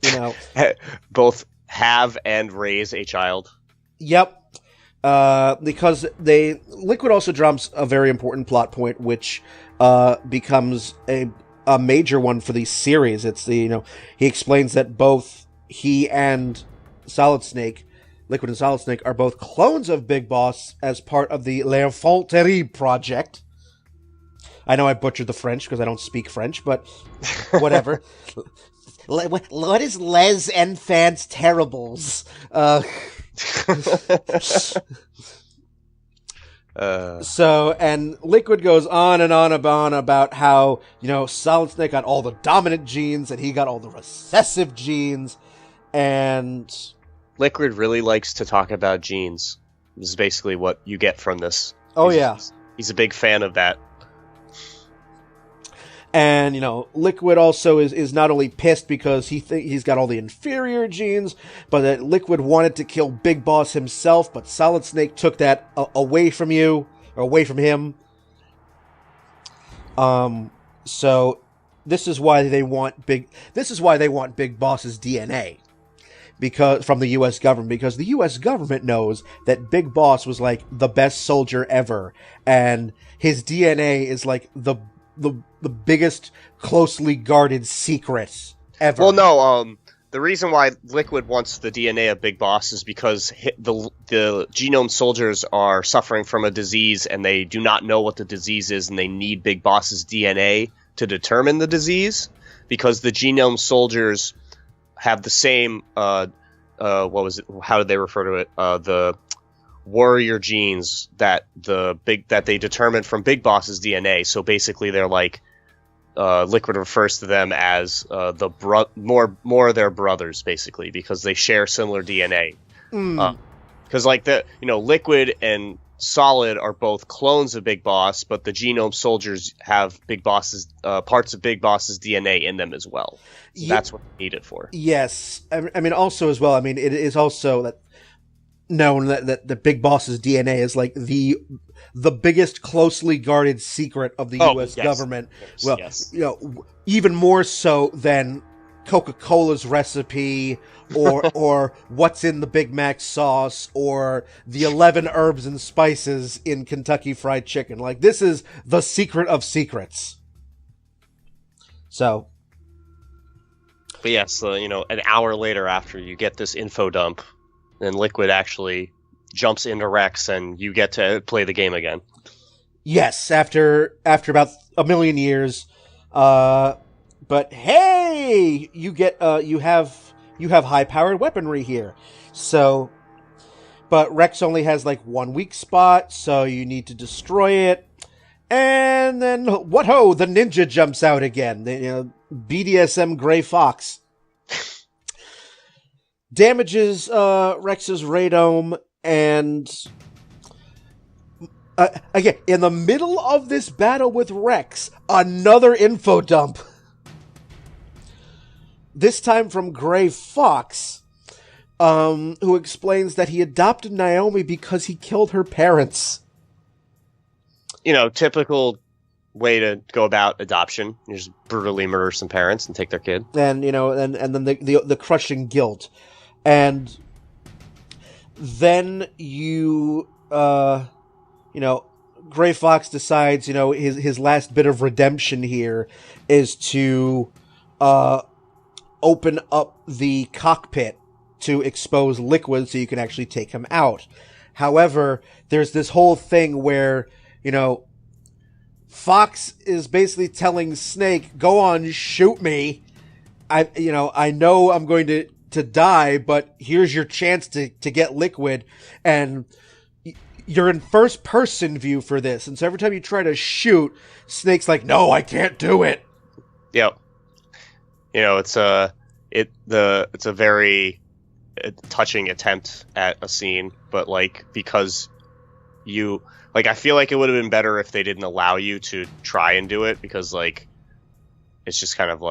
[SPEAKER 2] Both have and raise a child.
[SPEAKER 1] Yep. Because Liquid also drops a very important plot point, which becomes a major one for the series. It's he explains that both he and Solid Snake, Liquid and Solid Snake, are both clones of Big Boss as part of the L'Infanterie project. I know I butchered the French because I don't speak French, but whatever. What is Les Enfants Terribles? So, and Liquid goes on and on about how, Solid Snake got all the dominant genes and he got all the recessive genes, and...
[SPEAKER 2] Liquid really likes to talk about genes. This is basically what you get from this.
[SPEAKER 1] Oh,
[SPEAKER 2] He's a big fan of that.
[SPEAKER 1] And, Liquid also is not only pissed because he's got all the inferior genes, but that Liquid wanted to kill Big Boss himself, but Solid Snake took that away from him. So this is why they want Big Boss's DNA. Because from the U.S. government, because the U.S. government knows that Big Boss was like the best soldier ever, and his DNA is like the biggest closely guarded secret ever.
[SPEAKER 2] Well, no, the reason why Liquid wants the DNA of Big Boss is because the genome soldiers are suffering from a disease, and they do not know what the disease is, and they need Big Boss's DNA to determine the disease, because the genome soldiers have the same what was it? How did they refer to it? The warrior genes that they determined from Big Boss's DNA. So basically, they're like Liquid refers to them as more of their brothers, basically, because they share similar DNA. Because Liquid and Solid are both clones of Big Boss, but the genome soldiers have Big Boss's parts of Big Boss's DNA in them as well. So that's what they need it for.
[SPEAKER 1] Yes, I mean also as well. I mean, it is also known that the Big Boss's DNA is like the biggest closely guarded secret of the U.S. government.
[SPEAKER 2] Yes,
[SPEAKER 1] well, even more so than Coca-Cola's recipe, or what's in the Big Mac sauce, or the 11 herbs and spices in Kentucky Fried Chicken. Like, this is the secret of secrets. So,
[SPEAKER 2] but yes, an hour later after you get this info dump, then Liquid actually jumps into Rex, and you get to play the game again.
[SPEAKER 1] Yes, after about a million years. But hey, you have high-powered weaponry here. So, but Rex only has like one weak spot, so you need to destroy it. And then, what-ho, the ninja jumps out again. BDSM Gray Fox. Damages Rex's radome, and again, in the middle of this battle with Rex, another info dump. This time from Gray Fox, who explains that he adopted Naomi because he killed her parents.
[SPEAKER 2] Typical way to go about adoption. You just brutally murder some parents and take their kid.
[SPEAKER 1] And, and then the crushing guilt. And then Gray Fox decides, his last bit of redemption here is to open up the cockpit to expose Liquid so you can actually take him out. However, there's this whole thing where, Fox is basically telling Snake, go on, shoot me. I know I'm going to die, but here's your chance to get Liquid, and you're in first person view for this, and so every time you try to shoot, Snake's like, no, I can't do it.
[SPEAKER 2] Yep. It's a very touching attempt at a scene, but because I feel like it would have been better if they didn't allow you to try and do it, because it's just kind of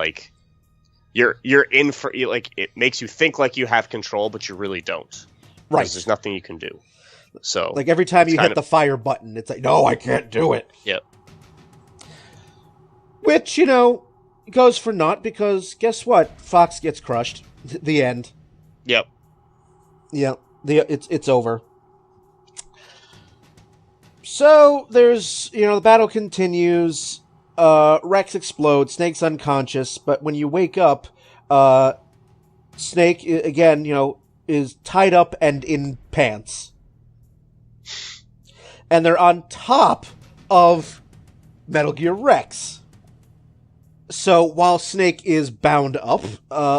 [SPEAKER 2] you're in for, it makes you think like you have control, but you really don't.
[SPEAKER 1] Right.
[SPEAKER 2] There's nothing you can do. So
[SPEAKER 1] every time you hit the fire button, it's like, no, I can't do it.
[SPEAKER 2] Yep.
[SPEAKER 1] Which, goes for naught, because guess what? Fox gets crushed. The end.
[SPEAKER 2] Yep.
[SPEAKER 1] Yeah. It's over. So there's, the battle continues. Rex explodes, Snake's unconscious, but when you wake up, Snake, again, is tied up and in pants. And they're on top of Metal Gear Rex. So while Snake is bound up,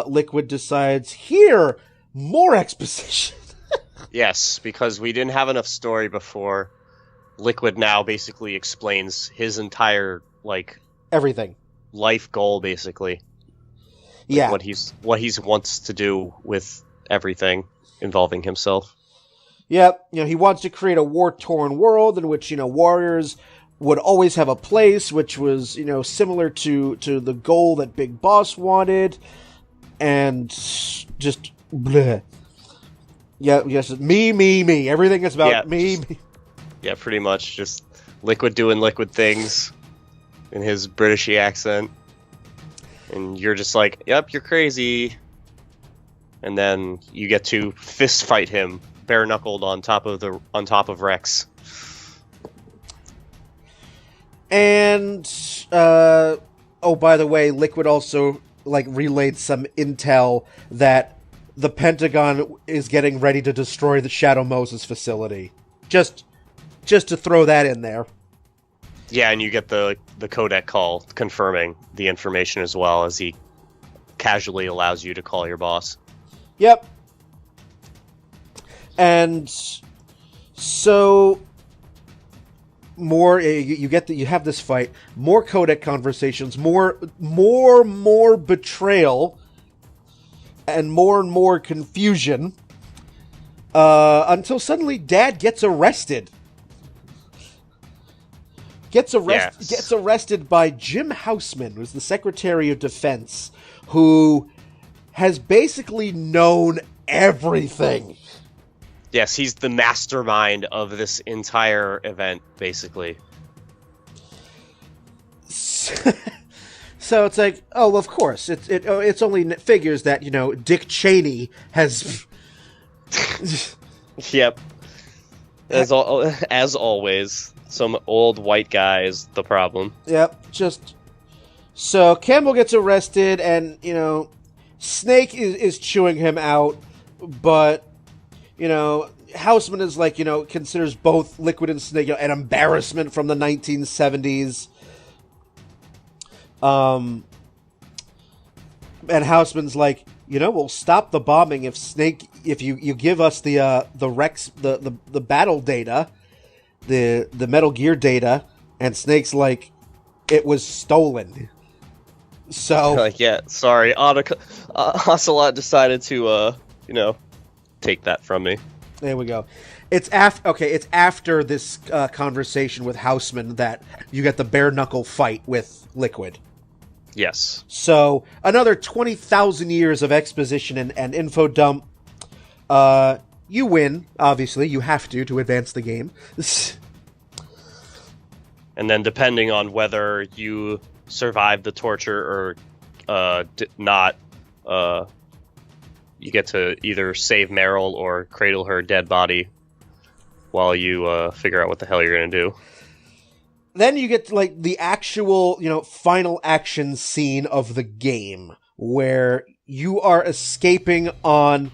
[SPEAKER 1] Liquid decides, here, more exposition.
[SPEAKER 2] Yes, because we didn't have enough story before. Liquid now basically explains his entire
[SPEAKER 1] everything,
[SPEAKER 2] life goal, basically.
[SPEAKER 1] Yeah,
[SPEAKER 2] what he wants to do with everything involving himself.
[SPEAKER 1] Yep, he wants to create a war-torn world in which warriors would always have a place, which was similar to the goal that Big Boss wanted, and just bleh. Yeah, yes, me. Everything is about me.
[SPEAKER 2] Yeah, pretty much just Liquid doing Liquid things in his Britishy accent, and you're just like, yep, you're crazy. And then you get to fist fight him bare knuckled on top of Rex. And
[SPEAKER 1] by the way, Liquid also relayed some intel that the Pentagon is getting ready to destroy the Shadow Moses facility. Just to throw that in there.
[SPEAKER 2] Yeah, and you get the codec call confirming the information as well, as he casually allows you to call your boss.
[SPEAKER 1] Yep. And so more you have this fight, more codec conversations, more betrayal, and more confusion, until suddenly Dad gets arrested. Gets arrested by Jim Houseman, who's the Secretary of Defense, who has basically known everything.
[SPEAKER 2] Yes, he's the mastermind of this entire event, basically.
[SPEAKER 1] So it's like, oh, well, of course, it's only figures that, Dick Cheney has.
[SPEAKER 2] Yep. As always, some old white guy is the problem.
[SPEAKER 1] Yep. So Campbell gets arrested, and Snake is chewing him out, but. Houseman is considers both Liquid and Snake an embarrassment from the 1970s. And Houseman's like, we'll stop the bombing if you give us the Rex, the battle data, the Metal Gear data, and Snake's like, it was stolen. So
[SPEAKER 2] yeah, sorry, Ocelot decided to take that from me.
[SPEAKER 1] There we go. It's after this conversation with Houseman that you get the bare knuckle fight with Liquid.
[SPEAKER 2] Yes.
[SPEAKER 1] So another 20,000 years of exposition and info dump. You win. Obviously, you have to advance the game.
[SPEAKER 2] And then, depending on whether you survive the torture or not. You get to either save Meryl or cradle her dead body while you figure out what the hell you're going to do.
[SPEAKER 1] Then you get to, the actual, final action scene of the game, where you are escaping on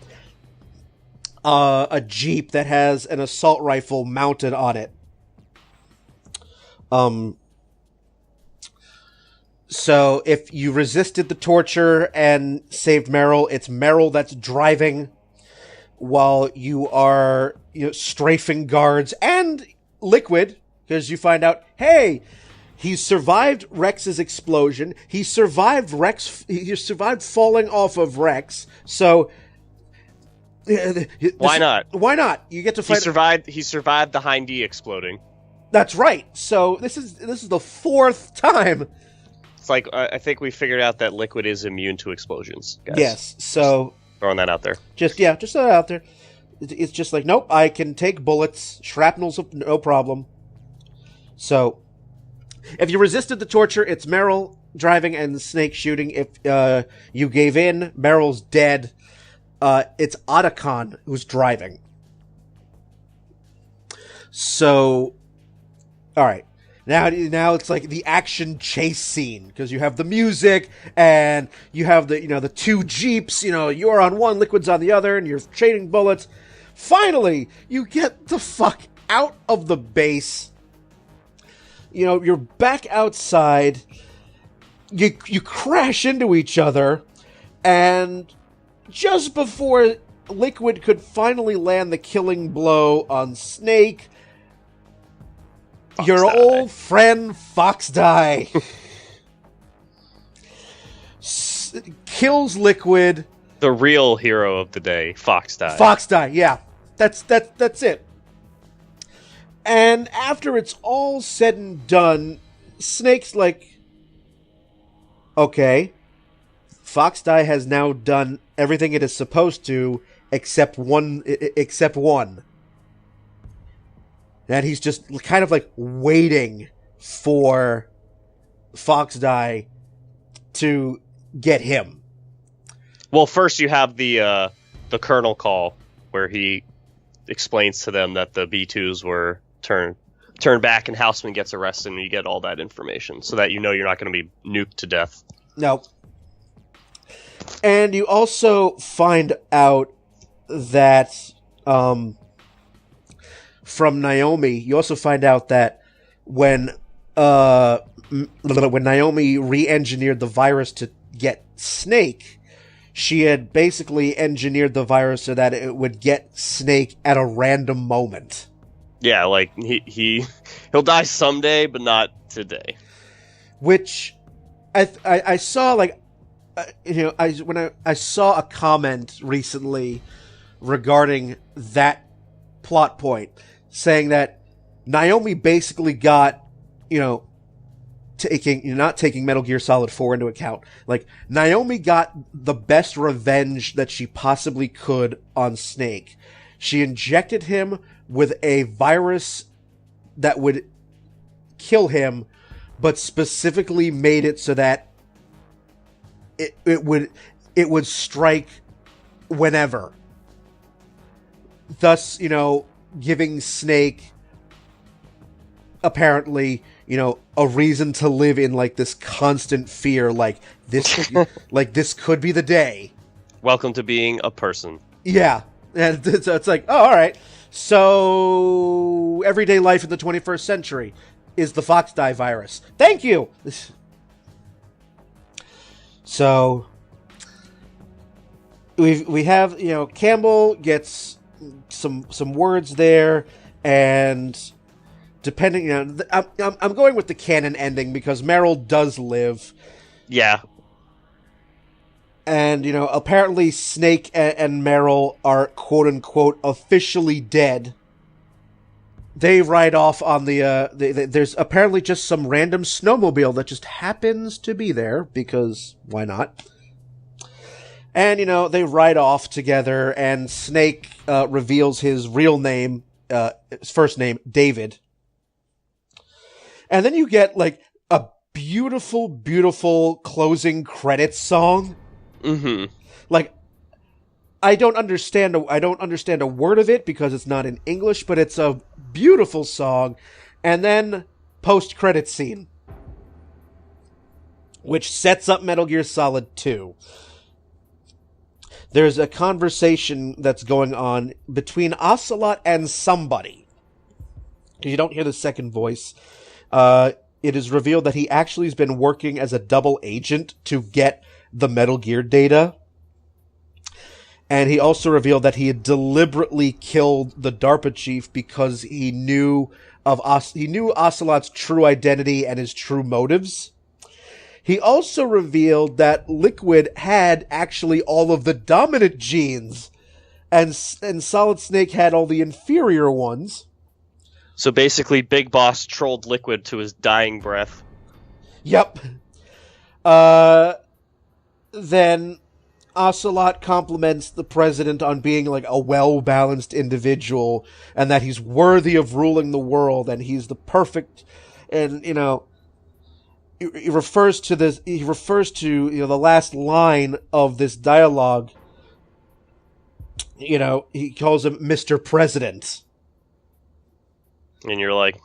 [SPEAKER 1] a Jeep that has an assault rifle mounted on it. So if you resisted the torture and saved Meryl, it's Meryl that's driving while you are strafing guards and Liquid, because you find out, hey, he survived Rex's explosion. He survived falling off of Rex. So
[SPEAKER 2] why not?
[SPEAKER 1] Why not? You get to fight.
[SPEAKER 2] He survived the Hind D exploding.
[SPEAKER 1] That's right. So this is the fourth time.
[SPEAKER 2] It's I think we figured out that Liquid is immune to explosions, guys.
[SPEAKER 1] Yes, so...
[SPEAKER 2] Just throwing that out there.
[SPEAKER 1] Just throw it out there. It's just nope, I can take bullets, shrapnel's no problem. So, if you resisted the torture, it's Meryl driving and Snake shooting. If you gave in, Meryl's dead. It's Otacon who's driving. So, alright. Now it's the action chase scene, because you have the music and you have the two Jeeps, you're on one, Liquid's on the other, and you're trading bullets. Finally, you get the fuck out of the base. You're back outside. You crash into each other, and just before Liquid could finally land the killing blow on Snake, your old friend Foxdie kills Liquid.
[SPEAKER 2] The real hero of the day, Foxdie.
[SPEAKER 1] Foxdie, yeah. That's it. And after it's all said and done, Snake's like, okay, Foxdie has now done everything it is supposed to, except one. And he's just kind of waiting for Foxdie to get him.
[SPEAKER 2] Well, first you have the Colonel call, where he explains to them that the B2s were turned back and Houseman gets arrested, and you get all that information so that you're not going to be nuked to death.
[SPEAKER 1] Nope. And you also find out that, from Naomi, you also find out that when Naomi re-engineered the virus to get Snake, she had basically engineered the virus so that it would get Snake at a random moment.
[SPEAKER 2] Yeah, like he'll die someday, but not today.
[SPEAKER 1] Which I saw, like, I saw a comment recently regarding that plot point, saying that Naomi basically got, not taking Metal Gear Solid 4 into account, like, Naomi got the best revenge that she possibly could on Snake. She injected him with a virus that would kill him, but specifically made it so that it would strike whenever. Thus, giving Snake apparently, a reason to live in, like, this constant fear, like this could be the day.
[SPEAKER 2] Welcome to being a person.
[SPEAKER 1] Yeah. And so it's like, oh, all right. So everyday life in the 21st century is the Foxdie virus. Thank you. So we have, Campbell gets some words there, and depending, I'm going with the canon ending because Meryl does live.
[SPEAKER 2] Yeah.
[SPEAKER 1] And, apparently Snake and Meryl are, quote-unquote, officially dead. They ride off on the, there's apparently just some random snowmobile that just happens to be there, because why not? And, they ride off together, and Snake reveals his real name, his first name, David. And then you get, like, a beautiful, beautiful closing credits song.
[SPEAKER 2] Mm-hmm.
[SPEAKER 1] Like, I don't understand a word of it because it's not in English, but it's a beautiful song. And then post-credits scene, which sets up Metal Gear Solid 2. There's a conversation that's going on between Ocelot and somebody. You don't hear the second voice. It is revealed that he actually has been working as a double agent to get the Metal Gear data. And he also revealed that he had deliberately killed the DARPA chief because he knew Ocelot's true identity and his true motives. He also revealed that Liquid had actually all of the dominant genes, and Solid Snake had all the inferior ones.
[SPEAKER 2] So basically, Big Boss trolled Liquid to his dying breath.
[SPEAKER 1] Yep. Then Ocelot compliments the president on being, like, a well-balanced individual, and that he's worthy of ruling the world, and he's the perfect, and, he refers to the last line of this dialogue, he calls him Mr. President.
[SPEAKER 2] And you're like,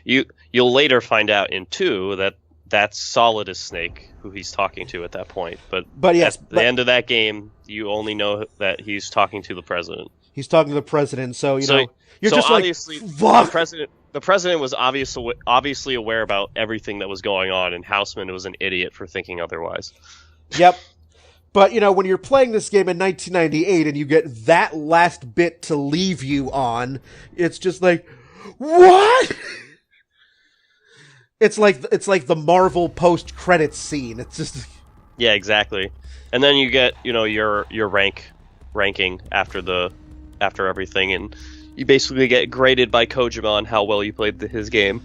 [SPEAKER 2] You'll later find out in 2 that that's Solid as Snake, who he's talking to at that point. But yes, at the end of that game, you only know that he's talking to the president.
[SPEAKER 1] He's talking to the president, so, you're
[SPEAKER 2] so
[SPEAKER 1] just
[SPEAKER 2] obviously,
[SPEAKER 1] like, fuck!
[SPEAKER 2] The president was obviously aware about everything that was going on, and Houseman was an idiot for thinking otherwise.
[SPEAKER 1] Yep. But, when you're playing this game in 1998 and you get that last bit to leave you on, it's just like, what? It's like the Marvel post-credits scene. It's just...
[SPEAKER 2] Yeah, exactly. And then you get, your ranking after everything, and you basically get graded by Kojima on how well you played his game.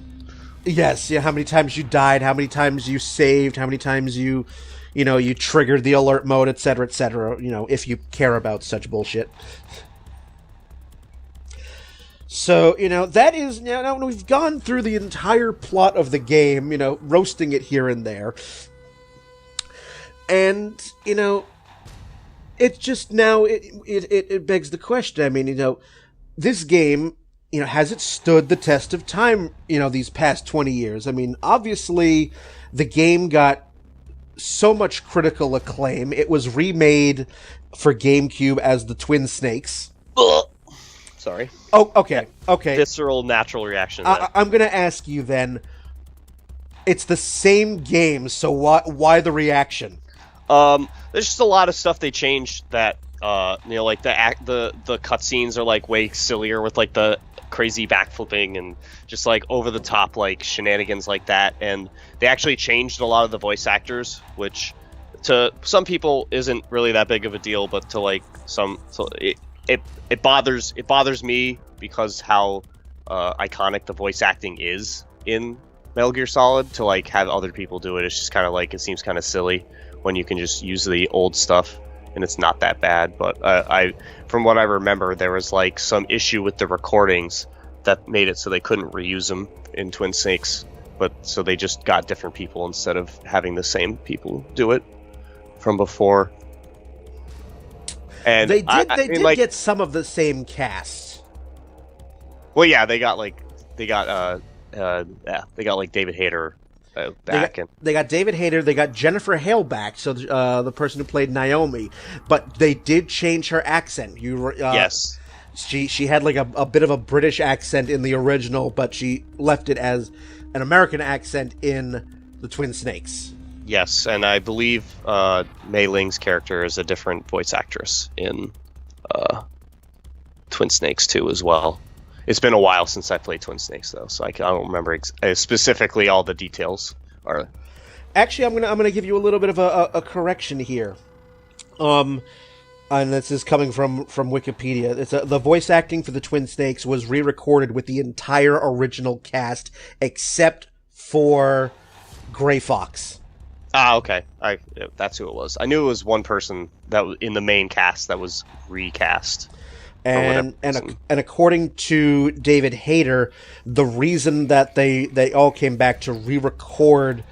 [SPEAKER 1] Yes, yeah, how many times you died, how many times you saved, how many times you triggered the alert mode, etc., if you care about such bullshit. So, that is, now we've gone through the entire plot of the game, roasting it here and there. And, it's just now, it begs the question. I mean, this game, has it stood the test of time, these past 20 years? I mean, obviously, the game got so much critical acclaim. It was remade for GameCube as the Twin Snakes.
[SPEAKER 2] Sorry.
[SPEAKER 1] Oh, okay, okay.
[SPEAKER 2] Visceral, natural reaction.
[SPEAKER 1] I'm going to ask you then. It's the same game, so why the reaction?
[SPEAKER 2] There's just a lot of stuff they changed that, like the cutscenes are like way sillier with like the crazy backflipping and just like over the top like shenanigans like that, and they actually changed a lot of the voice actors, which to some people isn't really that big of a deal, but to like it bothers me because how iconic the voice acting is in Metal Gear Solid. To like have other people do it, it's just kind of like, it seems kind of silly when you can just use the old stuff and it's not that bad. But from what I remember, there was like some issue with the recordings that made it so they couldn't reuse them in Twin Snakes, but so they just got different people instead of having the same people do it from before. And
[SPEAKER 1] they did get some of the same cast.
[SPEAKER 2] Well, yeah, they got like David Hayter back.
[SPEAKER 1] They got David Hayter. They got Jennifer Hale back, so the person who played Naomi. But they did change her accent.
[SPEAKER 2] Yes.
[SPEAKER 1] She had like a bit of a British accent in the original, but she left it as an American accent in the Twin Snakes.
[SPEAKER 2] Yes, and I believe Mei Ling's character is a different voice actress in Twin Snakes 2 as well. It's been a while since I played Twin Snakes, though, so I don't remember specifically all the details.
[SPEAKER 1] Actually, I'm gonna give you a little bit of a correction here. And this is coming from Wikipedia. It's the voice acting for the Twin Snakes was re-recorded with the entire original cast except for Gray Fox.
[SPEAKER 2] Ah, okay. That's who it was. I knew it was one person that was in the main cast that was recast.
[SPEAKER 1] And according to David Hayter, the reason that they all came back to re-record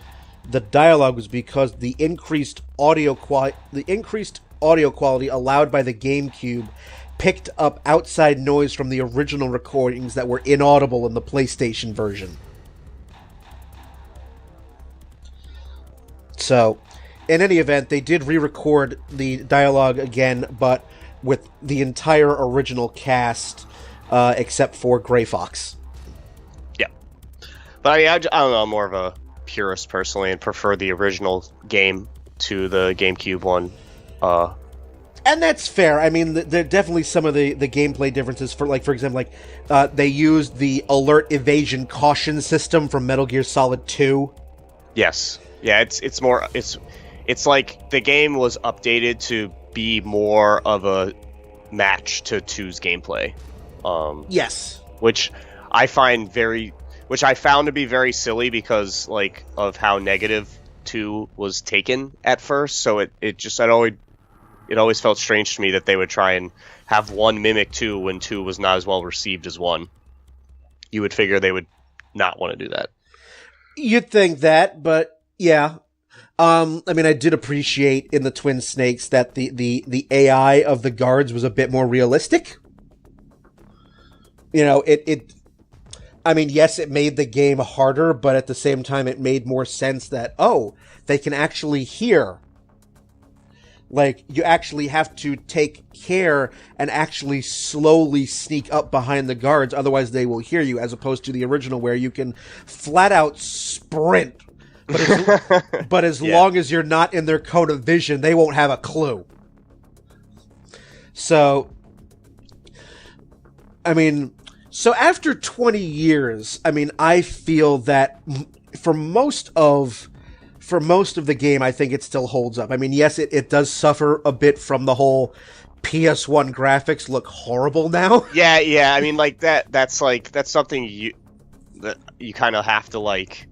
[SPEAKER 1] the dialogue was because the increased audio quality allowed by the GameCube picked up outside noise from the original recordings that were inaudible in the PlayStation version. So, in any event, they did re-record the dialogue again, but with the entire original cast, except for Gray Fox.
[SPEAKER 2] Yeah. But I don't know, I'm more of a purist personally and prefer the original game to the GameCube one.
[SPEAKER 1] And that's fair. I mean, there are definitely some of the gameplay differences. For example, they used the alert evasion caution system from Metal Gear Solid 2.
[SPEAKER 2] Yes. Yeah, it's like the game was updated to be more of a match to 2's gameplay.
[SPEAKER 1] Yes. Which
[SPEAKER 2] I found to be very silly because like of how negative 2 was taken at first. So it always felt strange to me that they would try and have one mimic 2 when 2 was not as well received as 1. You would figure they would not want to do that.
[SPEAKER 1] You'd think that, but yeah. I mean, I did appreciate in the Twin Snakes that the AI of the guards was a bit more realistic. You know, I mean, yes, it made the game harder, but at the same time, it made more sense that, they can actually hear. Like, you actually have to take care and actually slowly sneak up behind the guards, otherwise they will hear you, as opposed to the original where you can flat out sprint. But as long as you're not in their cone of vision, they won't have a clue. So, I mean, after 20 years, I mean, I feel that for most of the game, I think it still holds up. I mean, yes, it does suffer a bit from the whole PS1 graphics look horrible now.
[SPEAKER 2] Yeah. I mean, like that's something you kind of have to like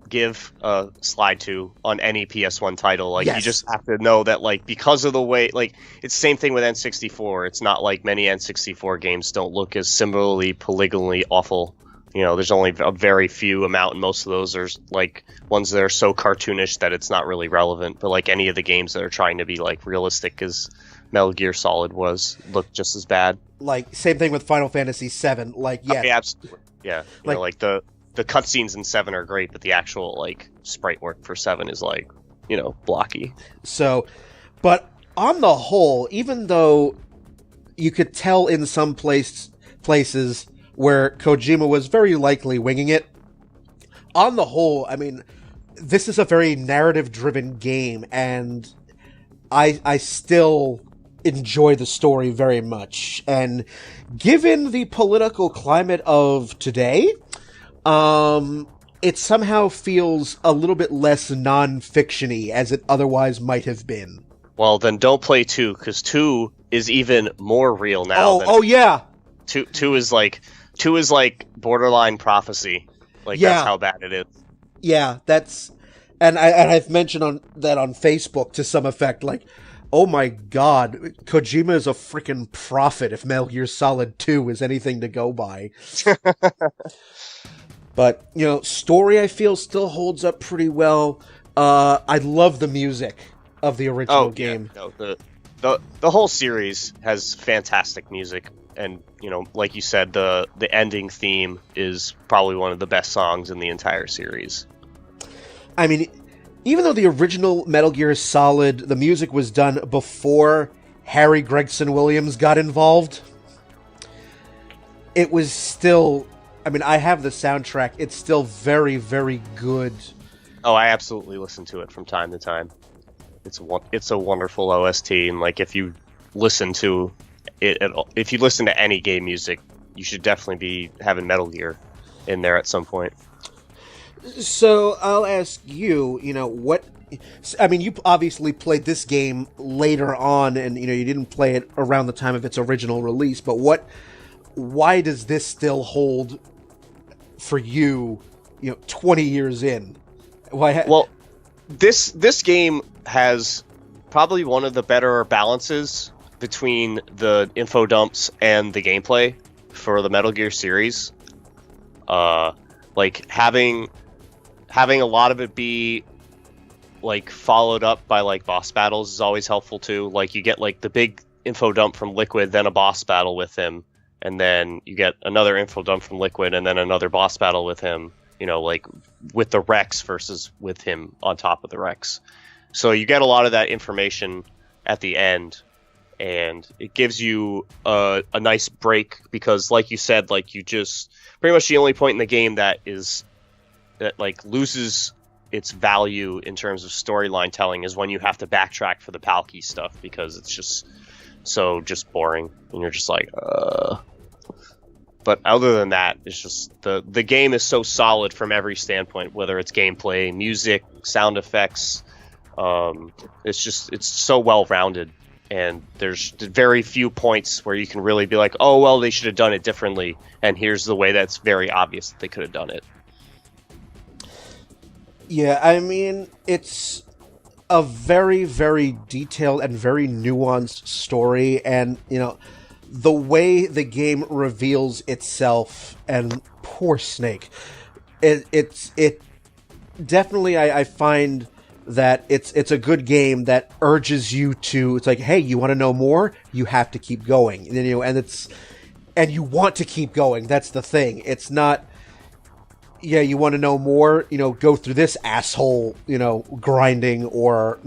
[SPEAKER 2] give a slide to on any PS1 title. Like, yes. You just have to know that, like, because of the way, like, it's the same thing with N64. It's not like many N64 games don't look as similarly polygonally awful. You know, there's only a very few amount, and most of those are like ones that are so cartoonish that it's not really relevant. But like any of the games that are trying to be like realistic as Metal Gear Solid look just as bad.
[SPEAKER 1] Like, same thing with Final Fantasy VII. Like, yeah,
[SPEAKER 2] okay, absolutely, yeah. Like the cutscenes in 7 are great, but the actual like sprite work for 7 is like blocky.
[SPEAKER 1] So, but on the whole, even though you could tell in some places where Kojima was very likely winging it, on the whole, I mean, this is a very narrative-driven game, and I still enjoy the story very much. And given the political climate of today, it somehow feels a little bit less non-fiction-y as it otherwise might have been.
[SPEAKER 2] Well, then don't play 2, because 2 is even more real now.
[SPEAKER 1] Oh yeah.
[SPEAKER 2] 2 is like borderline prophecy. Like, yeah. That's how bad it is.
[SPEAKER 1] Yeah, and I've mentioned that on Facebook to some effect, like, oh my god, Kojima is a freaking prophet if Metal Gear Solid 2 is anything to go by. But, story I feel still holds up pretty well. I love the music of the original game.
[SPEAKER 2] Yeah, no, the whole series has fantastic music, and like you said, the ending theme is probably one of the best songs in the entire series.
[SPEAKER 1] I mean, even though the original Metal Gear Solid, the music was done before Harry Gregson Williams got involved, it was still, I mean, I have the soundtrack, it's still very, very good.
[SPEAKER 2] Oh, I absolutely listen to it from time to time. It's a wonderful OST, and like if you listen to it, if you listen to any game music, you should definitely be having Metal Gear in there at some point.
[SPEAKER 1] So I'll ask you, what? I mean, you obviously played this game later on, and you didn't play it around the time of its original release. But why does this still hold for you? 20 years in. Why?
[SPEAKER 2] Well, this game has probably one of the better balances between the info dumps and the gameplay for the Metal Gear series. Like having a lot of it be like followed up by like boss battles is always helpful too. Like you get like the big info dump from Liquid, then a boss battle with him, and then you get another info dump from Liquid, and then another boss battle with him. Like with the Rex versus with him on top of the Rex. So you get a lot of that information at the end, and it gives you a nice break because, like you said, like you just pretty much the only point in the game that like loses its value in terms of storyline telling is when you have to backtrack for the Palkia stuff because it's just so boring and you're just like But other than that, it's just the game is so solid from every standpoint, whether it's gameplay, music, sound effects. It's so well rounded, and there's very few points where you can really be like, oh well, they should have done it differently, and here's the way that's very obvious that they could have done it.
[SPEAKER 1] Yeah, I mean, it's a very, very detailed and very nuanced story, and the way the game reveals itself, and poor Snake, it definitely, I find that it's a good game that urges you to, it's like, hey, you want to know more? You have to keep going. And you want to keep going. That's the thing. It's not, yeah, you want to know more, go through this asshole, grinding or,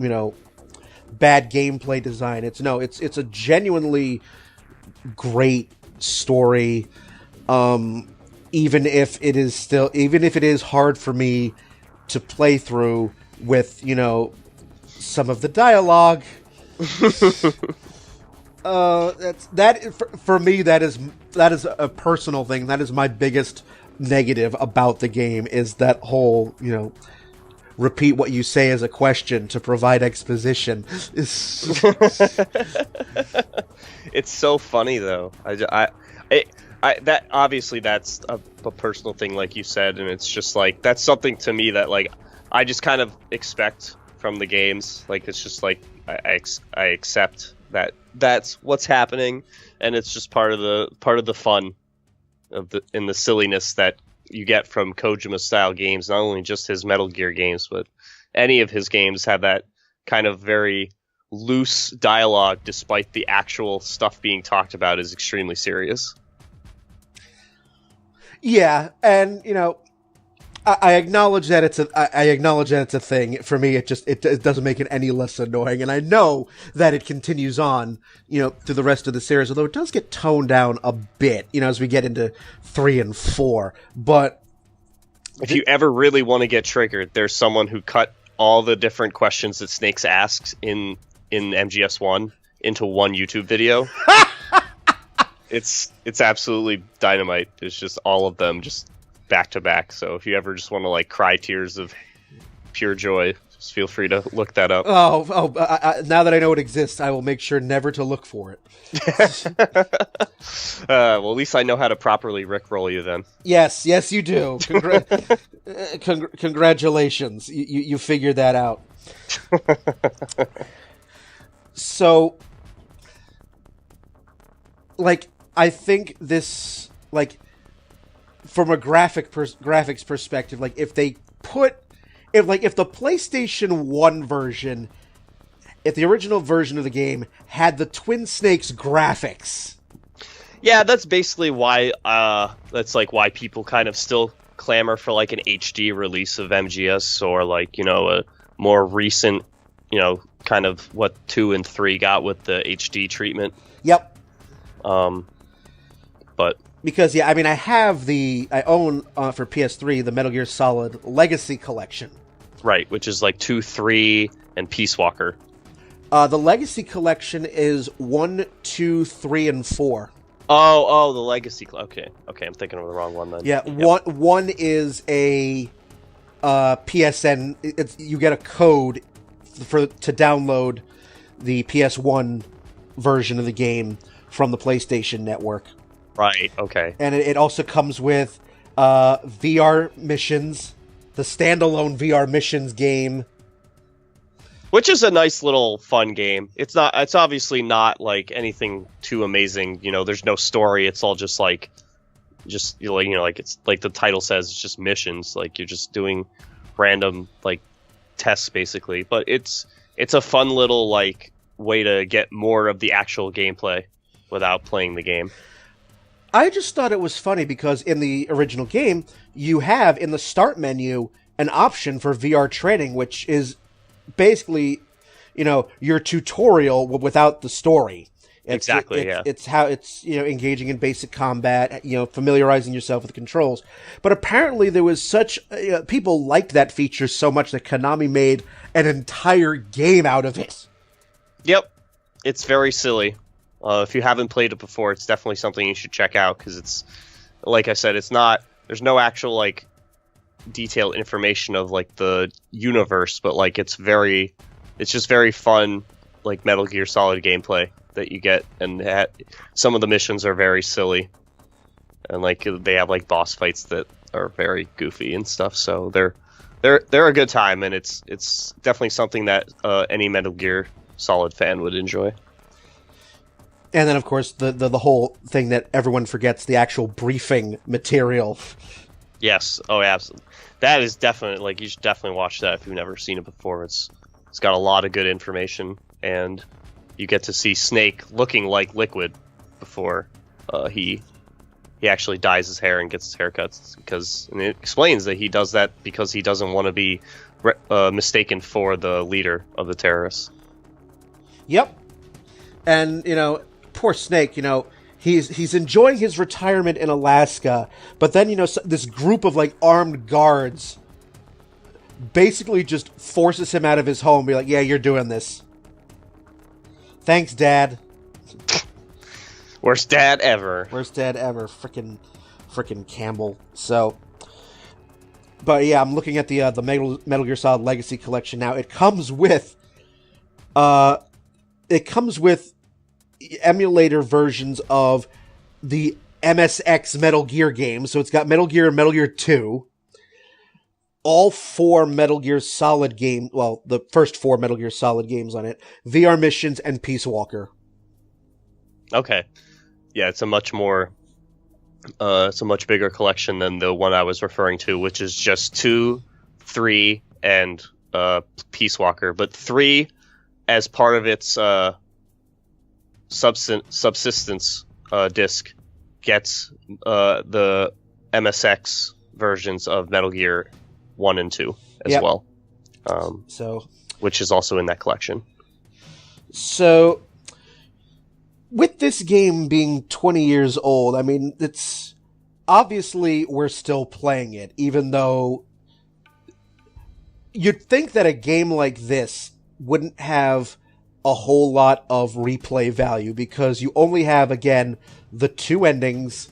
[SPEAKER 1] bad gameplay design. It's a genuinely great story, even if it is hard for me to play through with some of the dialogue. For me, that is a personal thing. That is my biggest negative about the game, is that whole repeat what you say as a question to provide exposition.
[SPEAKER 2] It's so funny though. That obviously that's a personal thing, like you said, and it's just like that's something to me that like I just kind of expect from the games. Like it's just like I accept that that's what's happening, and it's just part of the fun of the silliness that you get from Kojima style games. Not only just his Metal Gear games, but any of his games have that kind of very loose dialogue, despite the actual stuff being talked about is extremely serious.
[SPEAKER 1] Yeah, and I acknowledge that I acknowledge that it's a thing. For me, it doesn't make it any less annoying, and I know that it continues on, through the rest of the series. Although it does get toned down a bit, as we get into 3 and 4. But
[SPEAKER 2] if you ever really want to get triggered, there's someone who cut all the different questions that Snakes asks in MGS1 into one YouTube video. It's absolutely dynamite. It's just all of them just back to back. So if you ever just want to like cry tears of pure joy, just feel free to look that up.
[SPEAKER 1] Now that I know it exists, I will make sure never to look for it.
[SPEAKER 2] Well, at least I know how to properly rickroll you then.
[SPEAKER 1] Yes, you do. Congratulations, you figured that out. So, like, I think this, like, from a graphics perspective, like, if the PlayStation 1 version, if the original version of the game had the Twin Snakes graphics.
[SPEAKER 2] Yeah, that's basically why, why people kind of still clamor for, like, an HD release of MGS, or, like, a more recent, kind of what 2 and 3 got with the HD treatment.
[SPEAKER 1] Yep.
[SPEAKER 2] But
[SPEAKER 1] because I own for PS3 the Metal Gear Solid Legacy Collection.
[SPEAKER 2] Right, which is like 2, 3, and Peace Walker.
[SPEAKER 1] The Legacy Collection is 1, 2, 3, and 4.
[SPEAKER 2] Oh, the Legacy. Okay, I'm thinking of the wrong one then.
[SPEAKER 1] Yeah, yep. One is a PSN. You get a code to download the PS1 version of the game from the PlayStation Network.
[SPEAKER 2] Right, okay.
[SPEAKER 1] And it also comes with VR missions, the standalone VR missions game.
[SPEAKER 2] Which is a nice little fun game. It's obviously not like anything too amazing. There's no story. It's all just like it's like the title says, it's just missions. Like you're just doing random like tests basically. But it's a fun little like way to get more of the actual gameplay without playing the game.
[SPEAKER 1] I just thought it was funny because in the original game, you have in the start menu an option for VR training, which is basically, your tutorial without the story. It's how it's, engaging in basic combat, familiarizing yourself with the controls. But apparently there was people liked that feature so much that Konami made an entire game out of it.
[SPEAKER 2] Yep. It's very silly. If you haven't played it before, it's definitely something you should check out because it's, like I said, there's no actual like detailed information of like the universe, but like it's just very fun, like Metal Gear Solid gameplay that you get, and some of the missions are very silly, and like they have like boss fights that are very goofy and stuff. So they're a good time, and it's definitely something that any Metal Gear Solid fan would enjoy.
[SPEAKER 1] And then, of course, the whole thing that everyone forgets, the actual briefing material.
[SPEAKER 2] Yes. Oh, absolutely. That is definitely, like, you should definitely watch that if you've never seen it before. It's got a lot of good information, and you get to see Snake looking like Liquid before he actually dyes his hair and gets his haircuts. And it explains that he does that because he doesn't want to be mistaken for the leader of the terrorists.
[SPEAKER 1] Yep. And, poor Snake, he's enjoying his retirement in Alaska, but then, this group of, like, armed guards basically just forces him out of his home, be like, yeah, you're doing this. Thanks, Dad.
[SPEAKER 2] Worst dad ever.
[SPEAKER 1] Frickin' Campbell. So, but yeah, I'm looking at the Metal Gear Solid Legacy Collection now. It comes with emulator versions of the MSX Metal Gear games. So it's got Metal Gear and Metal Gear 2. All 4 Metal Gear Solid games, well, the first 4 Metal Gear Solid games on it. VR Missions and Peace Walker.
[SPEAKER 2] Okay. Yeah, it's a much bigger collection than the one I was referring to, which is just 2, 3, and Peace Walker. But 3, as part of its subsistence disc, gets the MSX versions of Metal Gear 1 and 2 as well. Which is also in that collection.
[SPEAKER 1] So, with this game being 20 years old, I mean, it's obviously we're still playing it, even though you'd think that a game like this wouldn't have a whole lot of replay value because you only have, again, the 2 endings,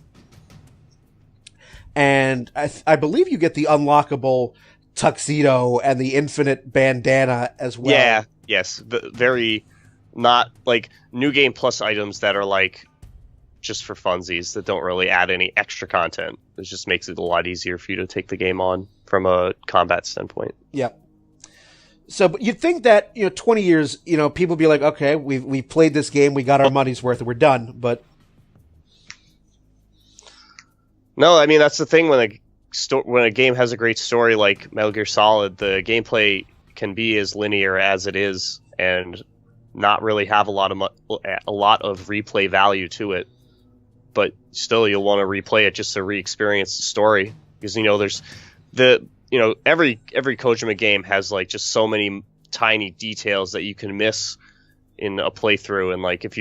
[SPEAKER 1] and I believe you get the unlockable tuxedo and the infinite bandana as well.
[SPEAKER 2] Yeah, yes. Very not like New Game Plus items that are like just for funsies that don't really add any extra content. It just makes it a lot easier for you to take the game on from a combat standpoint.
[SPEAKER 1] Yep. So, but you'd think that, 20 years, people be like, okay, we've played this game, we got our money's worth, we're done, but...
[SPEAKER 2] No, I mean, that's the thing when a game has a great story like Metal Gear Solid, the gameplay can be as linear as it is and not really have a lot of replay value to it. But still, you'll want to replay it just to re-experience the story because there's every Kojima game has like just so many tiny details that you can miss in a playthrough, and like if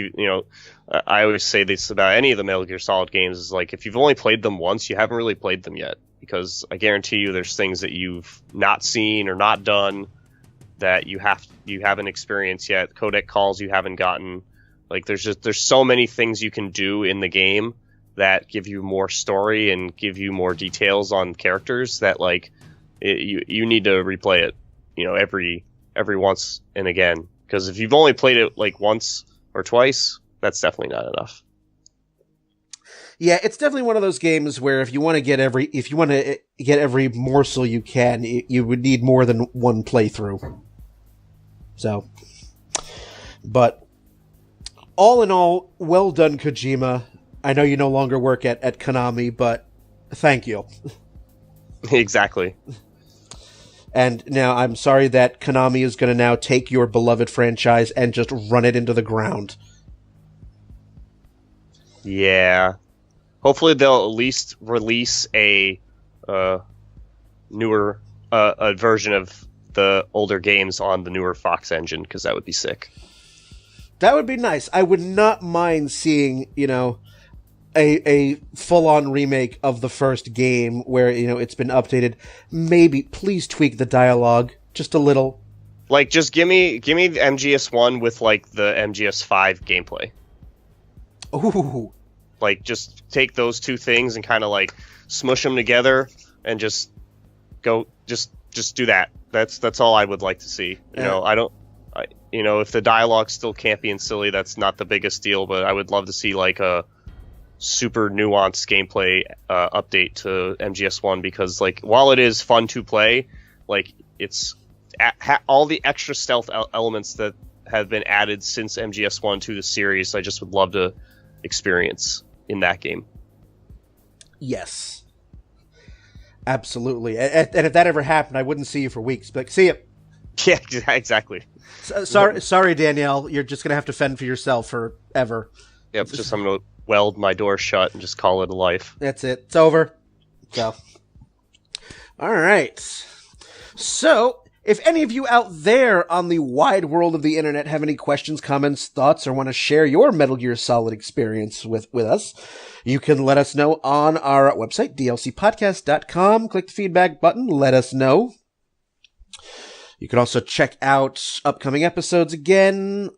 [SPEAKER 2] I always say this about any of the Metal Gear Solid games is like if you've only played them once, you haven't really played them yet, because I guarantee you there's things that you've not seen or not done that you haven't experienced yet, codec calls you haven't gotten. Like there's so many things you can do in the game that give you more story and give you more details on characters that like you need to replay it, every once and again, because if you've only played it like once or twice, that's definitely not enough.
[SPEAKER 1] Yeah, it's definitely one of those games where if you want to get every morsel you can, you would need more than one playthrough. So, but all in all, well done, Kojima. I know you no longer work at Konami, but thank you.
[SPEAKER 2] Exactly.
[SPEAKER 1] And now I'm sorry that Konami is going to now take your beloved franchise and just run it into the ground.
[SPEAKER 2] Yeah. Hopefully they'll at least release a newer a version of the older games on the newer Fox engine, because that would be sick.
[SPEAKER 1] That would be nice. I would not mind seeing, a full-on remake of the first game where, it's been updated. Maybe, please tweak the dialogue just a little.
[SPEAKER 2] Like, just give me the MGS1 with, like, the MGS5 gameplay.
[SPEAKER 1] Ooh.
[SPEAKER 2] Like, just take those two things and kind of, like, smush them together and just go, just do that. That's all I would like to see. If the dialogue still campy and silly, that's not the biggest deal, but I would love to see, like, a super nuanced gameplay update to MGS1, because, like, while it is fun to play, like, it's all the extra stealth elements that have been added since MGS1 to the series, I just would love to experience in that game.
[SPEAKER 1] Yes. Absolutely. And if that ever happened, I wouldn't see you for weeks. But see you.
[SPEAKER 2] Yeah, exactly.
[SPEAKER 1] Sorry, Danielle. You're just going to have to fend for yourself forever.
[SPEAKER 2] Yep, I'm going to weld my door shut and just call it a life.
[SPEAKER 1] That's it. It's over. So. All right. So, if any of you out there on the wide world of the internet have any questions, comments, thoughts, or want to share your Metal Gear Solid experience with us, you can let us know on our website, dlcpodcast.com. Click the feedback button. Let us know. You can also check out upcoming episodes again.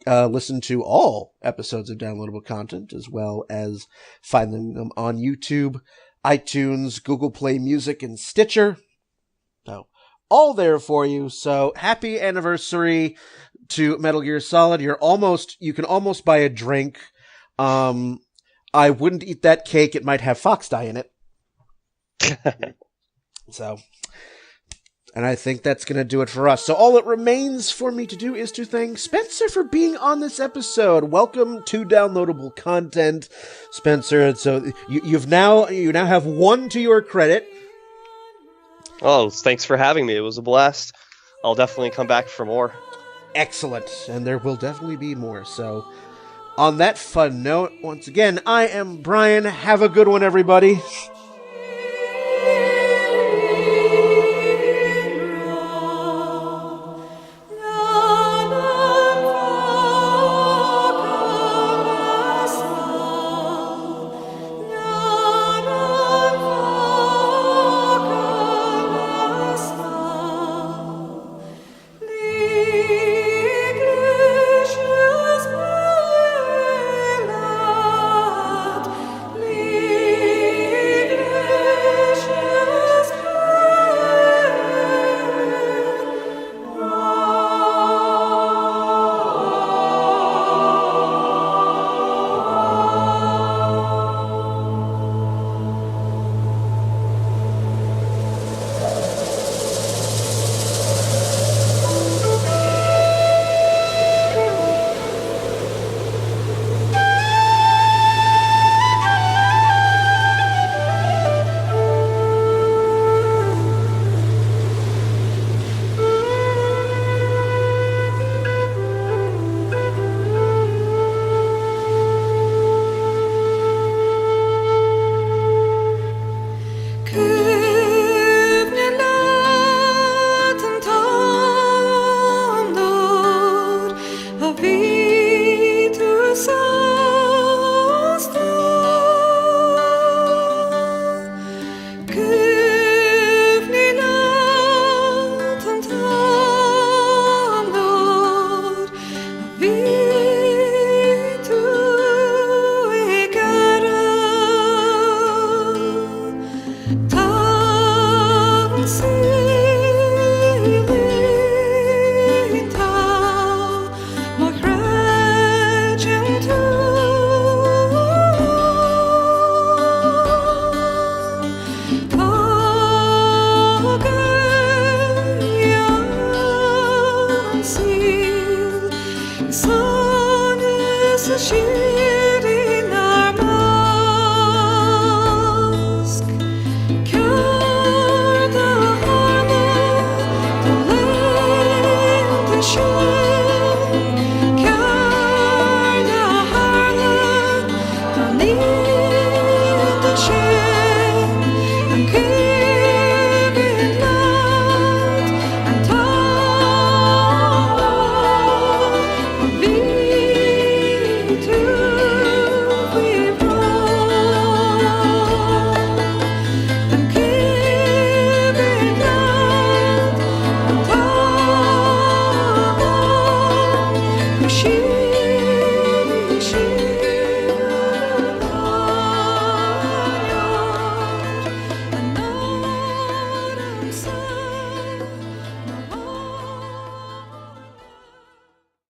[SPEAKER 1] Listen to all episodes of downloadable content, as well as finding them on YouTube, iTunes, Google Play Music, and Stitcher. So, all there for you. So, happy anniversary to Metal Gear Solid. You can almost buy a drink. I wouldn't eat that cake. It might have fox dye in it. So, and I think that's going to do it for us. So all it remains for me to do is to thank Spencer for being on this episode. Welcome to downloadable content, Spencer. So you now have one to your credit.
[SPEAKER 2] Oh, thanks for having me. It was a blast. I'll definitely come back for more.
[SPEAKER 1] Excellent. And there will definitely be more. So on that fun note, once again, I am Brian. Have a good one, everybody.